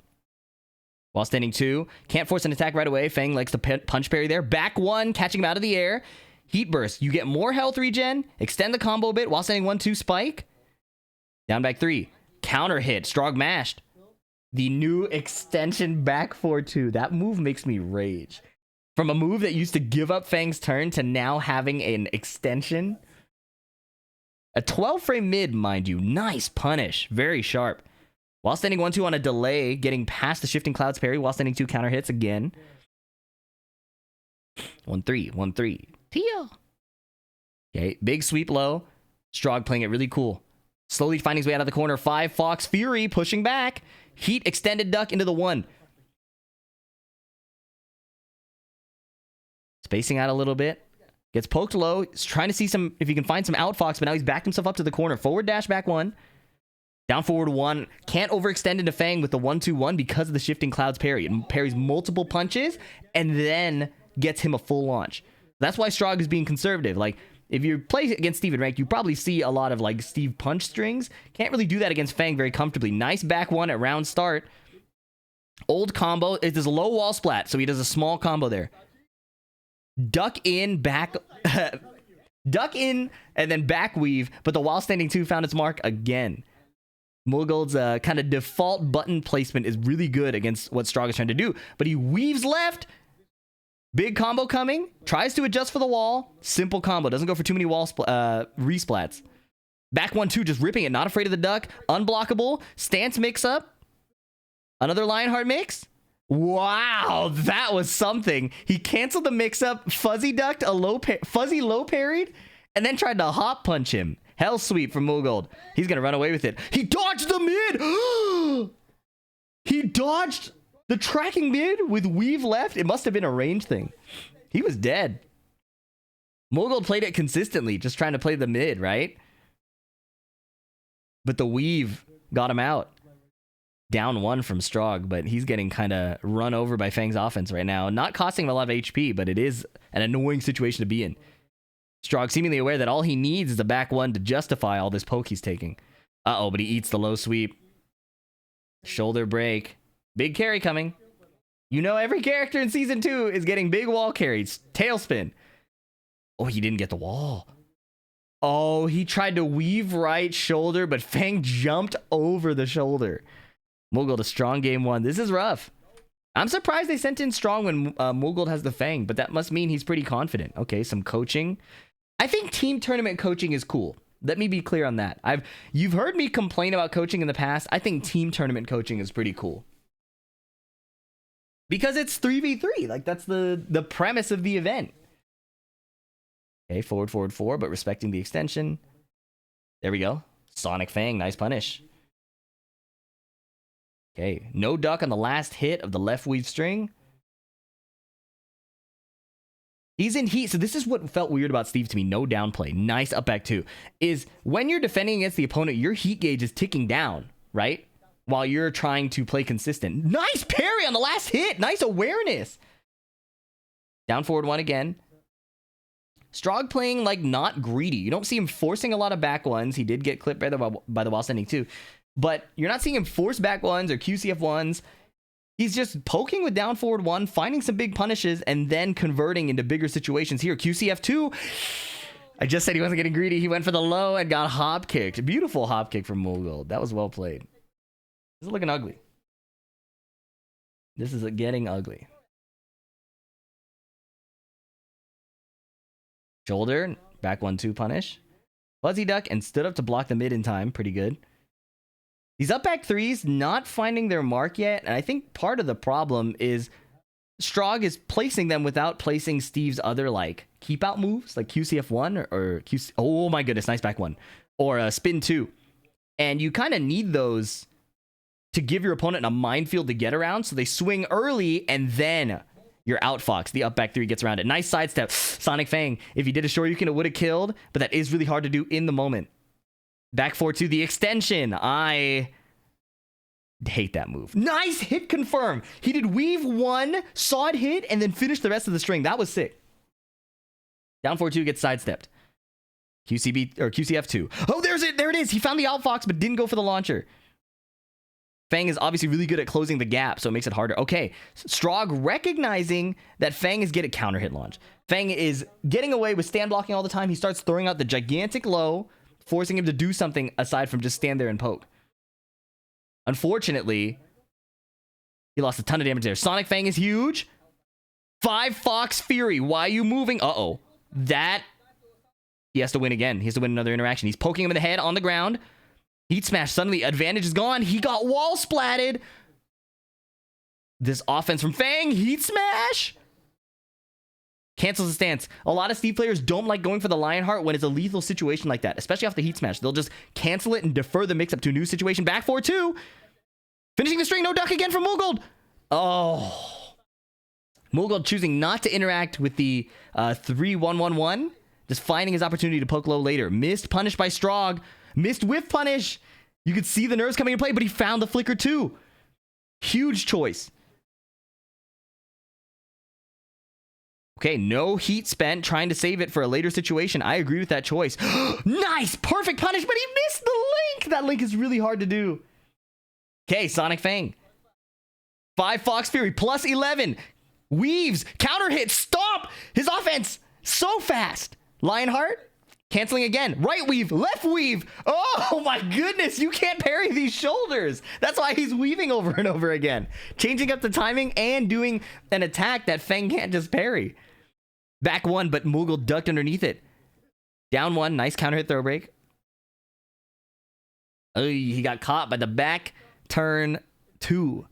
While standing 2. Can't force an attack right away. Fang likes to punch parry there. Back 1, catching him out of the air. Heat burst. You get more health regen. Extend the combo a bit while standing 1-2 spike. Down back 3. Counter hit. Strog mashed. The new extension back 4-2. That move makes me rage. From a move that used to give up Fang's turn to now having an extension. A 12 frame mid, mind you. Nice punish. Very sharp. While standing 1-2 on a delay, getting past the shifting clouds parry while standing 2 counter hits again. 1-3. 1-3. Teal. Okay, big sweep low. Strog playing it really cool. Slowly finding his way out of the corner. 5, Fox Fury pushing back. Heat extended duck into the 1. Spacing out a little bit. Gets poked low. He's trying to see if he can find some outfox, but now he's backed himself up to the corner. Forward dash back 1. Down forward 1. Can't overextend into Fang with the 1-2-1 because of the shifting clouds parry. It parries multiple punches and then gets him a full launch. That's why Strog is being conservative. Like, if you play against Steve in ranked, you probably see a lot of like Steve punch strings. Can't really do that against Fang very comfortably. Nice back 1 at round start. Old combo. It does a low wall splat, so he does a small combo there. Duck in, back... duck in, and then back weave, but the while standing 2 found its mark again. Mulgold's kind of default button placement is really good against what Strog is trying to do, but he weaves left. Big combo coming. Tries to adjust for the wall. Simple combo. Doesn't go for too many wall resplats. Back 1-2, just ripping it. Not afraid of the duck. Unblockable. Stance mix up. Another Lionheart mix. Wow, that was something. He canceled the mix up. Fuzzy ducked a fuzzy low parried, and then tried to hop punch him. Hell sweep from Moogold. He's gonna run away with it. He dodged the mid. He dodged the tracking mid with weave left. It must have been a range thing. He was dead. Moogold played it consistently, just trying to play the mid, right? But the weave got him out. Down 1 from Strog, but he's getting kind of run over by Fang's offense right now. Not costing him a lot of HP, but it is an annoying situation to be in. Strog seemingly aware that all he needs is a back 1 to justify all this poke he's taking. Uh-oh, but he eats the low sweep. Shoulder break. Big carry coming. You know every character in Season 2 is getting big wall carries. Tailspin. Oh, he didn't get the wall. Oh, he tried to weave right shoulder, but Fang jumped over the shoulder. Moogold a strong game 1. This is rough. I'm surprised they sent in strong when Moogold has the Fang, but that must mean he's pretty confident. Okay, some coaching. I think team tournament coaching is cool. Let me be clear on that. You've heard me complain about coaching in the past. I think team tournament coaching is pretty cool. Because it's 3v3. Like, that's the premise of the event. Okay, forward, forward, forward, but respecting the extension. There we go. Sonic Fang, nice punish. Okay, no duck on the last hit of the left weave string. He's in heat, so this is what felt weird about Steve to me. No downplay. Nice up back 2. Is when you're defending against the opponent, your heat gauge is ticking down, right? While you're trying to play consistent. Nice parry on the last hit. Nice awareness. Down forward 1 again. Strog playing like not greedy. You don't see him forcing a lot of back 1s. He did get clipped by the wall sending too. But you're not seeing him force back 1s or QCF 1s. He's just poking with down forward 1, finding some big punishes, and then converting into bigger situations here. QCF 2. I just said he wasn't getting greedy. He went for the low and got hop kicked. Beautiful hop kick from Moogold. That was well played. This is looking ugly. This is getting ugly. Shoulder. Back 1-2 punish. Fuzzy duck and stood up to block the mid in time. Pretty good. These up back 3s not finding their mark yet, and I think part of the problem is Strog is placing them without placing Steve's other like keep out moves, like QCF1 or QC. Oh my goodness, nice back 1 or spin 2, and you kind of need those to give your opponent a minefield to get around. So they swing early, and then your outfox, the up back 3 gets around it. Nice sidestep, Sonic Fang. If he did a Shoryuken, it would have killed, but that is really hard to do in the moment. Back 4-2, the extension. I hate that move. Nice hit confirm. He did weave 1, saw it hit, and then finished the rest of the string. That was sick. Down 4-2 gets sidestepped. QCB or QCF2. Oh, there's it. There it is. He found the outfox, but didn't go for the launcher. Fang is obviously really good at closing the gap, so it makes it harder. Okay, Strog recognizing that Fang is good at counter hit launch. Fang is getting away with stand blocking all the time. He starts throwing out the gigantic low, forcing him to do something aside from just stand there and poke. Unfortunately, he lost a ton of damage there. Sonic Fang is huge. 5 Fox Fury. Why are you moving? Uh-oh. That... He has to win again. He has to win another interaction. He's poking him in the head on the ground. Heat smash. Suddenly, advantage is gone. He got wall splatted. This offense from Fang. Heat smash. Cancels the stance. A lot of Steve players don't like going for the Lionheart when it's a lethal situation like that, especially off the heat smash. They'll just cancel it and defer the mix-up to a new situation. Back 4-2. Finishing the string. No duck again from Moogold. Oh. Moogold choosing not to interact with the 3-1-1-1. Just finding his opportunity to poke low later. Missed punish by Strog. Missed whiff punish. You could see the nerves coming into play, but he found the flicker too. Huge choice. Okay, no heat spent trying to save it for a later situation. I agree with that choice. Nice! Perfect punish, but he missed the link! That link is really hard to do. Okay, Sonic Fang. 5 Fox Fury, plus 11. Weaves, counter hit, stop! His offense, so fast. Lionheart, Canceling again. Right weave, left weave. Oh my goodness, you can't parry these shoulders. That's why he's weaving over and over again. Changing up the timing and doing an attack that Feng can't just parry. Back one, but Moogle ducked underneath it. Down one, nice counter hit throw break. Oh, he got caught by the back turn two.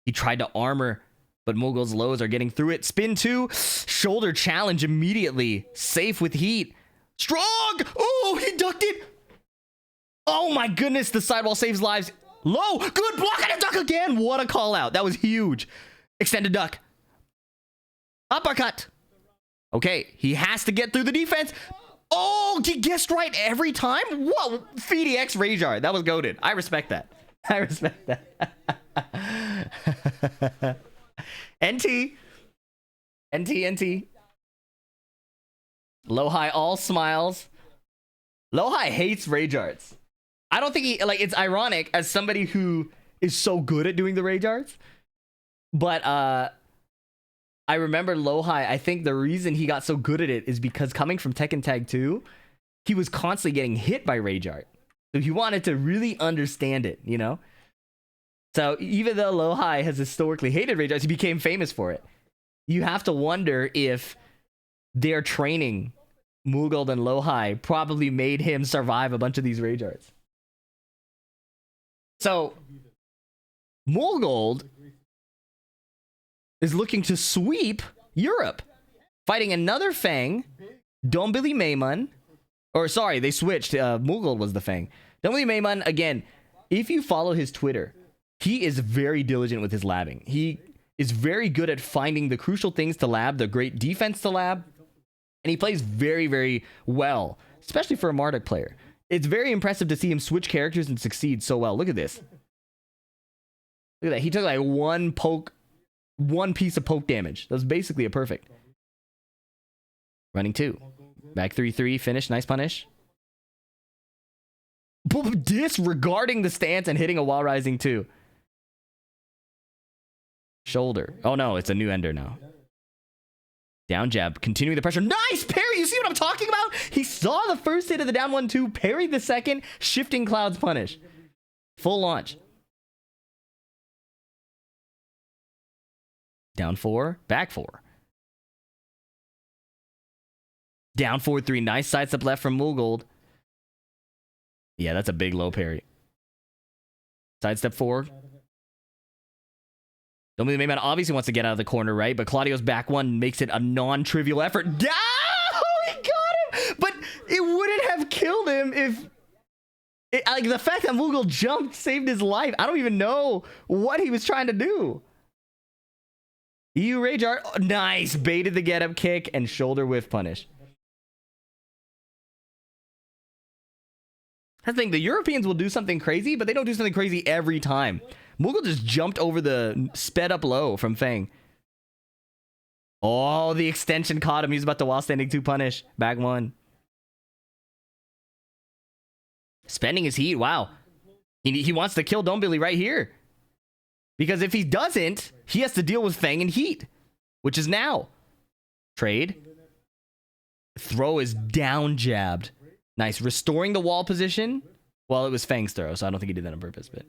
He tried to armor, but Moogle's lows are getting through it. Spin two, shoulder challenge immediately. Safe with heat. Strong! Oh, he ducked it! Oh my goodness, the sidewall saves lives. Low, good block and a duck again. What a call out. That was huge. Extended duck. Uppercut. Okay, he has to get through the defense. Oh, he guessed right every time? Whoa, FeedyX Rajar. That was goated. I respect that. I respect that. NT. NT. Lohai all smiles. Lohai hates rage arts. I don't think he, like, it's ironic as somebody who is so good at doing the rage arts. But, I remember Lohai, I think the reason he got so good at it is because coming from Tekken Tag 2, he was constantly getting hit by rage art. So he wanted to really understand it, you know? So even though Lohai has historically hated rage arts, he became famous for it. You have to wonder if their training, Moogle and Lohai, probably made him survive a bunch of these rage arts. So, Moogle is looking to sweep Europe, fighting another Fang, Dombili Maymun, or sorry, they switched. Moogle was the Fang. Dombili Maymun, again, if you follow his Twitter, he is very diligent with his labbing. He is very good at finding the crucial things to lab, the great defense to lab, and he plays very, very well, especially for a Marduk player. It's very impressive to see him switch characters and succeed so well. Look at this. Look at that. He took like one piece of poke damage. That was basically a perfect. Running two. Back 3-3. Finish. Nice punish. Disregarding the stance and hitting a while rising two. Shoulder. Oh no, it's a new ender now. Down jab. Continuing the pressure. Nice parry! You see what I'm talking about? He saw the first hit of the down 1-2, parried the second, shifting clouds punish. Full launch. Down 4, back 4. Down 4-3. Nice sidestep left from Moogle. Yeah, that's a big low parry. Sidestep 4. Dombili Mayman obviously wants to get out of the corner, right? But Claudio's back one makes it a non-trivial effort. Oh, he got him! But it wouldn't have killed him if... like, the fact that Moogle jumped saved his life. I don't even know what he was trying to do. EU Rage Art. Oh, nice. Baited the get-up kick and shoulder whiff punish. That's the thing. The Europeans will do something crazy, but they don't do something crazy every time. Moogle just jumped over the sped up low from Fang. Oh, the extension caught him. He's about to while standing 2 punish. Back 1. Spending his heat. Wow. He wants to kill Dombili right here. Because if he doesn't, he has to deal with Fang and heat. Which is now. Trade. Throw is down jabbed. Nice. Restoring the wall position. Well, it was Fang's throw, so I don't think he did that on purpose, but...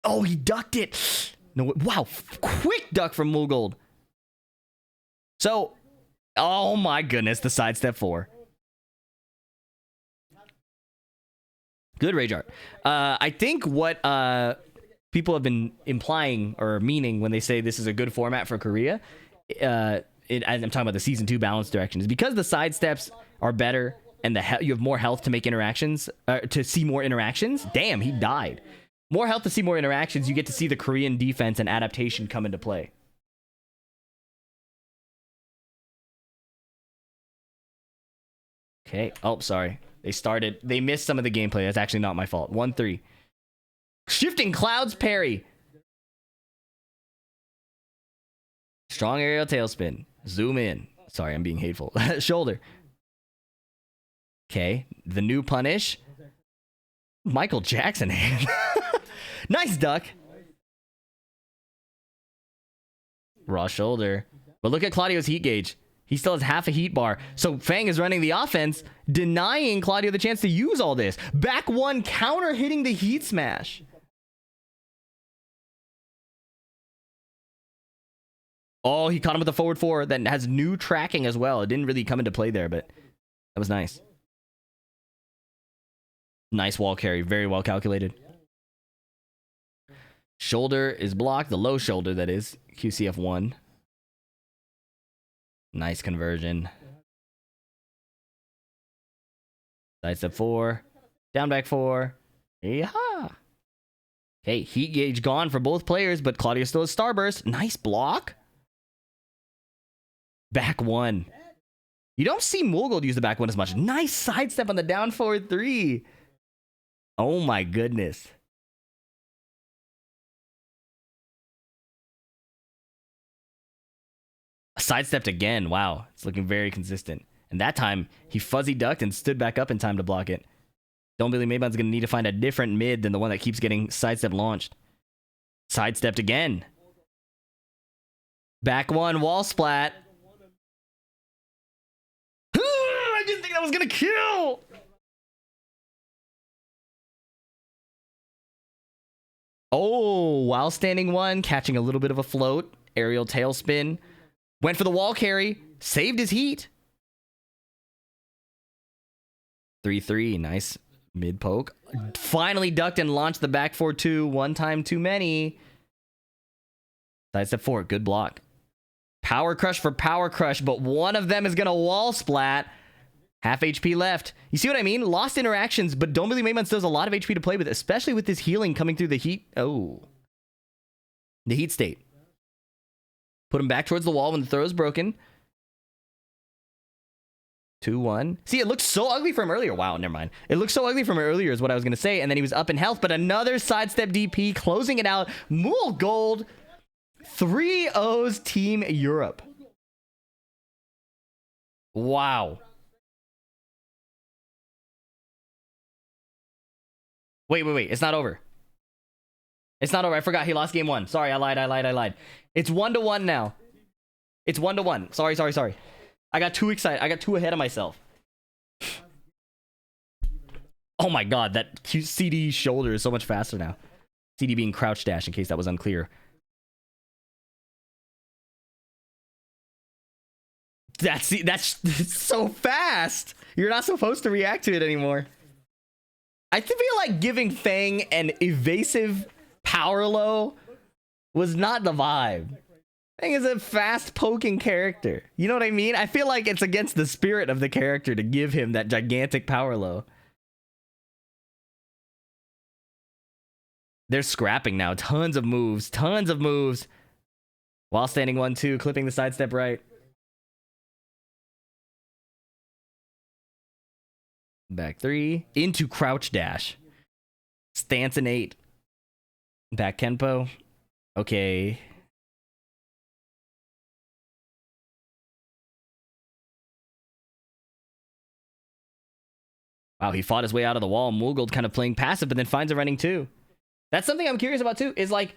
Oh, he ducked it. No, wow. Quick duck from Moogle. So, oh my goodness, the sidestep 4. Good rage art. I think what people have been implying or meaning when they say this is a good format for Korea, I'm talking about the Season 2 balance direction, is because the sidesteps are better and you have more health to make interactions, to see more interactions. Damn, he died. More health to see more interactions, you get to see the Korean defense and adaptation come into play. Okay. Oh, sorry. They missed some of the gameplay. That's actually not my fault. 1-3. Shifting clouds parry. Strong aerial tailspin. Zoom in. Sorry, I'm being hateful. Shoulder. Okay. The new punish. Michael Jackson hand. Nice duck. Raw shoulder. But look at Claudio's heat gauge. He still has half a heat bar. So Fang is running the offense, denying Claudio the chance to use all this. Back one, counter hitting the heat smash. Oh, he caught him with a forward four that has new tracking as well. It didn't really come into play there, but that was nice. Nice wall carry. Very well calculated. Shoulder is blocked. The low shoulder, that is. QCF1. Nice conversion. Side step 4. Down back 4. Yeah. Okay, heat gauge gone for both players, but Claudio still has starburst. Nice block. Back 1. You don't see Mulgold use the back 1 as much. Nice sidestep on the down forward 3. Oh my goodness. Sidestepped again. Wow. It's looking very consistent. And that time, he fuzzy ducked and stood back up in time to block it. Don't Billy Maybon's going to need to find a different mid than the one that keeps getting sidestep launched. Sidestepped again. Back 1, wall splat. I didn't think that was going to kill. Oh, while standing 1, catching a little bit of a float. Aerial tailspin. Went for the wall carry. Saved his heat. 3-3. Nice mid poke. Finally ducked and launched the back 4-2. One time too many. Sidestep 4. Good block. Power crush for power crush, but one of them is going to wall splat. Half HP left. You see what I mean? Lost interactions, but Don't Billy Maybon still has a lot of HP to play with, especially with this healing coming through the heat. Oh. The heat state. Put him back towards the wall when the throw is broken. 2-1. See, it looked so ugly from earlier. Wow, never mind. It looked so ugly from earlier is what I was going to say. And then he was up in health, but another sidestep DP closing it out. Mulgold. 3-0's Team Europe. Wow. Wait. It's not over. It's not over. I forgot he lost game 1. Sorry, I lied. It's 1-1 now. It's 1-1. Sorry. I got too excited. I got too ahead of myself. Oh my god, that CD shoulder is so much faster now. CD being crouch dash, in case that was unclear. That's so fast. You're not supposed to react to it anymore. I feel like giving Fang an evasive power low was not the vibe. Fang is a fast poking character. You know what I mean? I feel like it's against the spirit of the character to give him that gigantic power low. They're scrapping now. Tons of moves. While standing 1-2, clipping the sidestep right. Back 3. Into crouch dash. Stance and 8. Back Kenpo. Okay. Wow, he fought his way out of the wall. Mulgold kind of playing passive, but then finds a running 2. That's something I'm curious about too, is like,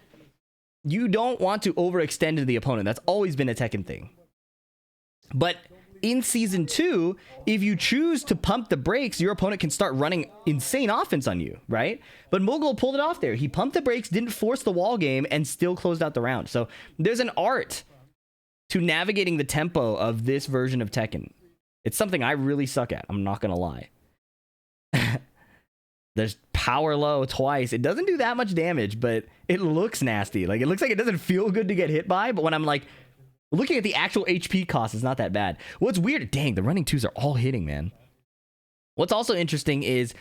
you don't want to overextend into the opponent. That's always been a Tekken thing. But in Season 2, if you choose to pump the brakes, your opponent can start running insane offense on you, right? But Mulgold pulled it off there. He pumped the brakes, didn't force the wall game, and still closed out the round. So there's an art to navigating the tempo of this version of Tekken. It's something I really suck at. I'm not going to lie. There's power low twice. It doesn't do that much damage, but it looks nasty. Like, it looks like it doesn't feel good to get hit by, but when I'm like looking at the actual HP cost, it's not that bad. What's weird, dang, the running 2s are all hitting, man. What's also interesting is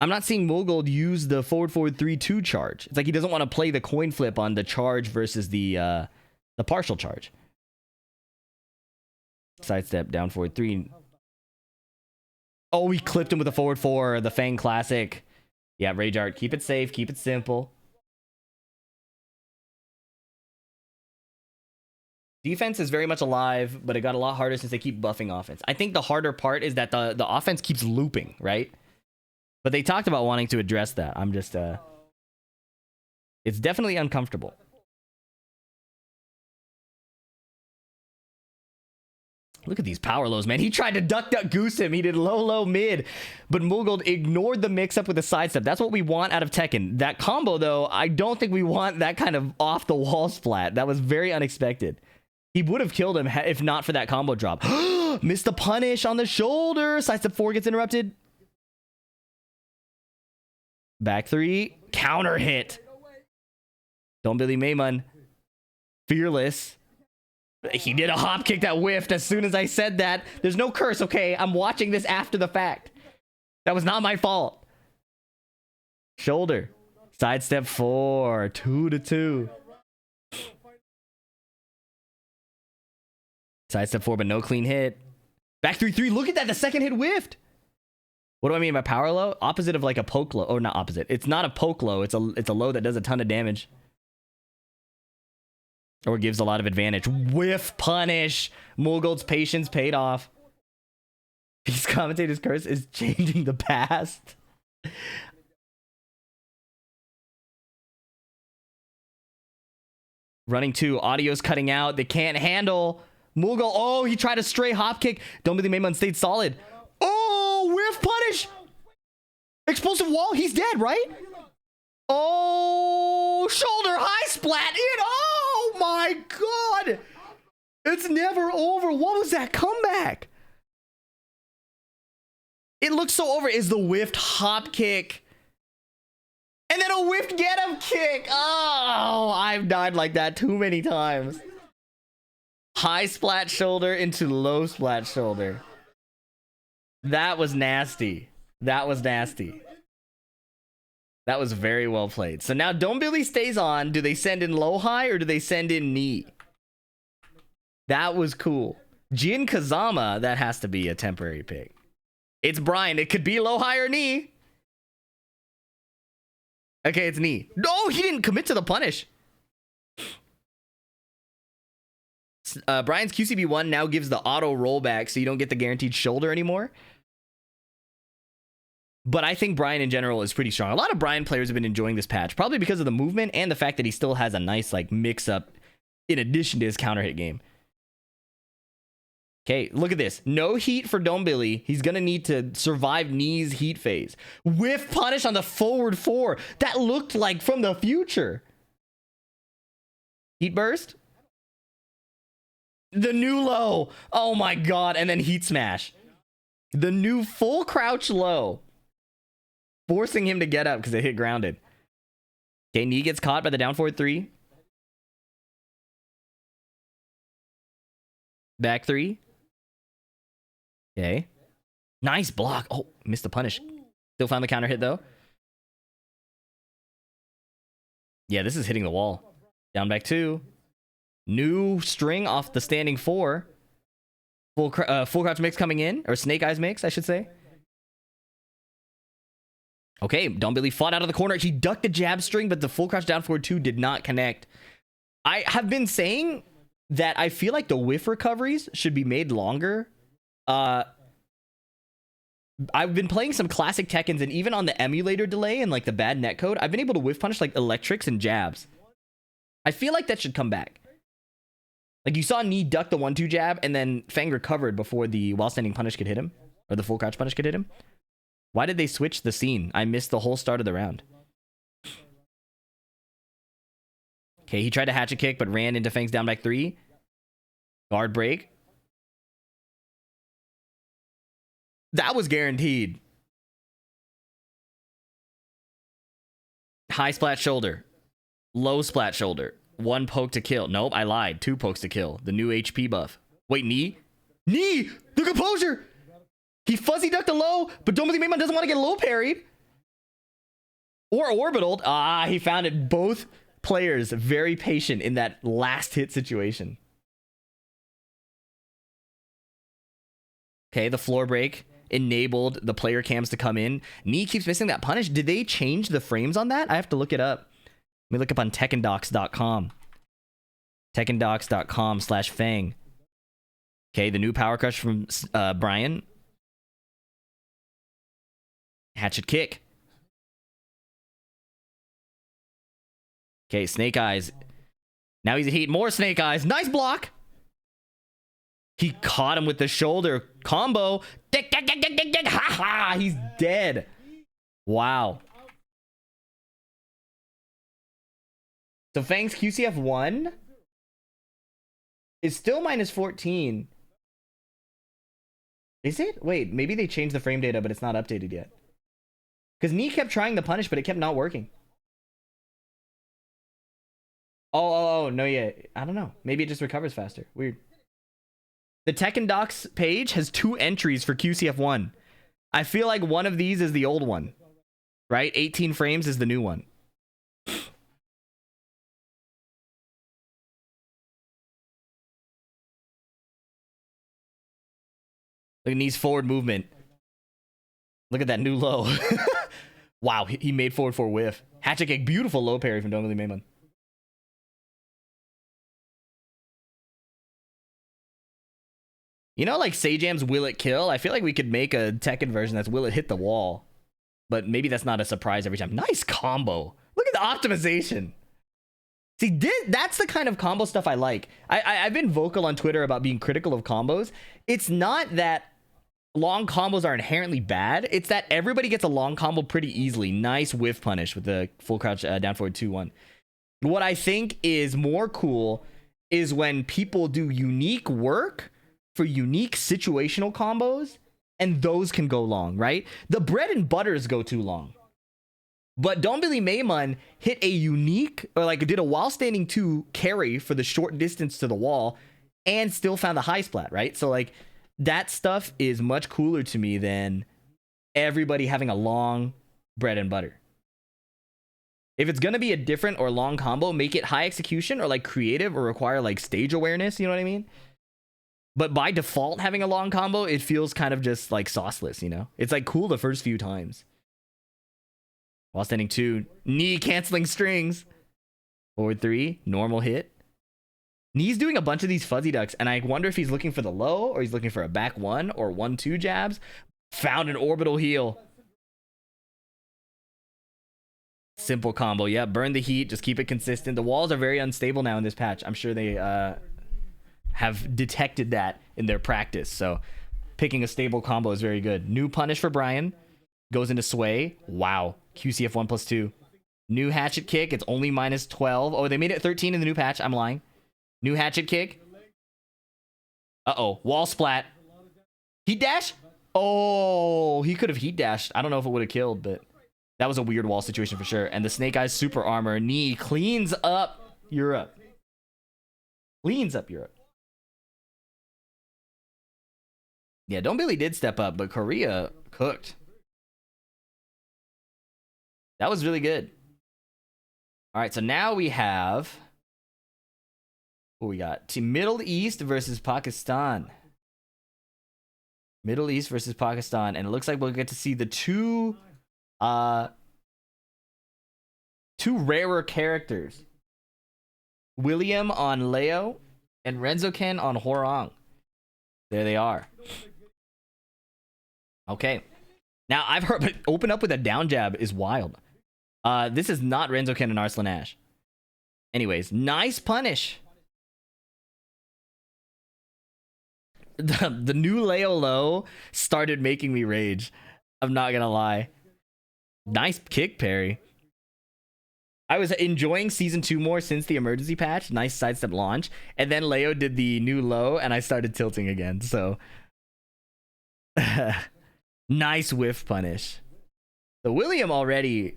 I'm not seeing Mulgold use the forward 3-2 charge. It's like he doesn't want to play the coin flip on the charge versus the partial charge. Sidestep, down forward 3. Oh, he clipped him with a forward 4, the Fang classic. Yeah, Rage Art, keep it safe, keep it simple. Defense is very much alive, but it got a lot harder since they keep buffing offense. I think the harder part is that the offense keeps looping, right? But they talked about wanting to address that. I'm just, it's definitely uncomfortable. Look at these power lows, man. He tried to duck goose him. He did low mid, but Moogled ignored the mix up with the sidestep. That's what we want out of Tekken. That combo, though, I don't think we want that kind of off the wall splat. That was very unexpected. He would have killed him if not for that combo drop. Missed the punish on the shoulder. Sidestep 4 gets interrupted. Back 3. Counter hit. Don't Billy Maymun. Fearless. He did a hop kick that whiffed as soon as I said that. There's no curse, okay? I'm watching this after the fact. That was not my fault. Shoulder. Sidestep 4. 2-2. Sidestep 4, but no clean hit. Back 3-3. Look at that. The second hit whiffed. What do I mean by power low? Opposite of like a poke low. Or not opposite. It's not a poke low. It's a low that does a ton of damage. Or gives a lot of advantage. Whiff punish. Moogold's patience paid off. These commentators' curse is changing the past. Running 2. Audio's cutting out. They can't handle. Moogle. Oh, he tried a stray hop kick. Don't Billy Maymun stayed solid. Oh, whiff punish. Explosive wall. He's dead, right? Oh, shoulder high splat in. Oh my god. It's never over. What was that comeback? It looks so over. Is the whiffed hop kick. And then a whiffed get him kick. Oh, I've died like that too many times. High splat shoulder into low splat shoulder. That was nasty. That was nasty. That was very well played. So now Don't Billy stays on. Do they send in low high or do they send in knee? That was cool. Jin Kazama, that has to be a temporary pick. It's Brian. It could be low high or knee. Okay, it's knee. No, he didn't commit to the punish. Brian's QCB1 now gives the auto rollback, so you don't get the guaranteed shoulder anymore. But I think Brian in general is pretty strong. A lot of Brian players have been enjoying this patch, probably because of the movement and the fact that he still has a nice like mix-up in addition to his counter hit game. Okay, look at this. No heat for Don't Billy. He's going to need to survive knee's heat phase. Whiff punish on the forward 4. That looked like from the future. Heat burst. The new low. Oh my god. And then heat smash. The new full crouch low. Forcing him to get up because it hit grounded. Okay, knee gets caught by the down forward 3. Back 3. Okay. Nice block. Oh, missed the punish. Still found the counter hit though. Yeah, this is hitting the wall. Down back 2. New string off the standing 4. Full crouch mix coming in. Or snake eyes mix, I should say. Okay, Don't Billy fought out of the corner. He ducked the jab string, but the full crouch down forward 2 did not connect. I have been saying that I feel like the whiff recoveries should be made longer. I've been playing some classic Tekkens, and even on the emulator delay and like the bad netcode, I've been able to whiff punish like electrics and jabs. I feel like that should come back. Like you saw Knee duck the 1-2 jab, and then Fang recovered before the while standing punish could hit him, or the full crouch punish could hit him. Why did they switch the scene? I missed the whole start of the round. Okay, he tried to hatchet kick, but ran into Fang's down back 3. Guard break. That was guaranteed. High splat shoulder. Low splat shoulder. 1 poke to kill. Nope, I lied. 2 pokes to kill. The new HP buff. Wait, knee? Knee! The composure! He fuzzy ducked a low, but Don't Billy Maymun doesn't want to get low parried. Or orbitaled. Ah, he found it. Both players very patient in that last hit situation. Okay, the floor break enabled the player cams to come in. Knee keeps missing that punish. Did they change the frames on that? I have to look it up. Let me look up on tekkendocs.com. tekkendocs.com/Fang. Okay, the new power crush from Brian. Hatchet kick. Okay, Snake Eyes. Now he's a heat. More Snake Eyes. Nice block. He caught him with the shoulder combo. Dick, dick, dick, dick, dick, dick. Ha ha. He's dead. Wow. So Fang's QCF 1 is still minus 14. Is it? Wait, maybe they changed the frame data, but it's not updated yet. Because Knee kept trying the punish, but it kept not working. Oh, no, yeah. I don't know. Maybe it just recovers faster. Weird. The Tekken Docs page has 2 entries for QCF1. I feel like one of these is the old one. Right? 18 frames is the new one. Look at Knee's forward movement. Look at that new low. Wow, he made forward for whiff. Hatchet kick, beautiful low parry from Dongli Maimon. You know, like Sajam's Will It Kill? I feel like we could make a Tekken version that's Will It Hit the Wall. But maybe that's not a surprise every time. Nice combo. Look at the optimization. See, that's the kind of combo stuff I like. I've been vocal on Twitter about being critical of combos. It's not that long combos are inherently bad. It's that everybody gets a long combo pretty easily. Nice whiff punish with the full crouch down forward 2-1. What I think is more cool is when people do unique work for unique situational combos, and those can go long, right? The bread and butters go too long. But Dongbili Maimon hit a unique, or like did a while standing 2 carry for the short distance to the wall and still found the high splat, right? So like that stuff is much cooler to me than everybody having a long bread and butter. If it's going to be a different or long combo, make it high execution or like creative or require like stage awareness, you know what I mean? But by default, having a long combo, it feels kind of just like sauceless, you know? It's like cool the first few times. While standing 2, Knee canceling strings. Forward 3, normal hit. Knee's doing a bunch of these fuzzy ducks, and I wonder if he's looking for the low, or he's looking for a back 1 or 1-2 jabs. Found an orbital heel. Simple combo. Yeah, burn the heat. Just keep it consistent. The walls are very unstable now in this patch. I'm sure they have detected that in their practice. So picking a stable combo is very good. New punish for Brian. Goes into sway. Wow. QCF 1+2. New hatchet kick. It's only minus 12. Oh, they made it 13 in the new patch. I'm lying. New hatchet kick. Uh-oh. Wall splat. Heat dash? Oh, he could have heat dashed. I don't know if it would have killed, but that was a weird wall situation for sure. And the Snake Eyes super armor. Knee cleans up Europe. Cleans up Europe. Yeah, Dongbili did step up, but Korea cooked. That was really good. All right, so now we have... what we got? Team Middle East versus Pakistan. Middle East versus Pakistan. And it looks like we'll get to see the two rarer characters. William on Leo and Renzoken on Horong. There they are. Okay. Now, I've heard, but open up with a down jab is wild. This is not Renzoken and Arslan Ash. Anyways, nice punish. The new Leo low started making me rage. I'm not gonna lie. Nice kick parry. I was enjoying season 2 more since the emergency patch. Nice sidestep launch. And then Leo did the new low and I started tilting again. So nice whiff punish. So William already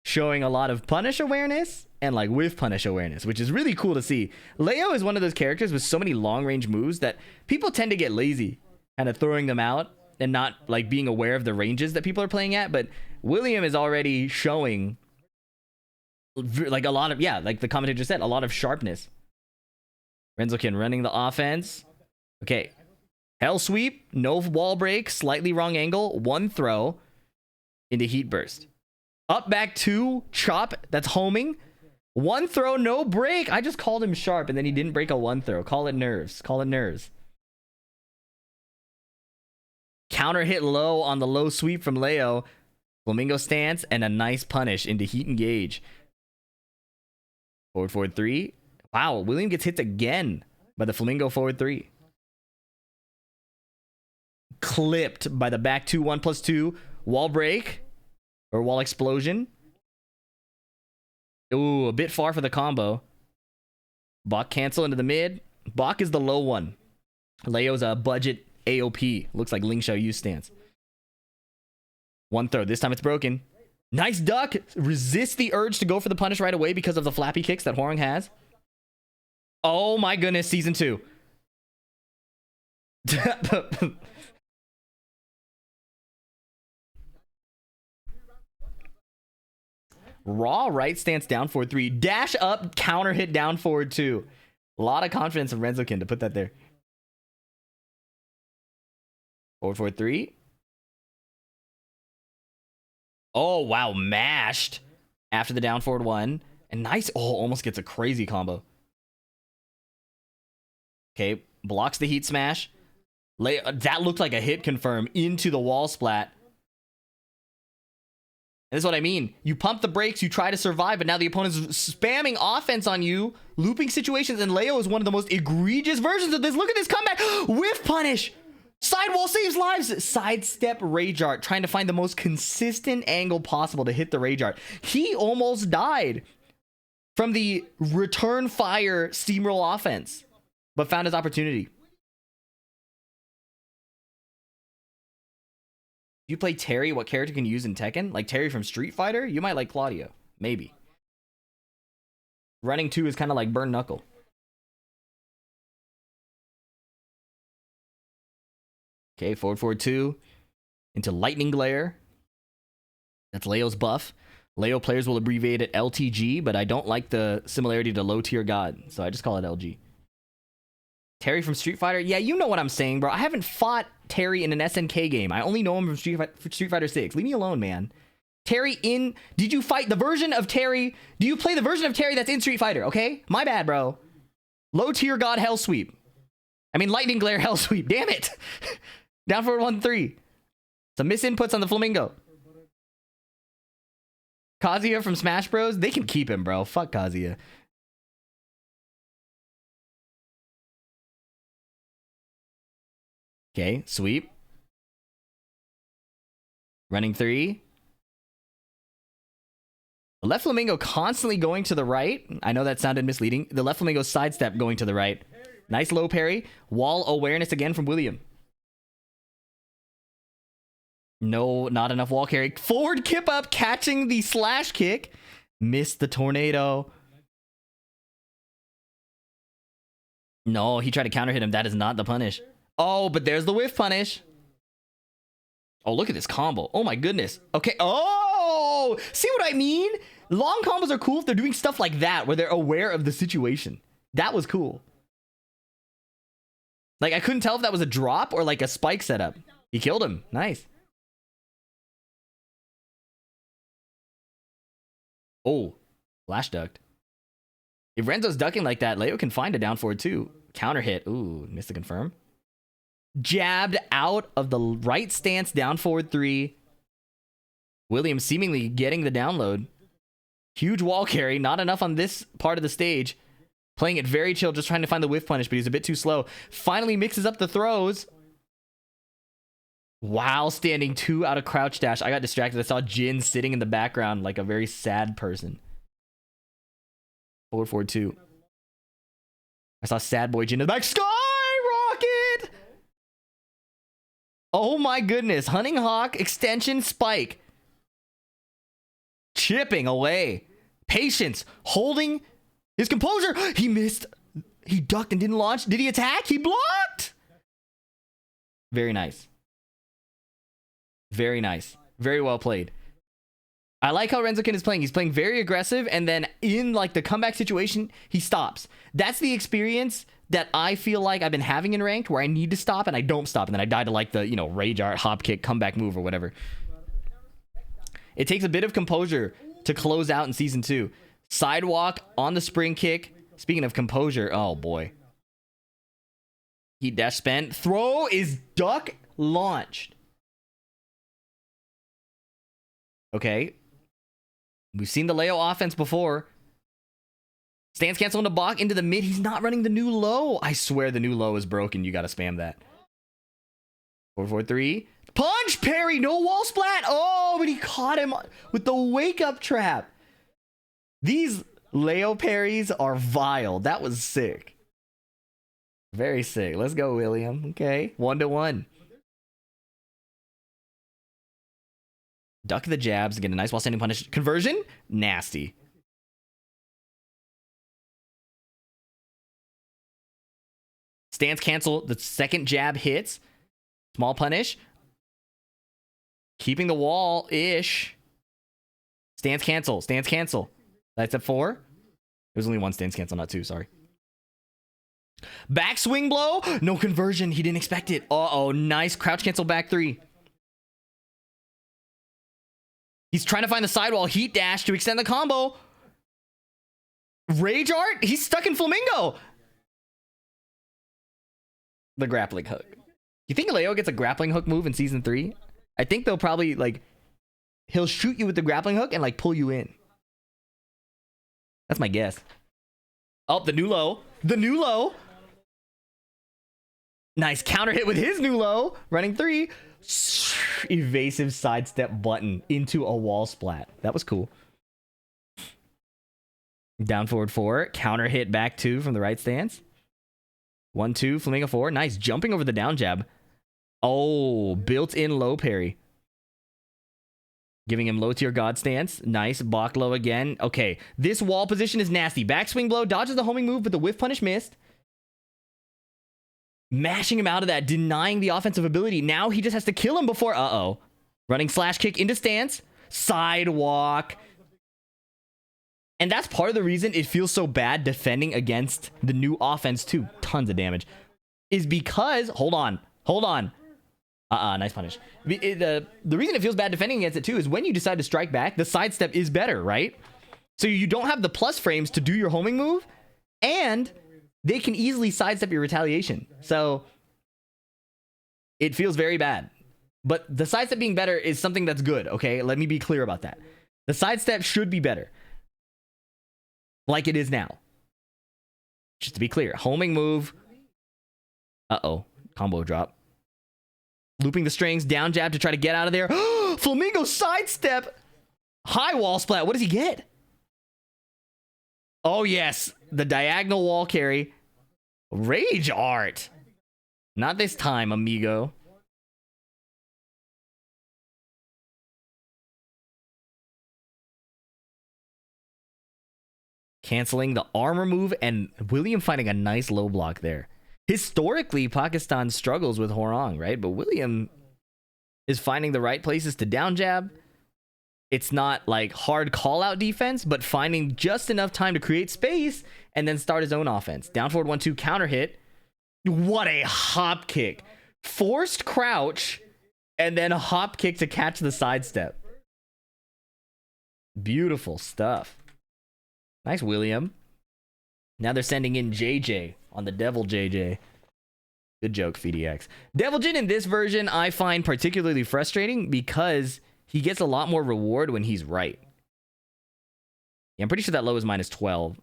showing a lot of punish awareness and like whiff punish awareness, which is really cool to see. Leo is one of those characters with so many long range moves that people tend to get lazy, kind of throwing them out and not like being aware of the ranges that people are playing at. But William is already showing like a lot of, yeah, like the commentator just said, a lot of sharpness. Renzoken running the offense. Okay. Hell sweep, no wall break, slightly wrong angle, 1 throw into heat burst. Up back 2, chop, that's homing. 1 throw, no break. I just called him sharp and then he didn't break a 1 throw. Call it nerves. Call it nerves. Counter hit low on the low sweep from Leo. Flamingo stance and a nice punish into heat engage. Forward 3. Wow, William gets hit again by the Flamingo forward 3. clipped by the back 2, 1+2 wall break or wall explosion. Ooh, a bit far for the combo. Bach cancel into the mid. Bach is the low one. Leo's a budget AOP. Looks like Ling Xiaoyu stance. One throw. This time it's broken. Nice duck. Resist the urge to go for the punish right away because of the flappy kicks that Hwoarang has. Oh my goodness, season 2. Raw right stance down forward 3. Dash up, counter hit down forward 2. A lot of confidence of Renzokin to put that there. Forward 3. Oh, wow. Mashed after the down forward 1. And nice. Oh, almost gets a crazy combo. Okay. Blocks the heat smash. That looked like a hit confirm into the wall splat. And this is what I mean. You pump the brakes, you try to survive, but now the opponent's spamming offense on you, looping situations, and Leo is one of the most egregious versions of this. Look at this comeback. Whiff punish. Sidewall saves lives. Sidestep Rage Art, trying to find the most consistent angle possible to hit the Rage Art. He almost died from the return fire steamroll offense, but found his opportunity. You play Terry, what character can you use in Tekken? Like Terry from Street Fighter? You might like Claudio. Maybe. Running 2 is kind of like Burn Knuckle. Okay, forward 2. Into Lightning Glare. That's Leo's buff. Leo players will abbreviate it LTG, but I don't like the similarity to low tier god, so I just call it LG. Terry from Street Fighter? Yeah, you know what I'm saying, bro. I haven't fought Terry in an SNK game. I only know him from Street Fighter 6. Leave me alone, man. Terry in... Did you fight the version of Terry? Do you play the version of Terry that's in Street Fighter, okay? My bad, bro. Low tier god Hell Sweep. I mean, Lightning Glare Hell Sweep. Damn it. Down forward 1-3. Some misinputs on the Flamingo. Kazuya from Smash Bros? They can keep him, bro. Fuck Kazuya. Okay, sweep. Running 3. The left flamingo constantly going to the right. I know that sounded misleading. The left flamingo sidestep going to the right. Nice low parry. Wall awareness again from William. No, not enough wall carry. Forward kip up, catching the slash kick. Missed the tornado. No, he tried to counter hit him. That is not the punish. Oh, but there's the whiff punish. Oh, look at this combo. Oh my goodness. Okay. Oh, see what I mean? Long combos are cool if they're doing stuff like that, where they're aware of the situation. That was cool. Like, I couldn't tell if that was a drop or like a spike setup. He killed him. Nice. Oh, flash ducked. If Renzo's ducking like that, Leo can find a down forward too. Counter hit. Ooh, missed the confirm. Jabbed out of the right stance, down forward 3. William seemingly getting the download. Huge wall carry, not enough on this part of the stage. Playing it very chill, just trying to find the whiff punish, but he's a bit too slow. Finally mixes up the throws. While standing 2 out of crouch dash. I got distracted. I saw Jin sitting in the background like a very sad person. Forward 2. I saw sad boy Jin in the back. Skyrocket! Oh my goodness. Hunting Hawk, extension, spike. Chipping away. Patience. Holding his composure. He missed. He ducked and didn't launch. Did he attack? He blocked. Very nice. Very nice. Very well played. I like how Renzokin is playing. He's playing very aggressive, and then in like the comeback situation, he stops. That's the experience that I feel like I've been having in ranked, where I need to stop and I don't stop, and then I die to like the, you know, rage art, hop kick, comeback move or whatever. It takes a bit of composure to close out in season 2. Sidewalk on the spring kick. Speaking of composure, oh boy. Heat dash spent. Throw is duck launched. Okay. We've seen the Leo offense before. Stance cancel into Bach into the mid. He's not running the new low. I swear the new low is broken. You got to spam that. 4-4-3. Punch parry, no wall splat. Oh, but he caught him with the wake up trap. These Leo parries are vile. That was sick. Very sick. Let's go, William. Okay, 1-1. Duck the jabs, get a nice while standing punish. Conversion, nasty. Stance cancel. The second jab hits. Small punish. Keeping the wall ish. Stance cancel. Stance cancel. That's at 4. There's only one stance cancel, not 2. Sorry. Back swing blow. No conversion. He didn't expect it. Uh-oh. Nice crouch cancel back 3. He's trying to find the sidewall. Heat dash to extend the combo. Rage art. He's stuck in flamingo. The grappling hook. You think Leo gets a grappling hook move in season 3? I think they'll probably like he'll shoot you with the grappling hook and like pull you in. That's my guess. Oh, the new low. The new low. Nice counter hit with his new low. Running 3. Evasive sidestep button into a wall splat. That was cool. Down forward 4. Counter hit back 2 from the right stance. 1-2. Flamingo 4. Nice. Jumping over the down jab. Oh, built-in low parry. Giving him low tier god stance. Nice. Bach low again. Okay. This wall position is nasty. Backswing blow. Dodges the homing move, but the whiff punish missed. Mashing him out of that. Denying the offensive ability. Now he just has to kill him before... Uh-oh. Running slash kick into stance. Sidewalk. And that's part of the reason it feels so bad defending against the new offense too. Tons of damage. Is because... Hold on. Hold on. Nice punish. The reason it feels bad defending against it too is when you decide to strike back, the sidestep is better, right? So you don't have the plus frames to do your homing move, and they can easily sidestep your retaliation. So it feels very bad. But the sidestep being better is something that's good, okay? Let me be clear about that. The sidestep should be better. Like it is now. Just to be clear. Homing move. Uh-oh. Combo drop. Looping the strings. Down jab to try to get out of there. Flamingo sidestep. High wall splat. What does he get? Oh, yes. The diagonal wall carry. Rage art. Not this time, amigo. Canceling the armor move and William finding a nice low block there. Historically, Pakistan struggles with Horong, right? But William is finding the right places to down jab. It's not like hard call out defense, but finding just enough time to create space and then start his own offense. Down forward 1-2 counter hit. What a hop kick. Forced crouch and then a hop kick to catch the sidestep. Beautiful stuff. Nice, William. Now they're sending in JJ on the Devil JJ. Good joke, FDX. Devil Jin in this version I find particularly frustrating because he gets a lot more reward when he's right. Yeah, I'm pretty sure that low is -12.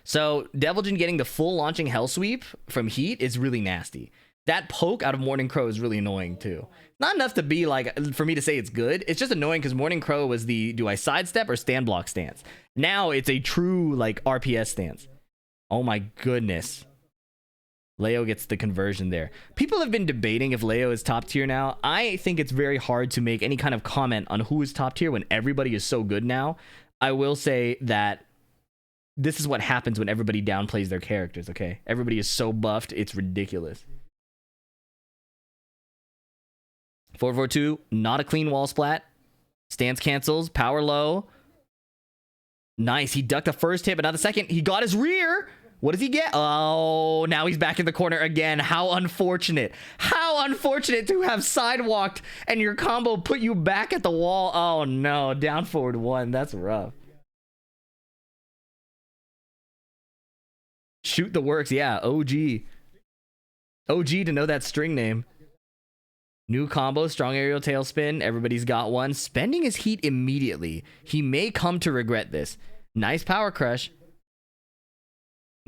So Devil Jin getting the full launching Hell Sweep from Heat is really nasty. That poke out of Morning Crow is really annoying too. Not enough to be like, for me to say it's good. It's just annoying because Morning Crow was the, do I sidestep or stand block stance? Now it's a true like RPS stance. Oh my goodness. Leo gets the conversion there. People have been debating if Leo is top tier now. I think it's very hard to make any kind of comment on who is top tier when everybody is so good now. I will say that this is what happens when everybody downplays their characters, okay? Everybody is so buffed, it's ridiculous. 4-4-2, not a clean wall splat. Stance cancels, power low. Nice, he ducked the first hit, but not the second. He got his rear. What does he get? Oh, now he's back in the corner again. How unfortunate. How unfortunate to have sidewalked and your combo put you back at the wall. Oh no, down forward 1. That's rough. Shoot the works, yeah, OG. OG to know that string name. New combo, strong aerial tailspin. Everybody's got one. Spending his heat immediately. He may come to regret this. Nice power crush.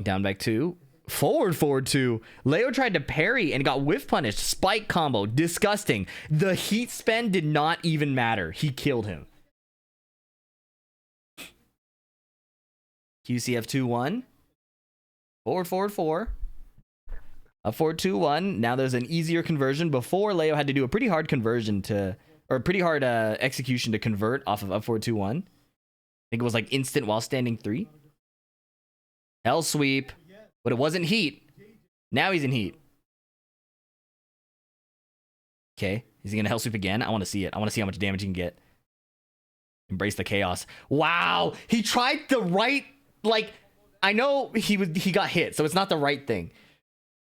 Down back 2. Forward two. Leo tried to parry and got whiff punished. Spike combo. Disgusting. The heat spend did not even matter. He killed him. QCF 2-1. Forward 4. Up forward 2-1. Now there's an easier conversion. Before, Leo had to do a pretty hard conversion to, or pretty hard execution to convert off of up forward 2-1. I think it was like instant while standing 3. Hell sweep. But it wasn't heat. Now he's in heat. Okay. Is he going to hell sweep again? I want to see it. I want to see how much damage he can get. Embrace the chaos. Wow. He tried the right, like, I know he got hit, so it's not the right thing.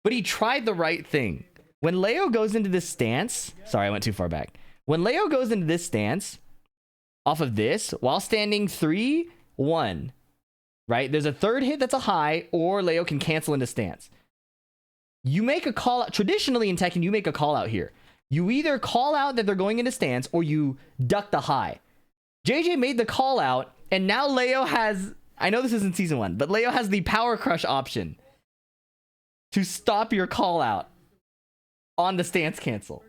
But he tried the right thing. When Leo goes into this stance, sorry, I went too far back. When Leo goes into this stance, off of this, while standing 3-1, right? There's a third hit that's a high, or Leo can cancel into stance. You make a call out. Traditionally in Tekken, you make a call out here. You either call out that they're going into stance, or you duck the high. JJ made the call out, and now Leo has, I know this isn't season 1, but Leo has the power crush option to stop your call out on the stance cancel.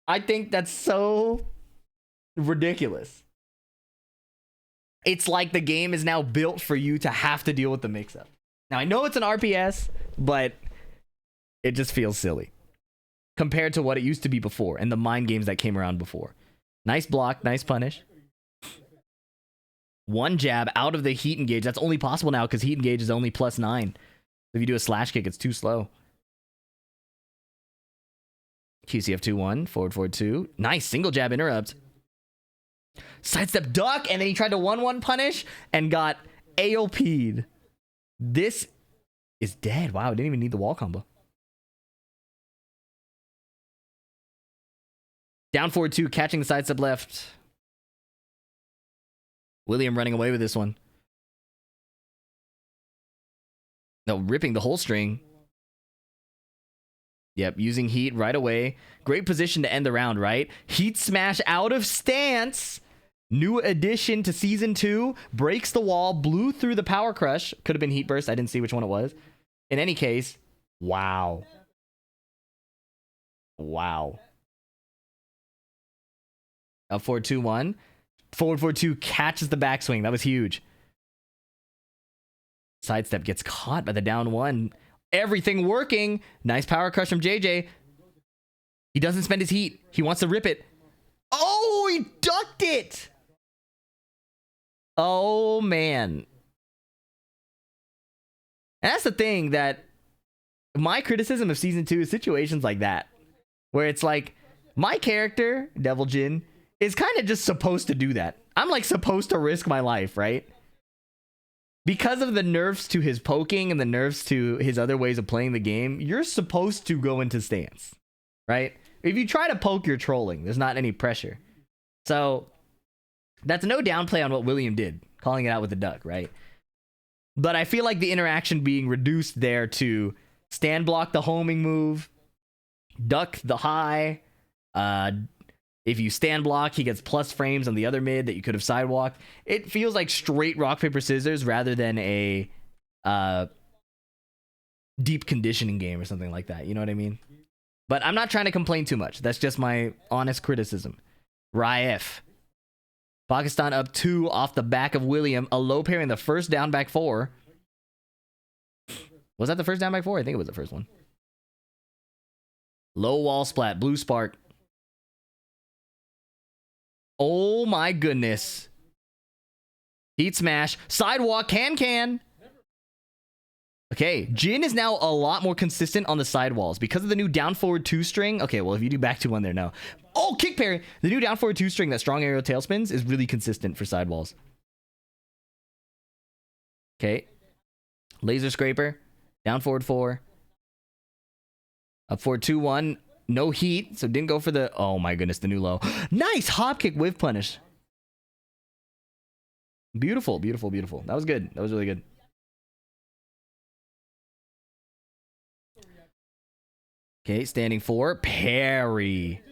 I think that's so ridiculous. It's like the game is now built for you to have to deal with the mix-up. Now, I know it's an RPS, but it just feels silly compared to what it used to be before and the mind games that came around before. Nice block, nice punish. One jab out of the heat engage. That's only possible now because heat engage is only +9. If you do a slash kick, it's too slow. QCF 2-1, forward 2. Nice single jab interrupt. Sidestep duck, and then he tried to 1-1 punish and got AOP'd. This is dead. Wow, didn't even need the wall combo. Down forward 2, catching the sidestep left. William running away with this one. No, ripping the whole string. Yep, using heat right away. Great position to end the round, right? Heat smash out of stance. New addition to season 2. Breaks the wall. Blew through the power crush. Could have been heat burst. I didn't see which one it was. In any case, wow. Wow. Up forward 2-1. Forward 2 catches the backswing. That was huge. Sidestep gets caught by the down 1. Everything working. Nice power crush from JJ. He doesn't spend his heat. He wants to rip it. Oh, he ducked it. Oh, man. And that's the thing that my criticism of season 2 is situations like that. Where it's like, my character, Devil Jin, is kind of just supposed to do that. I'm like supposed to risk my life, right? Because of the nerfs to his poking and the nerfs to his other ways of playing the game, you're supposed to go into stance, right? If you try to poke, you're trolling. There's not any pressure. So that's no downplay on what William did, calling it out with the duck, right? But I feel like the interaction being reduced there to stand block the homing move, duck the high. If you stand block, he gets plus frames on the other mid that you could have sidewalked. It feels like straight rock, paper, scissors rather than a deep conditioning game or something like that. You know what I mean? But I'm not trying to complain too much. That's just my honest criticism. Raif. Pakistan up 2 off the back of William. A low pair in the first down back 4. Was that the first down back 4? I think it was the first one. Low wall splat. Blue spark. Oh my goodness. Heat smash. Sidewalk. Can. Okay. Jin is now a lot more consistent on the sidewalls because of the new down forward 2 string. Okay, well, if you do back 2-1 there, no. Oh, kick parry. The new down forward 2 string, that strong aerial tailspins, is really consistent for sidewalls. Okay. Laser scraper. Down forward 4. Up forward 2-1. No heat, so didn't go for the... Oh my goodness, the new low. Nice hop kick with punish. Beautiful. That was good. That was really good. Okay, standing 4. Parry.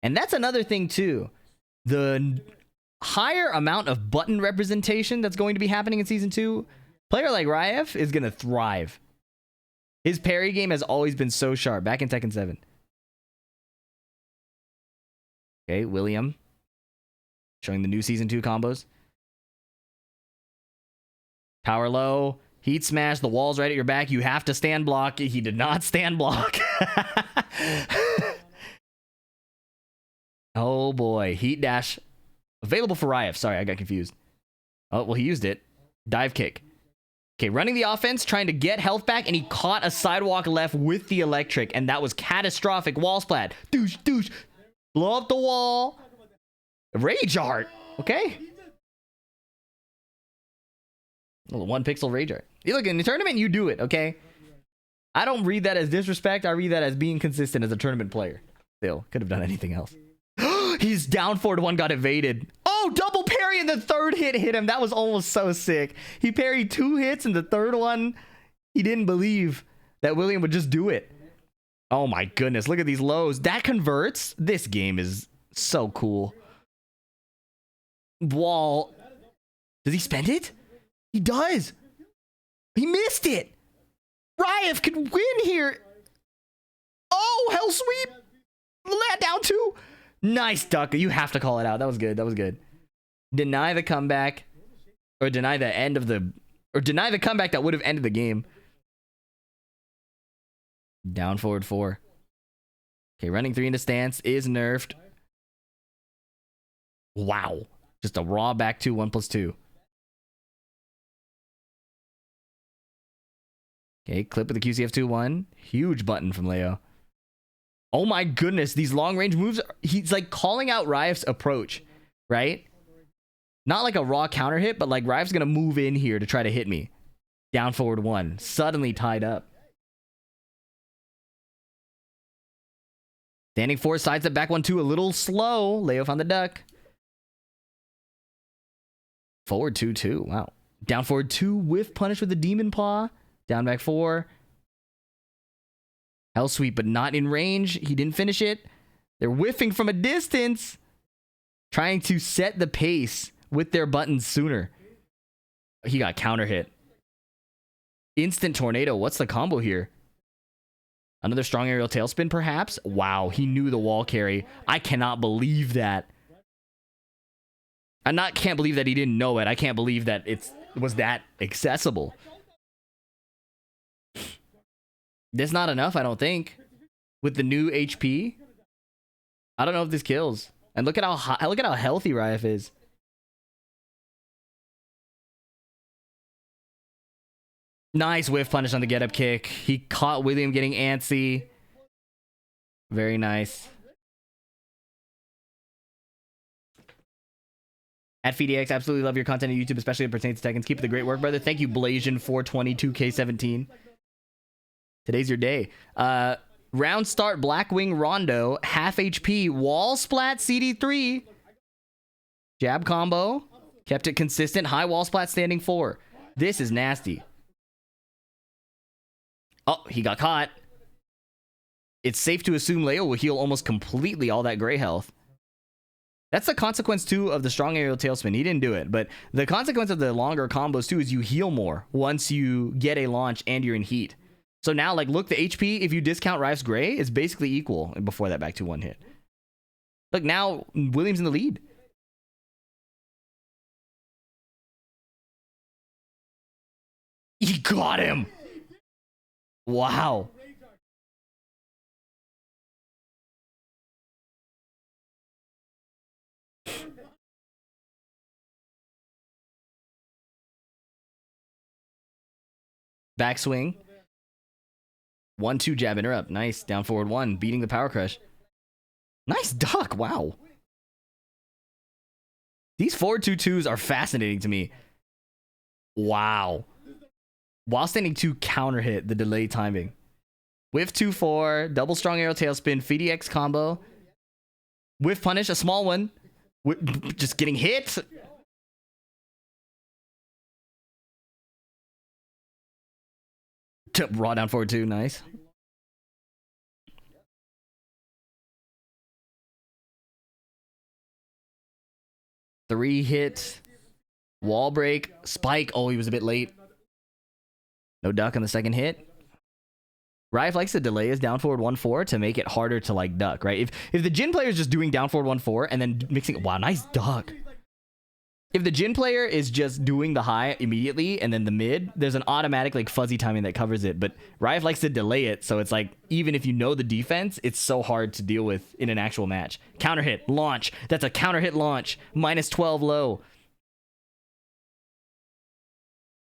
And that's another thing too. The higher amount of button representation that's going to be happening in Season 2 Player like Ryef is gonna thrive. His parry game has always been so sharp. Back in Tekken 7. Okay, William. Showing the new Season 2 combos. Power low. Heat smash. The wall's right at your back. You have to stand block. He did not stand block. Oh boy. Heat dash. Available for Ryef. Sorry, I got confused. Oh, well, he used it. Dive kick. Okay, running the offense, trying to get health back, and he caught a sidewalk left with the electric, and that was catastrophic. Wall splat. Douche, douche. Blow up the wall. Rage art. Okay. Little 1 pixel rage art. You look, in the tournament, you do it, okay? I don't read that as disrespect. I read that as being consistent as a tournament player. Still, could have done anything else. He's down 4-1, got evaded. Oh, double parry and the third hit hit him. That was almost so sick. He parried 2 hits and the third one, he didn't believe that William would just do it. Oh my goodness, look at these lows. That converts. This game is so cool. Wall. Does he spend it? He does. He missed it. Ryef could win here. Oh, hell sweep. Let down 2. Nice duck. You have to call it out. That was good. That was good. Deny the comeback. Or deny the end of the... Or deny the comeback that would have ended the game. Down forward 4. Okay, running 3 into stance is nerfed. Wow. Just a raw back 2, 1+2. Okay, clip with the QCF 2-1. Huge button from Leo. Oh my goodness, these long range moves, he's like calling out Ryef's approach, right? Not like a raw counter hit, but like Ryef's gonna move in here to try to hit me. Down forward 1, suddenly tied up. Standing 4, sides up back 1-2, a little slow. Leo found the duck. Forward 2-2, wow. Down forward 2, whiff punish with the demon paw. Down back 4. Hell sweep, but not in range. He didn't finish it. They're whiffing from a distance. Trying to set the pace with their buttons sooner. He got counter hit. Instant tornado. What's the combo here? Another strong aerial tailspin, perhaps? Wow, he knew the wall carry. I cannot believe that. Can't believe that he didn't know it. I can't believe that it was that accessible. That's not enough, I don't think. With the new HP, I don't know if this kills. And look at how healthy Ryef is. Nice whiff punish on the get up kick. He caught William getting antsy. Very nice. At FDX, absolutely love your content on YouTube, especially when it pertains to Tekken. Keep up the great work, brother. Thank you, Blasian422K17. Today's your day. Round start, Blackwing Rondo, half HP, wall splat CD3. Jab combo, kept it consistent, high wall splat standing 4. This is nasty. Oh, he got caught. It's safe to assume Leo will heal almost completely all that gray health. That's the consequence, too, of the strong aerial tailspin. He didn't do it, but the consequence of the longer combos, too, is you heal more once you get a launch and you're in heat. So now, like, look, the HP, if you discount Ryef's gray, is basically equal before that back 2-1 hit. Look, now Williams in the lead. He got him. Wow. Backswing. 1-2 jab interrupt. Nice. Down forward 1. Beating the power crush. Nice duck. Wow. These forward 2-2s are fascinating to me. Wow. While standing 2 counter hit the delay timing. Whiff 2-4. Double strong arrow tailspin. FDX combo. Whiff punish. A small one. Just getting hit. Raw down forward 2. Nice. Three hit. Wall break. Spike. Oh, he was a bit late. No duck on the second hit. Rife likes to delay his down forward 1-4 to make it harder to like duck, right? If the Jin player is just doing down forward 1-4 and then mixing, wow, nice duck. If the Jin player is just doing the high immediately and then the mid, there's an automatic like fuzzy timing that covers it. But Rife likes to delay it, so it's like even if you know the defense, it's so hard to deal with in an actual match. Counter hit, launch. That's a counter hit launch. -12 low.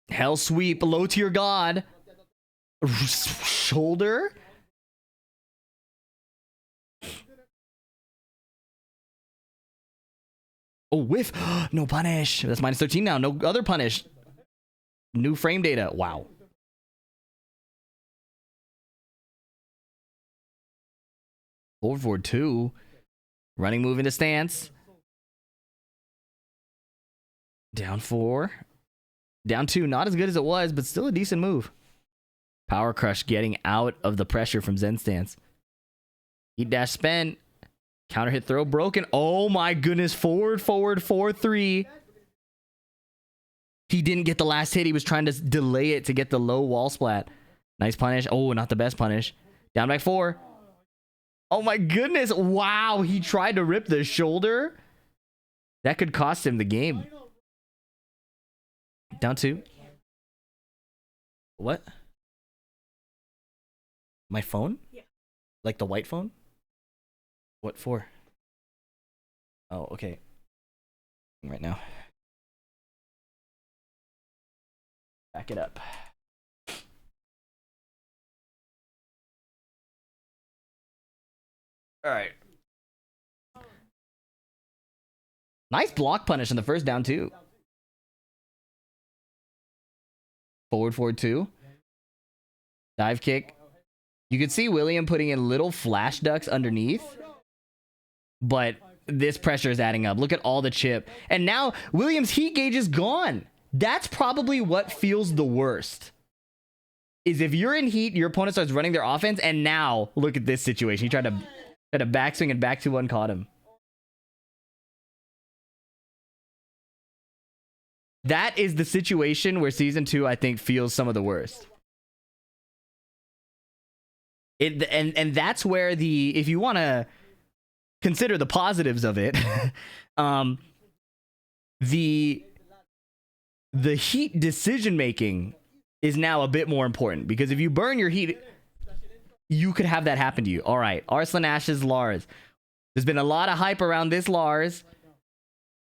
Hell sweep, low tier god. Shoulder. Oh, whiff. No punish. That's -13 now. No other punish. New frame data. Wow. Forward 2. Running move into stance. Down 4. Down 2. Not as good as it was, but still a decent move. Power crush getting out of the pressure from Zen stance. Heat dash spent. Counter hit throw broken. Oh my goodness. Forward 4-3. He didn't get the last hit. He was trying to delay it to get the low wall splat. Nice punish. Oh, not the best punish. Down back 4. Oh my goodness. Wow. He tried to rip the shoulder. That could cost him the game. Down 2. What? My phone? Yeah. Like the white phone? What for? Oh, okay. Right now. Back it up. All right. Nice block punish in the first down 2. Forward 2. Dive kick. You could see William putting in little flash ducks underneath. But this pressure is adding up. Look at all the chip. And now William's heat gauge is gone. That's probably what feels the worst. Is if you're in heat, your opponent starts running their offense, and now look at this situation. He tried to backswing and back 2-1 caught him. That is the situation where Season 2, I think, feels some of the worst. And that's where if you want to consider the positives of it, the heat decision making is now a bit more important, because if you burn your heat, you could have that happen to you. All right, Arslan Ash's Lars. There's been a lot of hype around this Lars.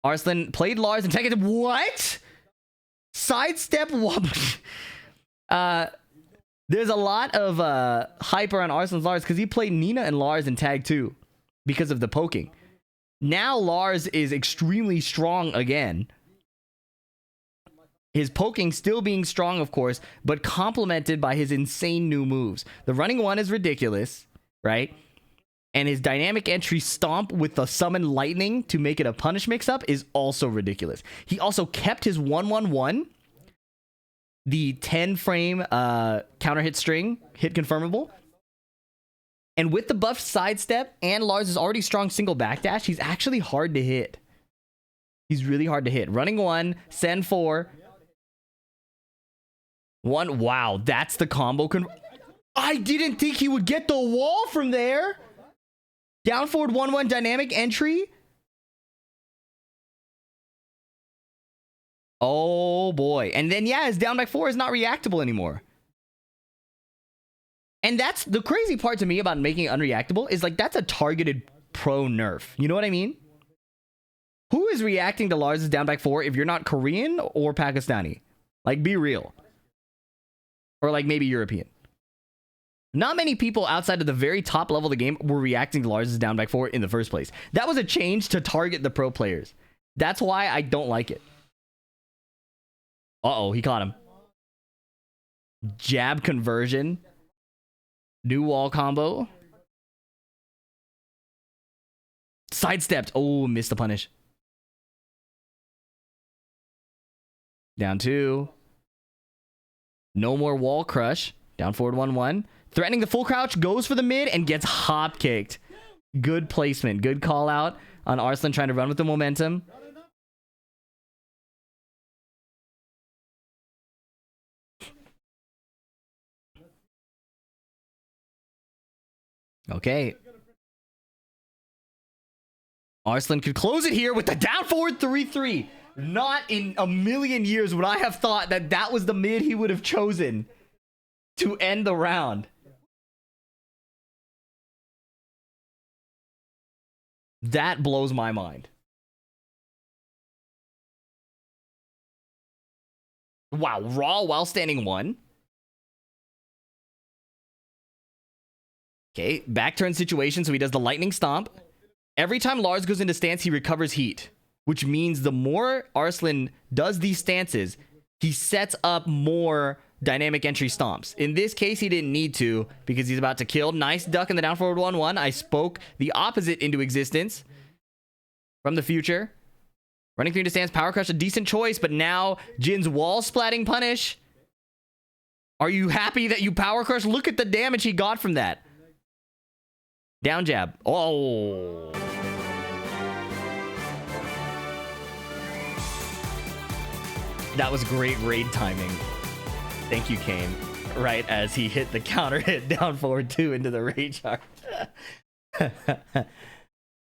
Arslan played Lars and Tekken. What? Sidestep. There's a lot of hype around Arslan's Lars because he played Nina and Lars in Tag 2 because of the poking. Now Lars is extremely strong again. His poking still being strong, of course, but complemented by his insane new moves. The running one is ridiculous, right? And his dynamic entry stomp with the summon lightning to make it a punish mix-up is also ridiculous. He also kept his 1-1-1, the 10 frame counter hit string, hit confirmable. And with the buff sidestep and Lars' already strong single backdash, he's actually hard to hit. He's really hard to hit. Running 1, send 4. 1, wow, that's the combo. I didn't think he would get the wall from there. Down forward 1-1 dynamic entry. Oh boy. And then yeah, his down back 4 is not reactable anymore. And that's the crazy part to me about making it unreactable, is like that's a targeted pro nerf. You know what I mean? Who is reacting to Lars' down back 4 if you're not Korean or Pakistani? Like, be real. Or like maybe European. Not many people outside of the very top level of the game were reacting to Lars' down back 4 in the first place. That was a change to target the pro players. That's why I don't like it. Uh-oh, he caught him. Jab conversion. New wall combo. Sidestepped. Oh, missed the punish. Down 2. No more wall crush. Down forward 1-1. Threatening the full crouch, goes for the mid and gets hop kicked. Good placement. Good call out on Arslan trying to run with the momentum. Okay. Arslan could close it here with the down forward 3-3. Not in a million years would I have thought that that was the mid he would have chosen to end the round. That blows my mind. Wow, raw while standing 1. Okay, back turn situation, so he does the lightning stomp. Every time Lars goes into stance, he recovers heat, which means the more Arslan does these stances, he sets up more dynamic entry stomps. In this case, he didn't need to because he's about to kill. Nice duck in the down forward 1-1. I spoke the opposite into existence from the future. Running 3 into stance, power crush, a decent choice, but now Jin's wall splatting punish. Are you happy that you power crush? Look at the damage he got from that. Down jab. Oh. That was great raid timing. Thank you, Kane. Right as he hit the counter hit down forward 2 into the raid charge. Hope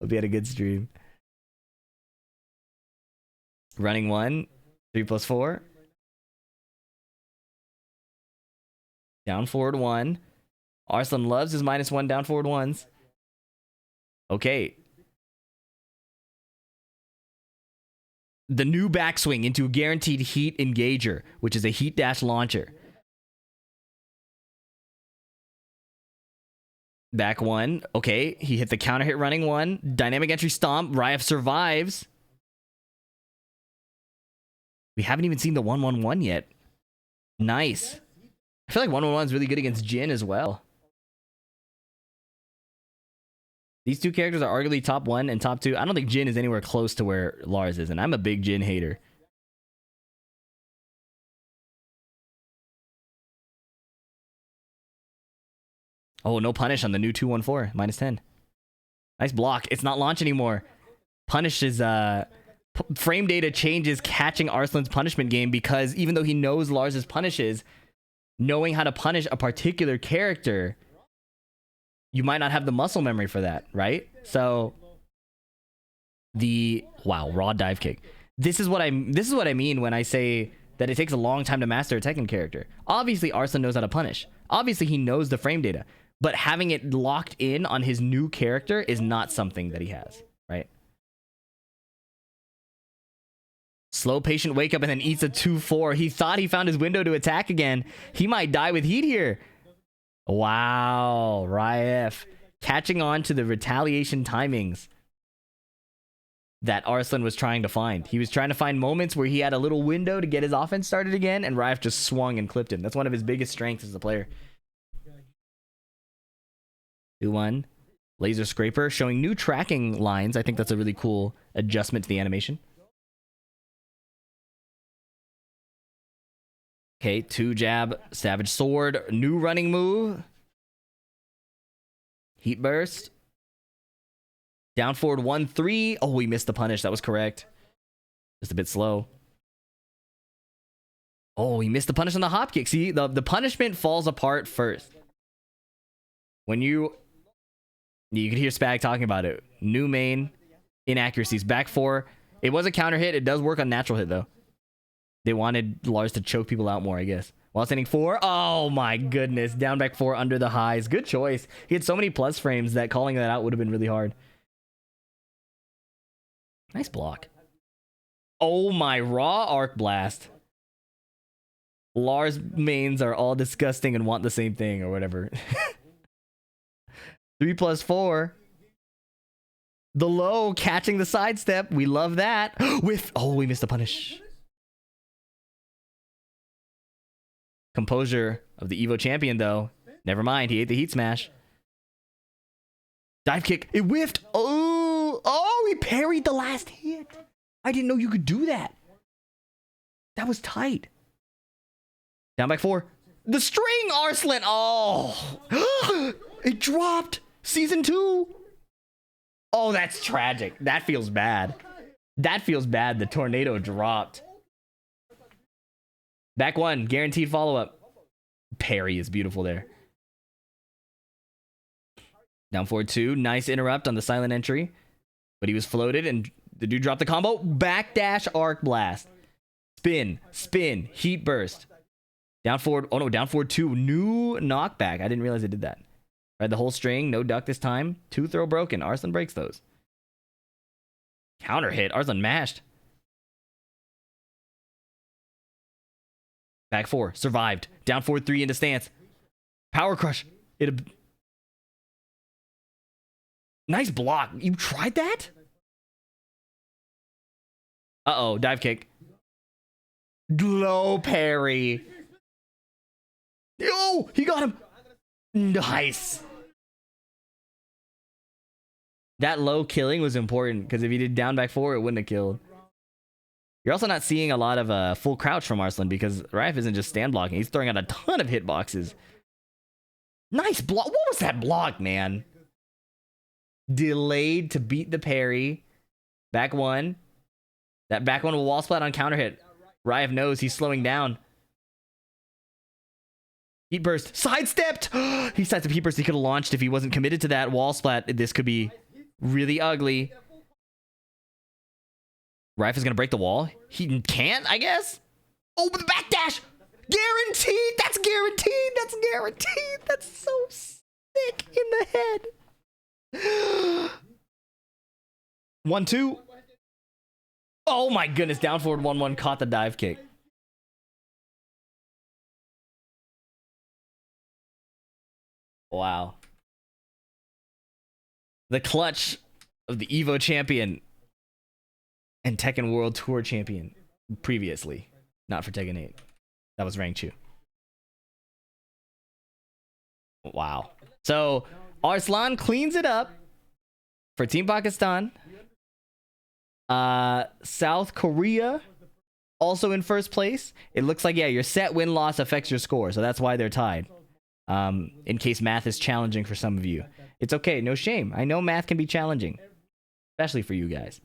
you had a good stream. Running 1, 3+4. Down forward 1. Arslan loves his -1 down forward 1s. Okay. The new backswing into a guaranteed heat engager, which is a heat dash launcher. Back 1. Okay, he hit the counter hit running 1. Dynamic entry stomp. Ryef survives. We haven't even seen the 1-1-1 yet. Nice. I feel like 1-1-1 is really good against Jin as well. These two characters are arguably top 1 and top 2. I don't think Jin is anywhere close to where Lars is, and I'm a big Jin hater. Oh, no punish on the new 2-1-4. -10. Nice block. It's not launch anymore. Punish is... frame data changes catching Arslan's punishment game because even though he knows Lars's punishes, knowing how to punish a particular character, you might not have the muscle memory for that, right? So wow, raw dive kick. This is what I mean when I say that it takes a long time to master a Tekken character. Obviously, Arslan knows how to punish. Obviously, he knows the frame data, but having it locked in on his new character is not something that he has, right? Slow patient wake up and then eats a 2-4. He thought he found his window to attack again. He might die with heat here. Wow, Ryef catching on to the retaliation timings that Arslan was trying to find. He was trying to find moments where he had a little window to get his offense started again, and Ryef just swung and clipped him. That's one of his biggest strengths as a player. 2-1. Laser scraper showing new tracking lines. I think that's a really cool adjustment to the animation. Okay, 2 jab, savage sword, new running move. Heat burst. Down forward 1-3. Oh, we missed the punish. That was correct. Just a bit slow. Oh, he missed the punish on the hop kick. See, the punishment falls apart first. When you could hear Spag talking about it. New main, inaccuracies. Back 4. It was a counter hit. It does work on natural hit, though. They wanted Lars to choke people out more, I guess. While standing 4. Oh my goodness. Down back 4 under the highs. Good choice. He had so many plus frames that calling that out would have been really hard. Nice block. Oh my, raw arc blast. Lars mains are all disgusting and want the same thing or whatever. 3+4. The low catching the sidestep. We love that. We missed the punish. Composure of the Evo champion, though. Never mind. He ate the heat smash. Dive kick. It whiffed. Oh, he parried the last hit. I didn't know you could do that. That was tight. Down back 4. The string, Arslan. Oh, it dropped. Season 2. Oh, that's tragic. That feels bad. That feels bad. The tornado dropped. Back 1, guaranteed follow-up. Parry is beautiful there. Down forward 2. Nice interrupt on the silent entry. But he was floated and the dude dropped the combo. Backdash arc blast. Spin. Spin. Heat burst. Down forward. Oh no, down forward 2. New knockback. I didn't realize it did that. Right, the whole string. No duck this time. 2 throw broken. Arslan breaks those. Counter hit. Arslan mashed. Back 4. Survived. Down forward 3 into stance. Power crush. Nice block. You tried that? Uh-oh. Dive kick. Low parry. Yo! He got him. Nice. That low killing was important because if he did down back 4, it wouldn't have killed. You're also not seeing a lot of full crouch from Arslan because Rife isn't just stand blocking. He's throwing out a ton of hitboxes. Nice block. What was that block, man? Delayed to beat the parry. Back 1. That back 1 will wall splat on counter hit. Rife knows he's slowing down. Heat burst. Sidestepped! He sidestepped heat burst. He could have launched if he wasn't committed to that wall splat. This could be really ugly. Rife is going to break the wall. He can't, I guess. Oh, but the backdash! Guaranteed! That's guaranteed! That's guaranteed! That's so sick in the head. 1-2. Oh my goodness. Down forward 1-1. Caught the dive kick. Wow. The clutch of the Evo champion and Tekken World Tour champion previously. Not for Tekken 8. That was Rang Chu. Wow. So Arslan cleans it up for Team Pakistan. South Korea also in first place. It looks like, yeah, your set win-loss affects your score, so that's why they're tied. In case math is challenging for some of you. It's okay, no shame. I know math can be challenging, especially for you guys.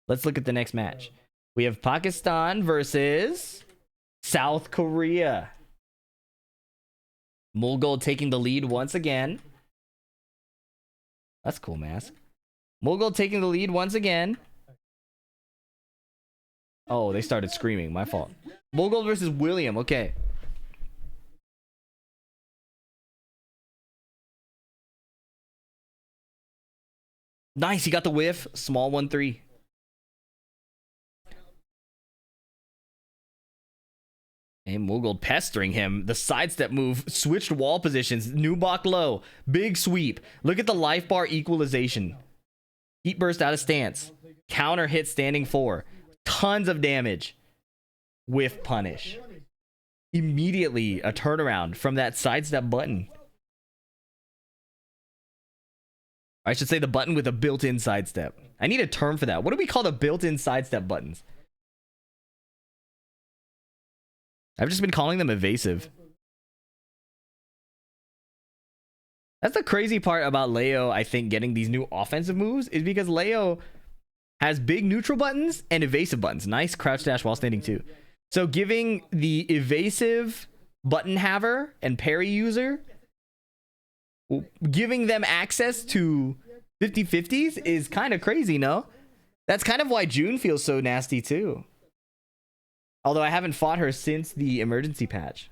Let's look at the next match. We have Pakistan versus South Korea. Mulgold taking the lead once again. That's cool, Mask. Mulgold taking the lead once again. Oh, they started screaming. My fault. Mulgold versus William. Okay. Nice. He got the whiff. Small 1-3. And Mulgold pestering him. The sidestep move. Switched wall positions. New block low. Big sweep. Look at the life bar equalization. Heat burst out of stance. Counter hit standing 4. Tons of damage. Whiff punish. Immediately a turnaround from that sidestep button. I should say the button with a built-in sidestep. I need a term for that. What do we call the built-in sidestep buttons? I've just been calling them evasive. That's the crazy part about Leo, I think, getting these new offensive moves is because Leo has big neutral buttons and evasive buttons. Nice crouch dash while standing too. So giving the evasive button haver and parry user, giving them access to 50-50s is kind of crazy, no? That's kind of why June feels so nasty too. Although I haven't fought her since the emergency patch.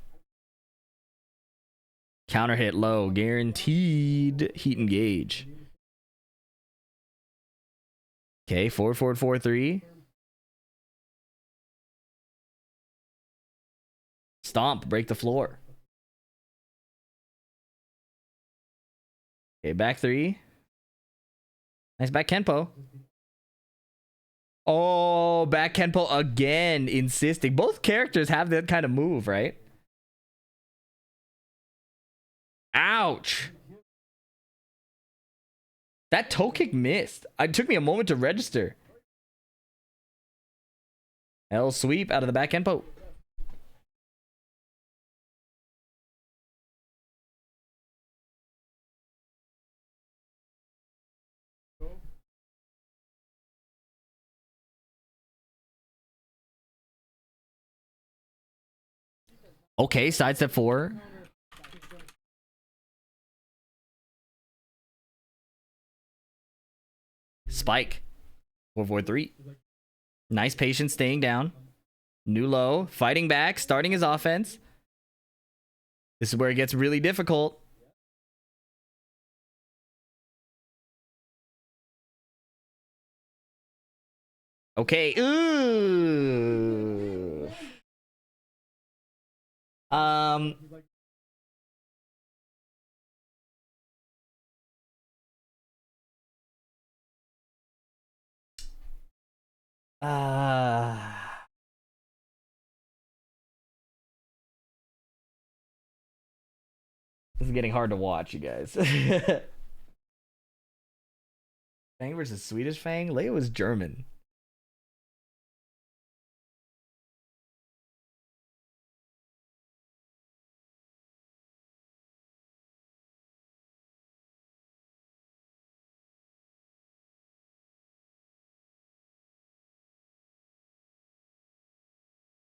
Counter hit low. Guaranteed heat engage. Okay, 4-4, 4-3. Stomp, break the floor. Okay, back 3. Nice back Kenpo. Oh, back Kenpo again, insisting. Both characters have that kind of move, right? Ouch. That toe kick missed. It took me a moment to register. L sweep out of the back Kenpo. Okay, sidestep 4. Spike. 4-4-3. Nice patience staying down. New low. Fighting back. Starting his offense. This is where it gets really difficult. Okay. Ooh. Um. This is getting hard to watch, you guys. Fang versus Swedish Fang? Leia was German.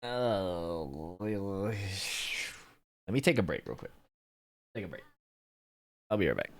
Oh. Let me take a break real quick. Take a break. I'll be right back.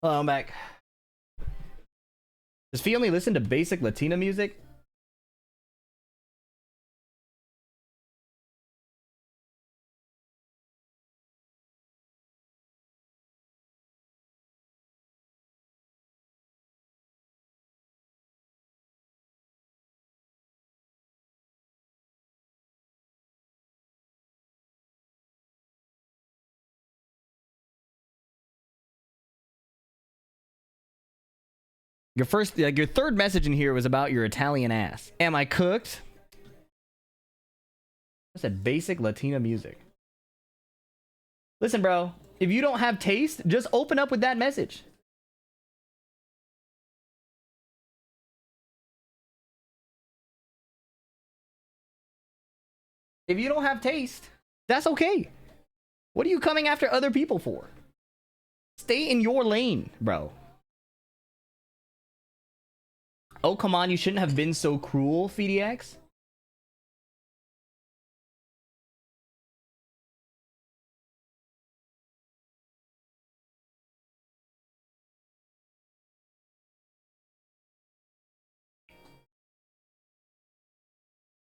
Hello, I'm back. Does Fee only listen to basic Latina music? Your first, like your third message in here was about your Italian ass. Am I cooked? I said basic Latina music. Listen, bro, if you don't have taste, just open up with that message. If you don't have taste, that's okay. What are you coming after other people for? Stay in your lane, bro. Oh, come on, you shouldn't have been so cruel, FDX.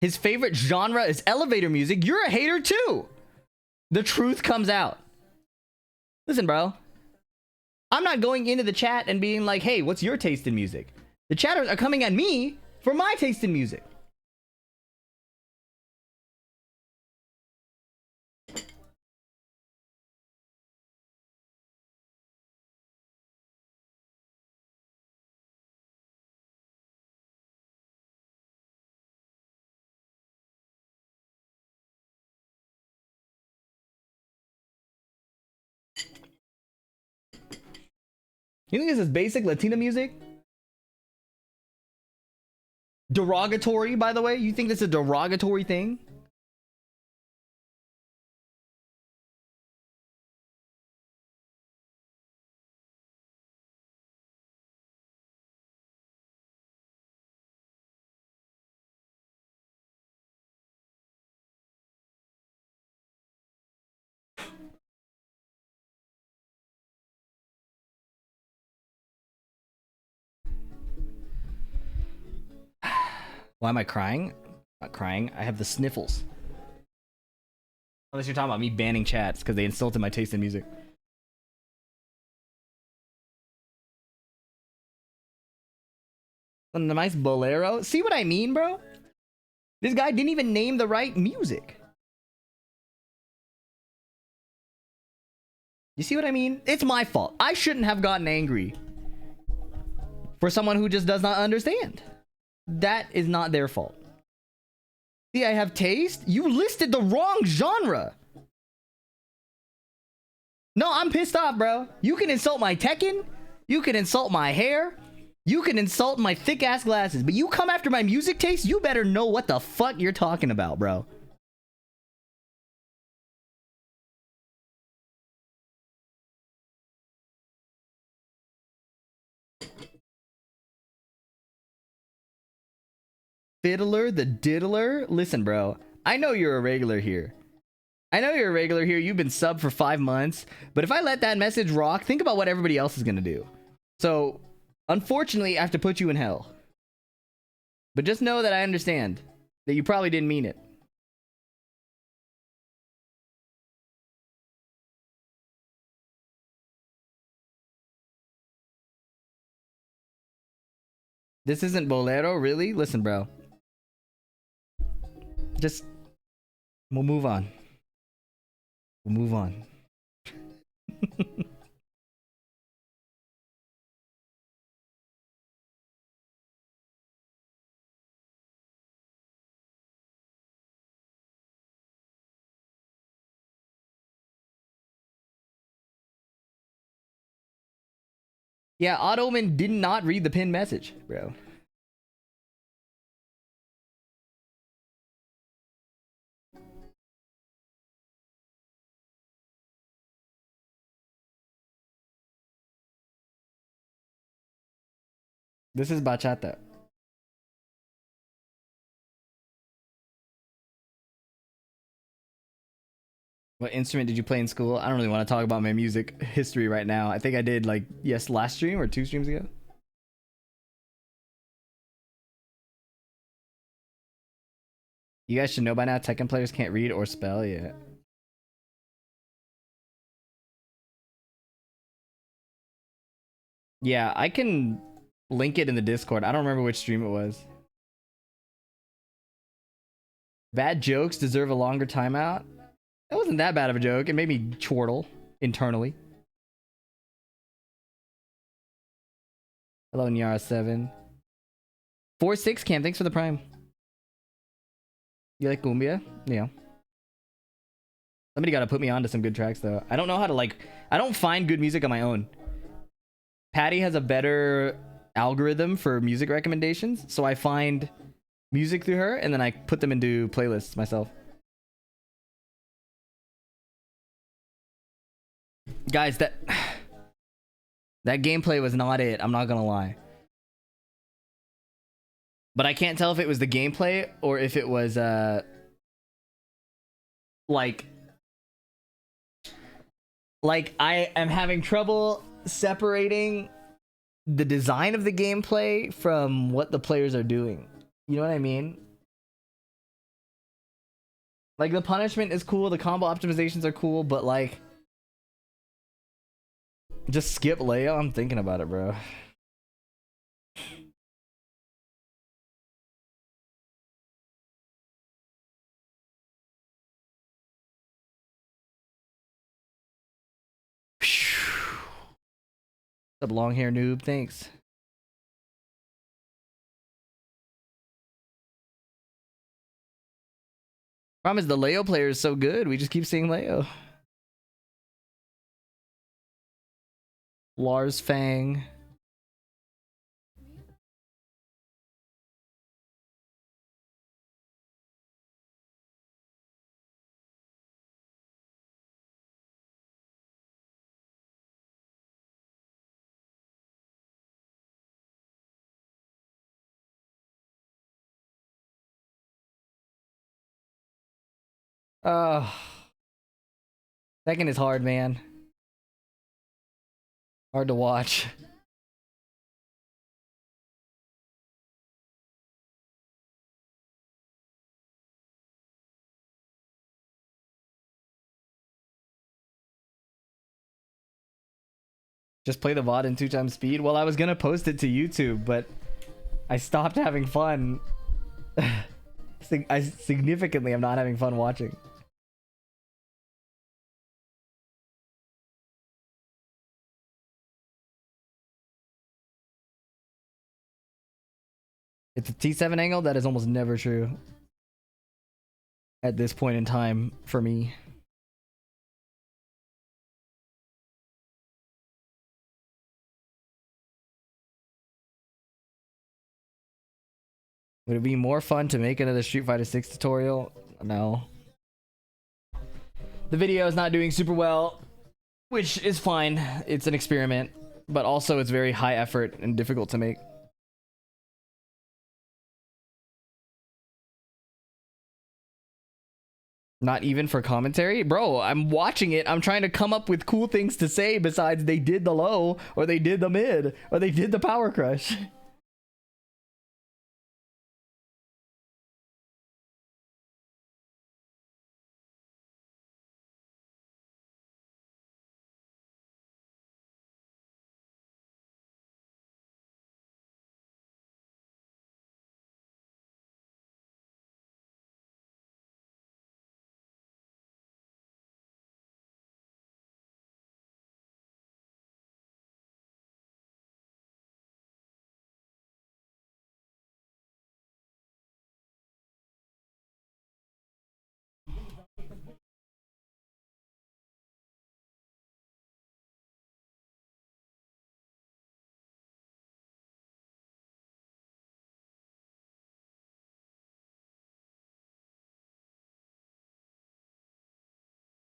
His favorite genre is elevator music. You're a hater too. The truth comes out. Listen, bro. I'm not going into the chat and being like, hey, what's your taste in music? The chatters are coming at me for my taste in music. You think this is basic Latina music? Derogatory, by the way? You think this is a derogatory thing? Why am I crying? I'm not crying. I have the sniffles. Unless you're talking about me banning chats because they insulted my taste in music. A nice bolero. See what I mean, bro? This guy didn't even name the right music. You see what I mean? It's my fault. I shouldn't have gotten angry for someone who just does not understand. That is not their fault. See, I have taste. You listed the wrong genre. No, I'm pissed off, bro. You can insult my Tekken. You can insult my hair. You can insult my thick ass glasses. But you come after my music taste, you better know what the fuck you're talking about, bro. Fiddler the diddler? Listen, bro. I know you're a regular here. I know you're a regular here. You've been subbed for 5 months. But if I let that message rock, think about what everybody else is going to do. So, unfortunately, I have to put you in hell. But just know that I understand that you probably didn't mean it. This isn't bolero, really? Listen, bro. Just... we'll move on. We'll move on. Yeah, Ottoman did not read the pinned message, bro. This is bachata. What instrument did you play in school? I don't really want to talk about my music history right now. I think I did like last stream or 2 streams ago. You guys should know by now Tekken players can't read or spell yet. Yeah, I can link it in the Discord. I don't remember which stream it was. Bad jokes deserve a longer timeout. That wasn't that bad of a joke. It made me chortle internally. Hello, Nyara7. 4-6 Cam, thanks for the prime. You like cumbia? Yeah. Somebody gotta put me on to some good tracks though. I don't know how to like, I don't find good music on my own. Patty has a better algorithm for music recommendations, so I find music through her and then I put them into playlists myself. Guys, that gameplay was not it. I'm not gonna lie. But I can't tell if it was the gameplay or if it was like I am having trouble separating the design of the gameplay from what the players are doing. You know what I mean? Like the punishment is cool, the combo optimizations are cool, but like just skip Leo. I'm thinking about it, bro. What's up, long hair noob? Thanks. Problem is the Leo player is so good. We just keep seeing Leo. Lars Fang. Tekken is hard, man. Hard to watch. Just play the VOD in 2 times speed. Well, I was gonna post it to YouTube, but I stopped having fun. I significantly am not having fun watching. It's a T7 angle. That is almost never true at this point in time for me. Would it be more fun to make another Street Fighter 6 tutorial? No. The video is not doing super well, which is fine. It's an experiment, but also it's very high effort and difficult to make. Not even for commentary? Bro, I'm watching it. I'm trying to come up with cool things to say besides they did the low, or they did the mid, or they did the power crush.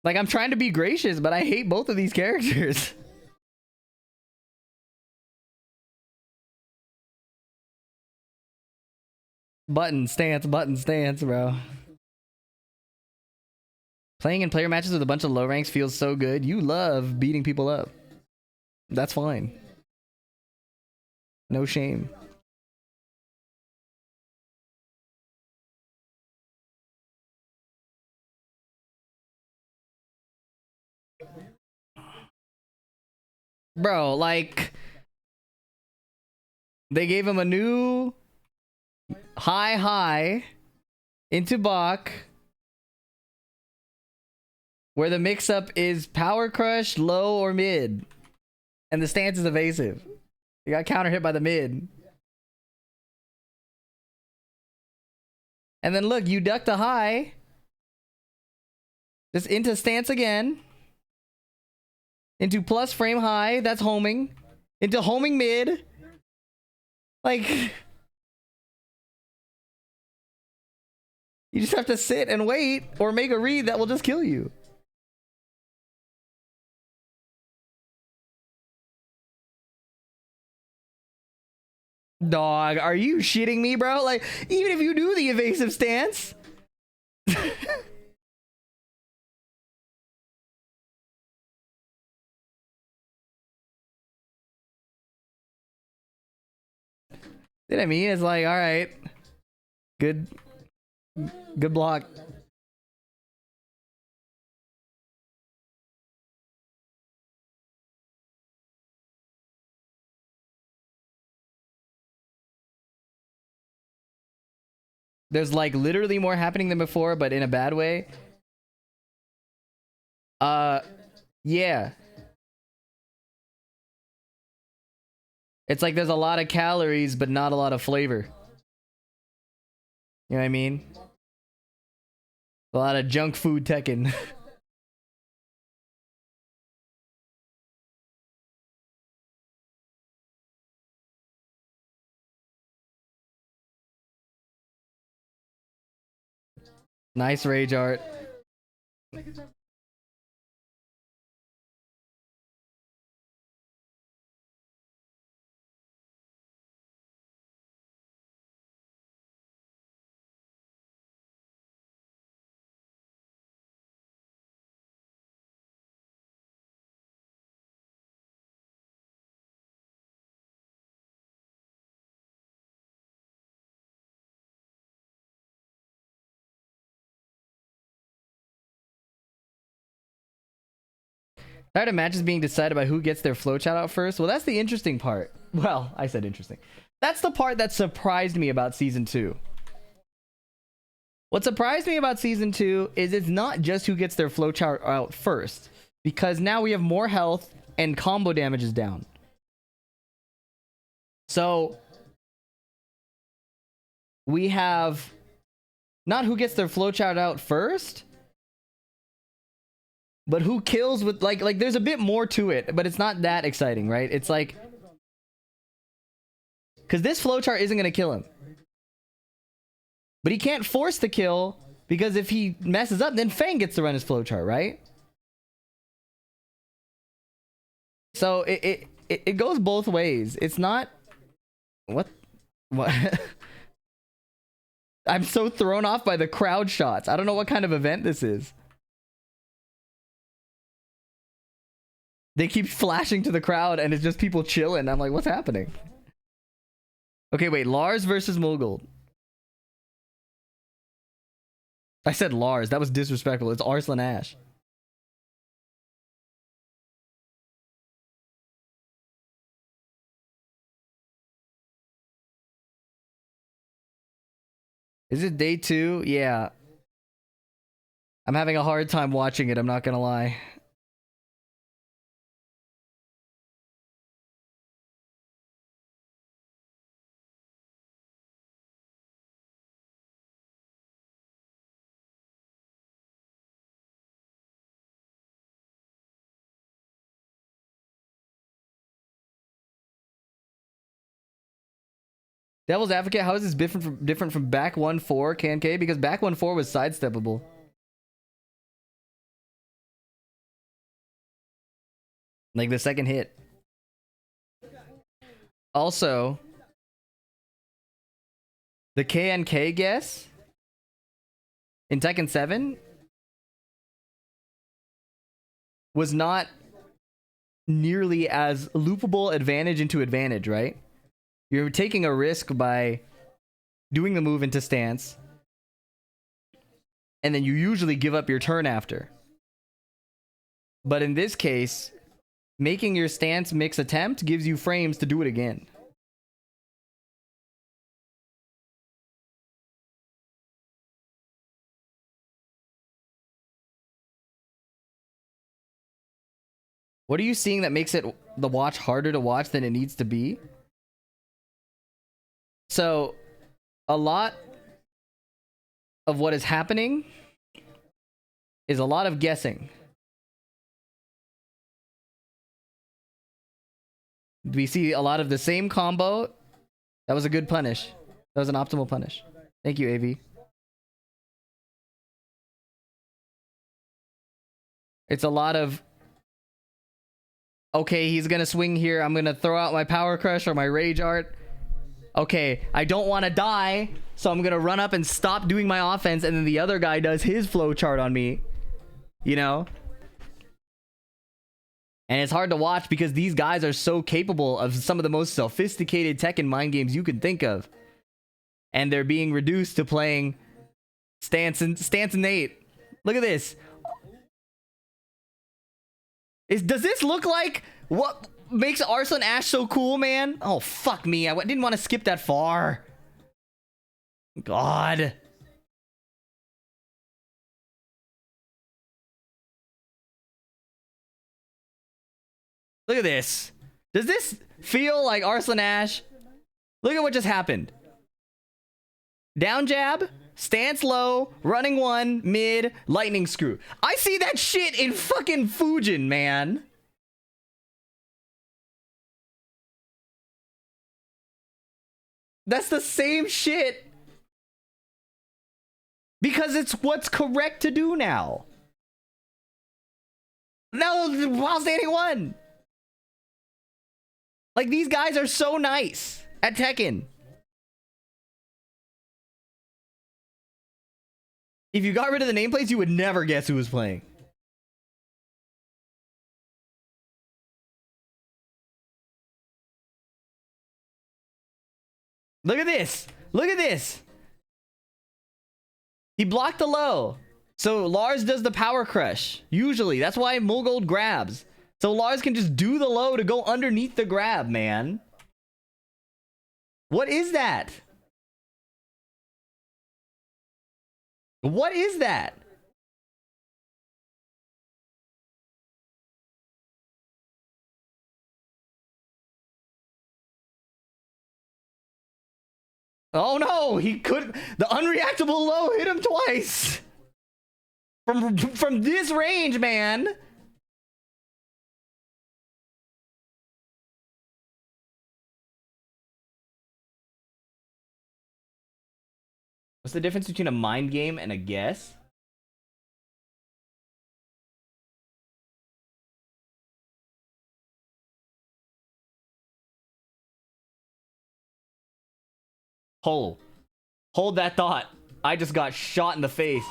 Like, I'm trying to be gracious, but I hate both of these characters. Button stance, bro. Playing in player matches with a bunch of low ranks feels so good. You love beating people up. That's fine. No shame. Bro, like, they gave him a new high into Bach, where the mix-up is power crush, low, or mid. And the stance is evasive. You got counter hit by the mid. And then look, you duck the high. Just into stance again. Into plus frame high, that's homing. Into homing mid. Like, you just have to sit and wait or make a read that will just kill you. Dog, are you shitting me, bro? Like, even if you do the evasive stance. You know what I mean? It's like, all right, good block. There's like literally more happening than before, but in a bad way. Yeah. It's like there's a lot of calories, but not a lot of flavor. You know what I mean? A lot of junk food Tekken. Nice rage art. Tired of matches being decided by who gets their flowchart out first? Well, that's the interesting part. Well, I said interesting. That's the part that surprised me about Season 2. What surprised me about Season 2 is it's not just who gets their flowchart out first. Because now we have more health and combo damage is down. So, we have not who gets their flowchart out first, but who kills with like there's a bit more to it, but it's not that exciting, right? It's like, because this flowchart isn't gonna kill him, but he can't force the kill because if he messes up, then Fang gets to run his flowchart, right? So it goes both ways. It's not what. I'm so thrown off by the crowd shots. I don't know what kind of event this is. They keep flashing to the crowd and it's just people chilling. I'm like, what's happening? Okay, wait. Lars versus Mogul. I said Lars. That was disrespectful. It's Arslan Ash. Is it day 2? Yeah. I'm having a hard time watching it. I'm not gonna lie. Devil's Advocate, how is this different from back 1-4 K? Because back 1-4 was sidesteppable. Like the second hit. Also, the KNK guess in Tekken 7 was not nearly as loopable advantage into advantage, right? You're taking a risk by doing the move into stance, and then you usually give up your turn after. But in this case, making your stance mix attempt gives you frames to do it again. What are you seeing that makes it the watch harder to watch than it needs to be? So, a lot of what is happening is a lot of guessing. We see a lot of the same combo. That was a good punish. That was an optimal punish. Thank you, AV. It's a lot of, okay, he's gonna swing here. I'm gonna throw out my power crush or my rage art. Okay, I don't want to die, so I'm gonna run up and stop doing my offense, and then the other guy does his flow chart on me. You know? And it's hard to watch because these guys are so capable of some of the most sophisticated Tekken mind games you can think of. And they're being reduced to playing stance and Nate. Look at this. Does this look like what makes Arslan Ash so cool, man? Oh, fuck me. I didn't want to skip that far. God. Look at this. Does this feel like Arslan Ash? Look at what just happened. Down jab, stance low, running one, mid, lightning screw. I see that shit in fucking Fujin, man. That's the same shit. Because it's what's correct to do now. No, while standing one. Like, these guys are so nice at Tekken. If you got rid of the nameplates, you would never guess who was playing. Look at this. Look at this. He blocked the low. So Lars does the power crush. Usually. That's why Mulgold grabs. So Lars can just do the low to go underneath the grab, man. What is that? What is that? Oh no, he could. The unreactable low hit him twice. From this range, man. What's the difference between a mind game and a guess? Hold that thought. I just got shot in the face.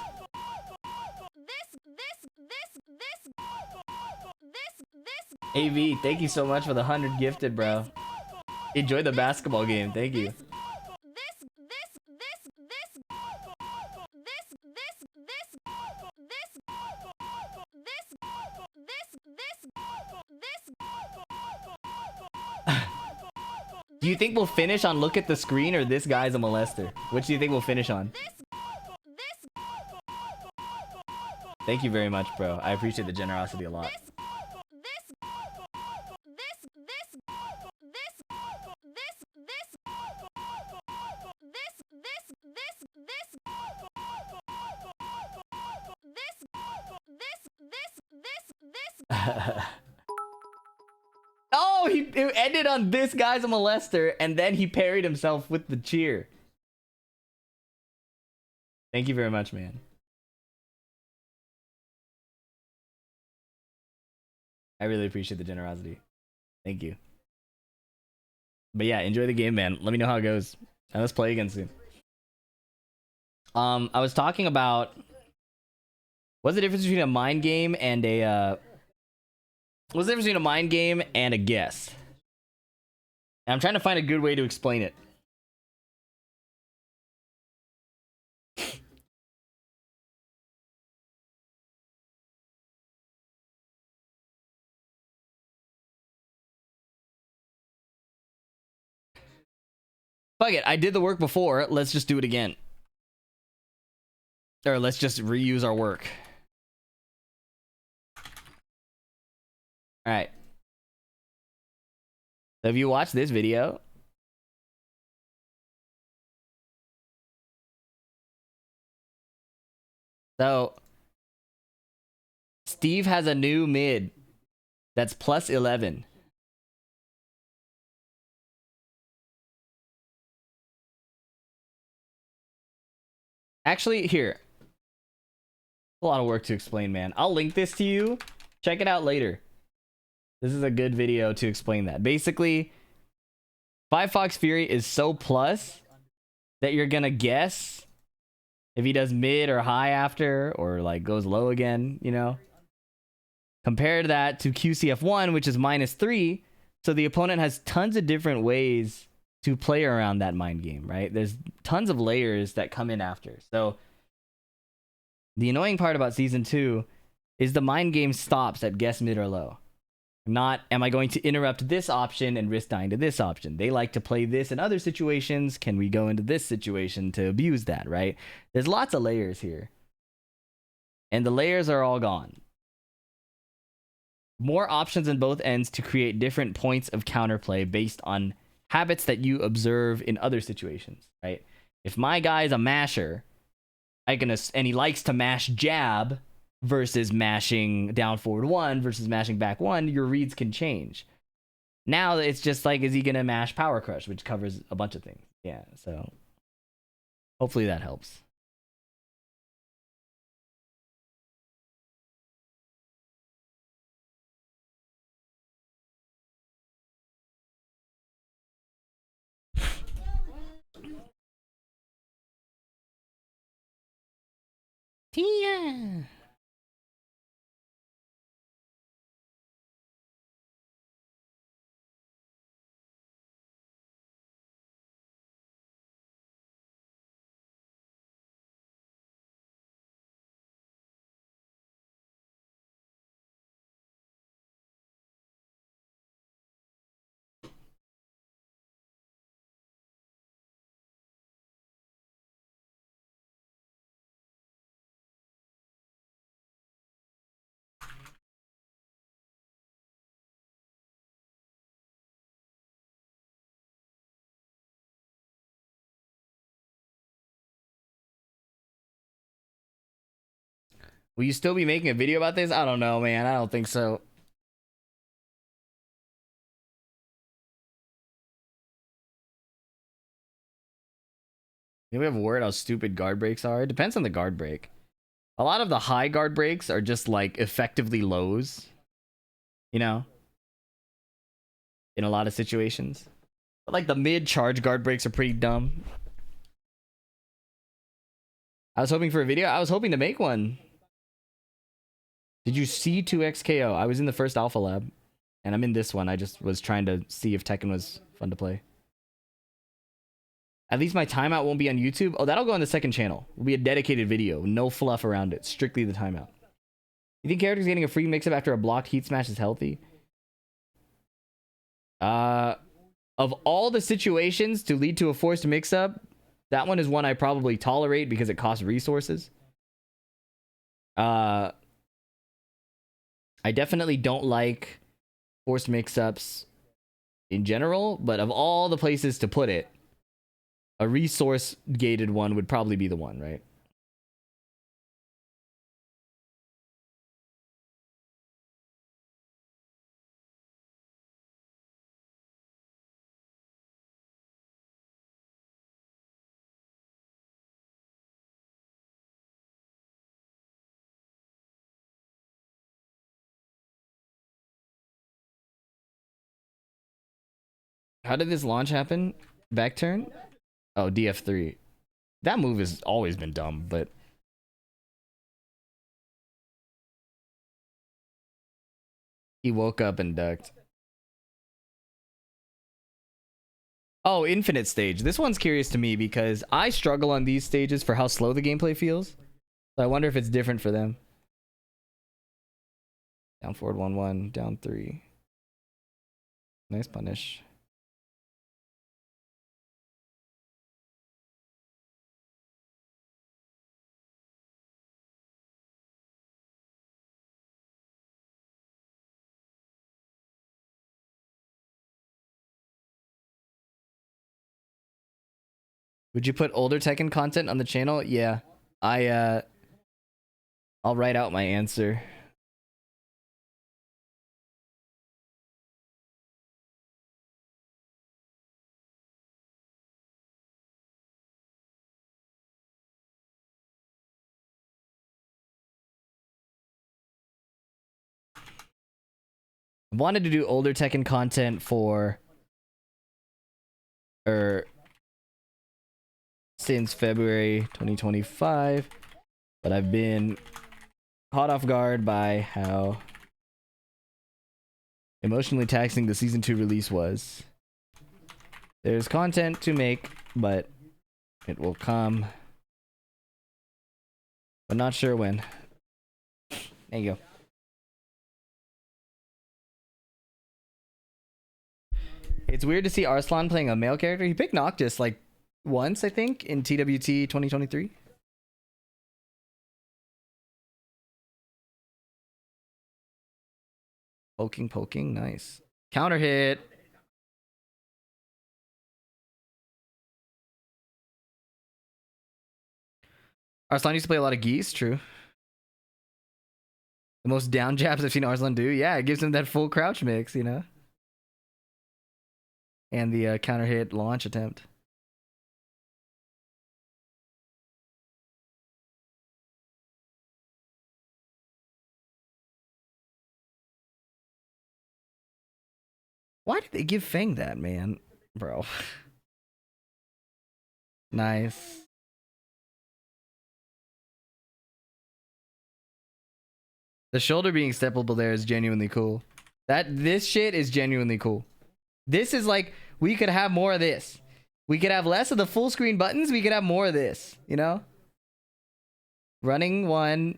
AV, thank you so much for the 100 gifted, bro. Enjoy the basketball game. Thank you. Do you think we'll finish on look at the screen or this guy's a molester? Which do you think we'll finish on? Thank you very much, bro. I appreciate the generosity a lot. Oh, it ended on this guy's a molester, and then he parried himself with the cheer. Thank you very much, man. I really appreciate the generosity. Thank you. But yeah, enjoy the game, man. Let me know how it goes. And let's play again soon. I was talking about what's the difference between a mind game and a What's the difference between a mind game and a guess? And I'm trying to find a good way to explain it. Fuck it, I did the work before. Let's just do it again. Or let's just reuse our work. Alright. So if you watch this video, so Steve has a new mid that's plus 11. Actually, here. A lot of work to explain, man. I'll link this to you. Check it out later. This is a good video to explain that. Basically, 5 Fox Fury is so plus that you're gonna guess if he does mid or high after, or like goes low again, you know? Compare that to QCF1, which is -3. So the opponent has tons of different ways to play around that mind game, right? There's tons of layers that come in after. So the annoying part about season 2 is the mind game stops at guess mid or low. Not, am I going to interrupt this option and risk dying to this option? They like to play this in other situations. Can we go into this situation to abuse that, right? There's lots of layers here. And the layers are all gone. More options in both ends to create different points of counterplay based on habits that you observe in other situations, right? If my guy is a masher, and he likes to mash jab versus mashing down forward 1 versus mashing back 1, your reads can change. Now it's just like, is he gonna mash power crush, which covers a bunch of things. Yeah, so hopefully that helps. Yeah. Will you still be making a video about this? I don't know, man. I don't think so. Do we have a word how stupid guard breaks are? It depends on the guard break. A lot of the high guard breaks are just like effectively lows, you know, in a lot of situations. But like the mid charge guard breaks are pretty dumb. I was hoping for a video. I was hoping to make one. Did you see 2xKO? I was in the first alpha lab, and I'm in this one. I just was trying to see if Tekken was fun to play. At least my timeout won't be on YouTube. Oh, that'll go on the second channel. It'll be a dedicated video. No fluff around it. Strictly the timeout. You think characters getting a free mix-up after a blocked heat smash is healthy? Of all the situations to lead to a forced mix-up, that one is one I probably tolerate because it costs resources. I definitely don't like forced mix-ups in general, but of all the places to put it, a resource-gated one would probably be the one, right? How did this launch happen? Back turn? Oh, DF3. That move has always been dumb, but... He woke up and ducked. Oh, infinite stage. This one's curious to me because I struggle on these stages for how slow the gameplay feels. So I wonder if it's different for them. Down forward 1-1, down 3. Nice punish. Would you put older Tekken content on the channel? Yeah. I'll write out my answer. Wanted to do older Tekken content for since February 2025, but I've been caught off guard by how emotionally taxing the season 2 release was. There's content to make, but it will come, but not sure when. There you go. It's weird to see Arslan playing a male character. He picked Noctis like once, I think, in TWT 2023. Poking, nice. Counter hit. Arslan used to play a lot of geese, true. The most down jabs I've seen Arslan do. Yeah, it gives him that full crouch mix, you know? And the counter hit launch attempt. Why did they give Feng that, man? Bro. Nice. The shoulder being steppable there is genuinely cool. This shit is genuinely cool. This is like, we could have more of this. We could have less of the full screen buttons. We could have more of this, you know? Running one.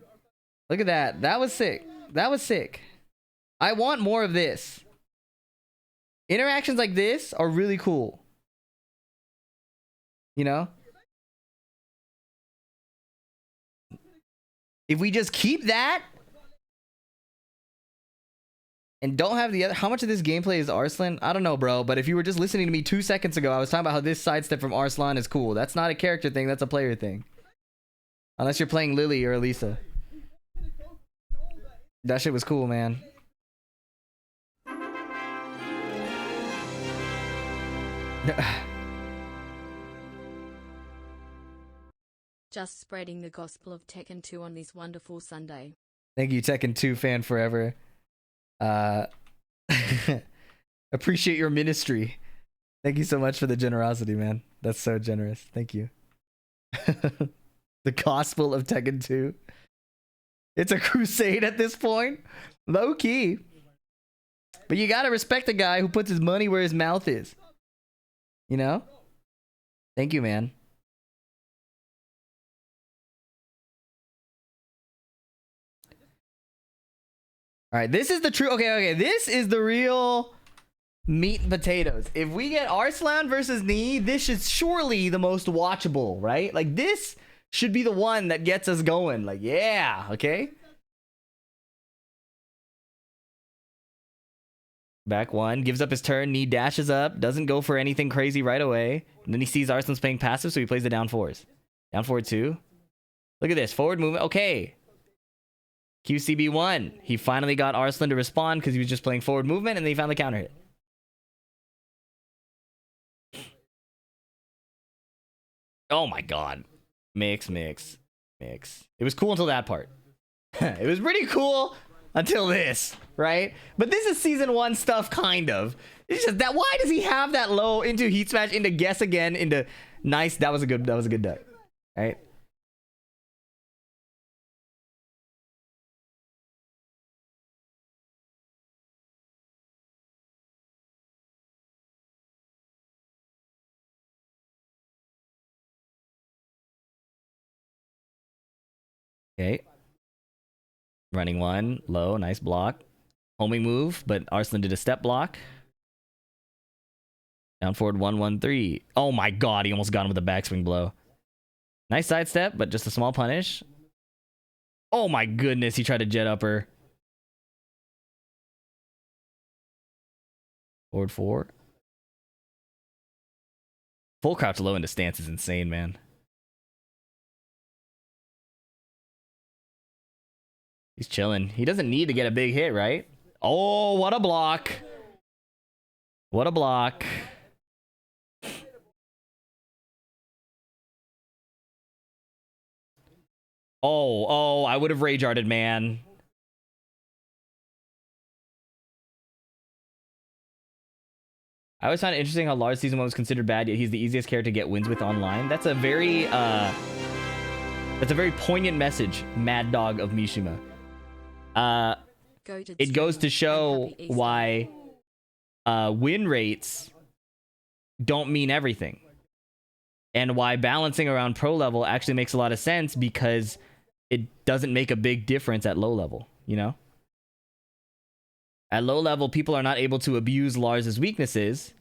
Look at that. That was sick. That was sick. I want more of this. Interactions like this are really cool. You know? If we just keep that and don't have the other... How much of this gameplay is Arslan? I don't know, bro. But if you were just listening to me 2 seconds ago, I was talking about how this sidestep from Arslan is cool. That's not a character thing. That's a player thing. Unless you're playing Lily or Elisa. That shit was cool, man. Just spreading the gospel of Tekken 2 on this wonderful Sunday. Thank you, Tekken 2 fan forever. Appreciate your ministry. Thank you so much for the generosity, man. That's so generous. Thank you. The gospel of Tekken 2. It's a crusade at this point. Low key. But you gotta respect a guy who puts his money where his mouth is. You know? Thank you, man. Alright, this is the true... Okay. This is the real meat and potatoes. If we get Arslan versus Knee, this is surely the most watchable, right? Like, this should be the one that gets us going. Like, yeah, okay? Back one, gives up his turn, Knee dashes up, doesn't go for anything crazy right away. And then he sees Arslan's playing passive, so he plays the down fours. Down forward 2. Look at this, forward movement, okay. QCB1. He finally got Arslan to respond because he was just playing forward movement, and then he found the counter hit. Oh my god. Mix. It was cool until that part. It was pretty cool until this, right? But this is season 1 stuff, kind of. It's just that, why does he have that low into heat smash, into guess again, into nice? That was a good duck, right? Okay. Running one. Low. Nice block. Homing move, but Arslan did a step block. Down forward 1-1-3. Oh my god, he almost got him with a backswing blow. Nice sidestep, but just a small punish. Oh my goodness, he tried to jet upper. Forward 4. Full crouch low into stance is insane, man. He's chilling. He doesn't need to get a big hit, right? Oh, what a block. What a block. Oh, I would have rage arted, man. I always found it interesting how Lars season 1 was considered bad, yet he's the easiest character to get wins with online. That's a very poignant message, Mad Dog of Mishima. It goes to show why win rates don't mean everything. And why balancing around pro level actually makes a lot of sense, because it doesn't make a big difference at low level, you know? At low level, people are not able to abuse Lars's weaknesses,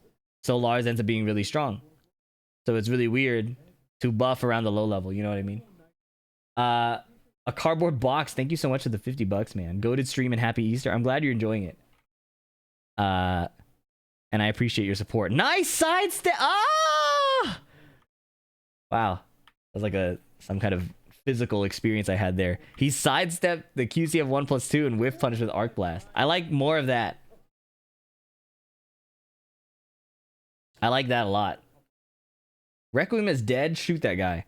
so Lars ends up being really strong. So it's really weird to buff around the low level, you know what I mean? A cardboard box, thank you so much for the $50, man. Goated stream and happy Easter. I'm glad you're enjoying it. And I appreciate your support. Nice sidestep! Ah! Wow. That was like some kind of physical experience I had there. He sidestepped the QC of 1+2 and whiff punished with Arc Blast. I like more of that. I like that a lot. Requiem is dead. Shoot that guy.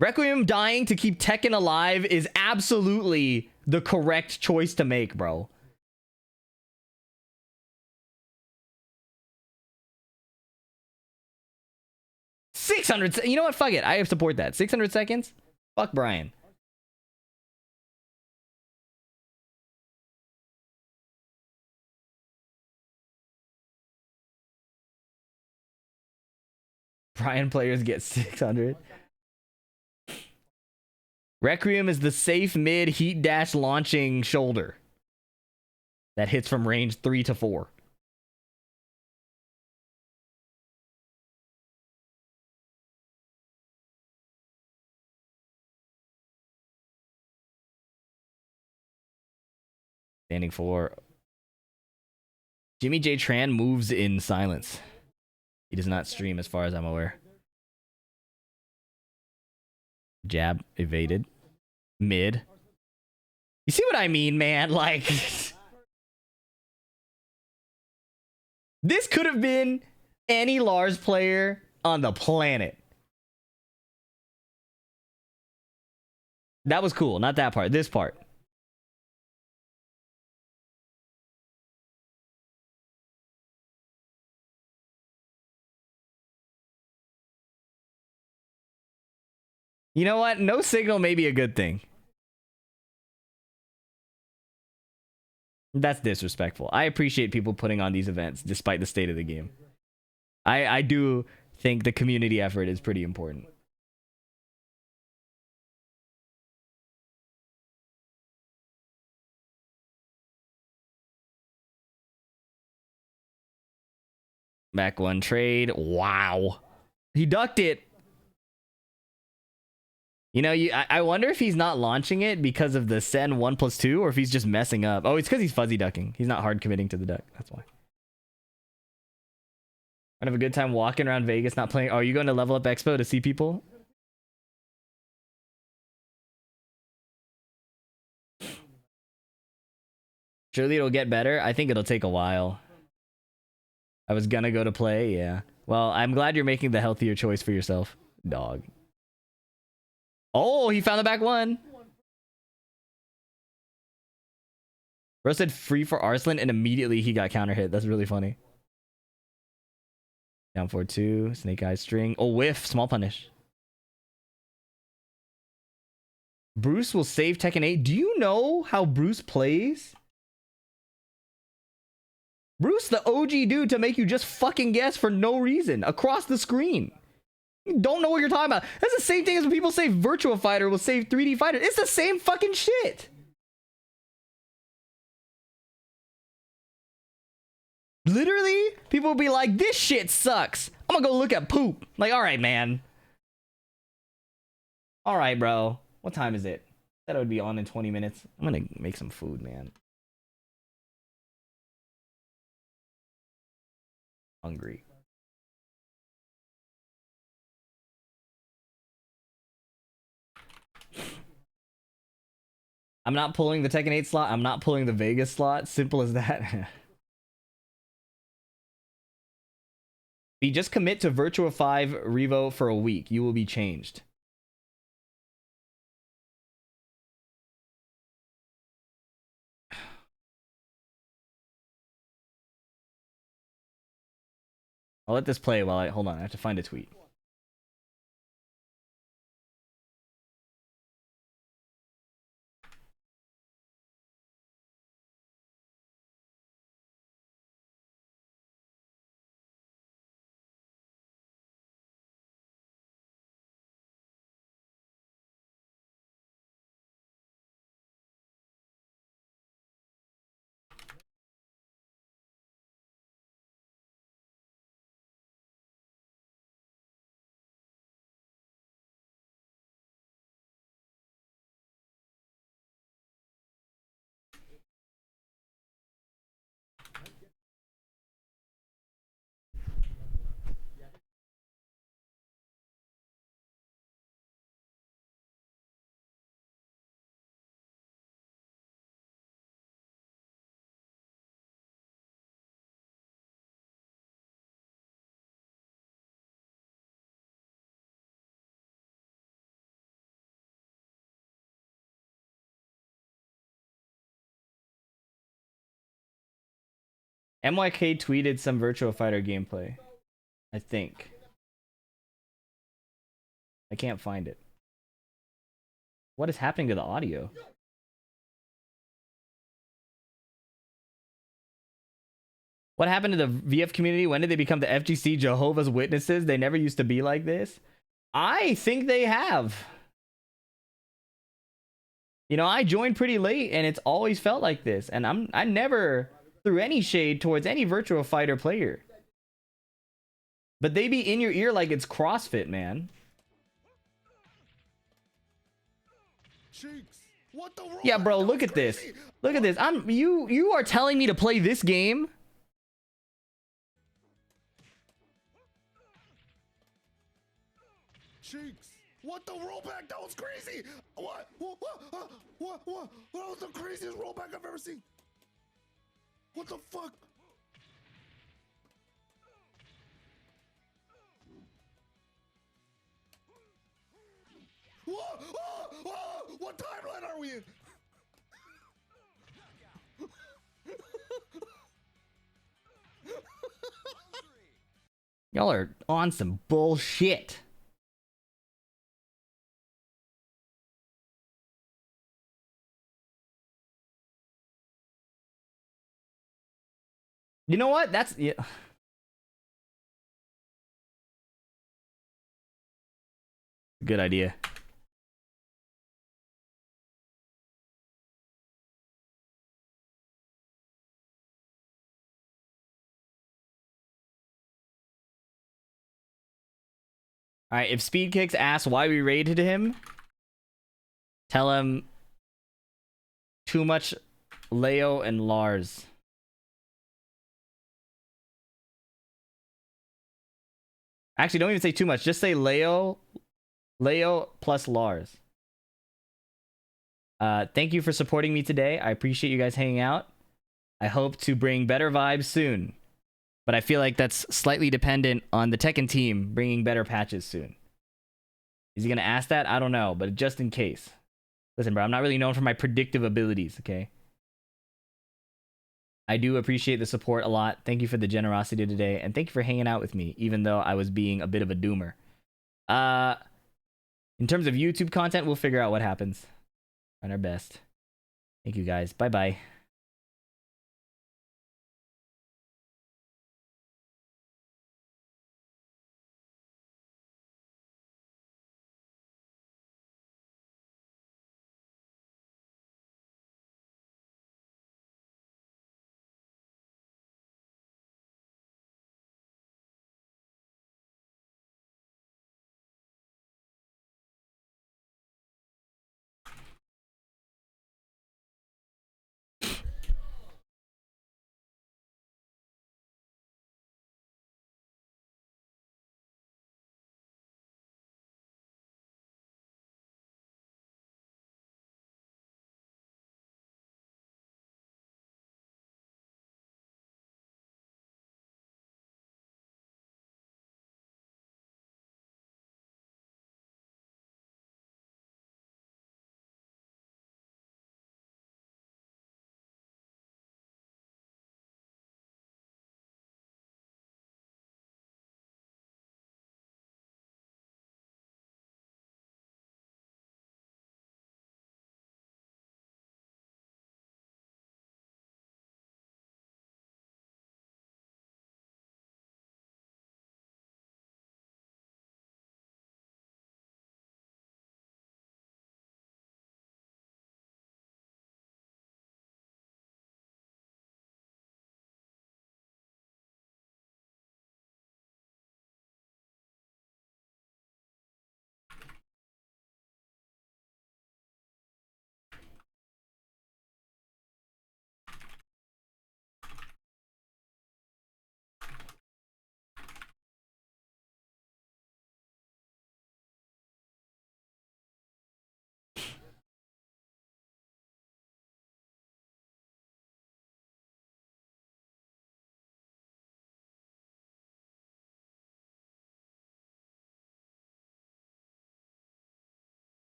Requiem dying to keep Tekken alive is absolutely the correct choice to make, bro. You know what? Fuck it. I support that. 600 seconds? Fuck Brian. Brian players get 600. Requiem is the safe mid heat dash launching shoulder that hits from range 3 to 4. Standing 4. Jimmy J. Tran moves in silence. He does not stream as far as I'm aware. Jab evaded. Mid. You see what I mean, man? Like, this could have been any Lars player on the planet. That was cool. Not that part. This part. You know what? No signal may be a good thing. That's disrespectful. I appreciate people putting on these events despite the state of the game. I do think the community effort is pretty important. Back one trade. Wow. He ducked it. You know, I wonder if he's not launching it because of the Sen 1+2, or if he's just messing up. Oh, it's because he's fuzzy ducking. He's not hard committing to the duck. That's why. I'd have a good time walking around Vegas, not playing. Oh, are you going to Level Up Expo to see people? Surely it'll get better. I think it'll take a while. I was gonna go to play, yeah. Well, I'm glad you're making the healthier choice for yourself, dog. Oh, he found the back one. Bro said free for Arslan, and immediately he got counter hit. That's really funny. Down 4-2. Snake Eyes string. Oh, whiff. Small punish. Bruce will save Tekken 8. Do you know how Bruce plays? Bruce, the OG dude to make you just fucking guess for no reason across the screen. You don't know what you're talking about. That's the same thing as when people say Virtua Fighter will save 3D Fighter. It's the same fucking shit. Literally, people will be like, this shit sucks. I'm gonna go look at poop. Like, all right, man. All right, bro. What time is it? Said it would be on in 20 minutes. I'm gonna make some food, man. Hungry. I'm not pulling the Tekken 8 slot. I'm not pulling the Vegas slot. Simple as that. Be just commit to Virtua 5 Revo for a week. You will be changed. I'll let this play while I hold on. I have to find a tweet. MYK tweeted some Virtua Fighter gameplay. I think. I can't find it. What is happening to the audio? What happened to the VF community? When did they become the FGC Jehovah's Witnesses? They never used to be like this. I think they have. You know, I joined pretty late and it's always felt like this. And I never threw any shade towards any Virtua Fighter player. But they be in your ear like it's CrossFit, man. Yeah, bro, look at this. Look at this. You are telling me to play this game? Cheeks. What the rollback? That was crazy. What? What was the craziest rollback I've ever seen? What the fuck? What timeline are we in? Y'all are on some bullshit. You know what? That's yeah. Good idea. All right, if Speed Kicks asks why we raided him, tell him too much Leo and Lars. Actually, don't even say too much. Just say Leo plus Lars. Thank you for supporting me today. I appreciate you guys hanging out. I hope to bring better vibes soon. But I feel like that's slightly dependent on the Tekken team bringing better patches soon. Is he going to ask that? I don't know, but just in case. Listen, bro, I'm not really known for my predictive abilities, okay? I do appreciate the support a lot. Thank you for the generosity today, and thank you for hanging out with me, even though I was being a bit of a doomer. In terms of YouTube content, we'll figure out what happens. Trying our best. Thank you, guys. Bye-bye.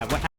What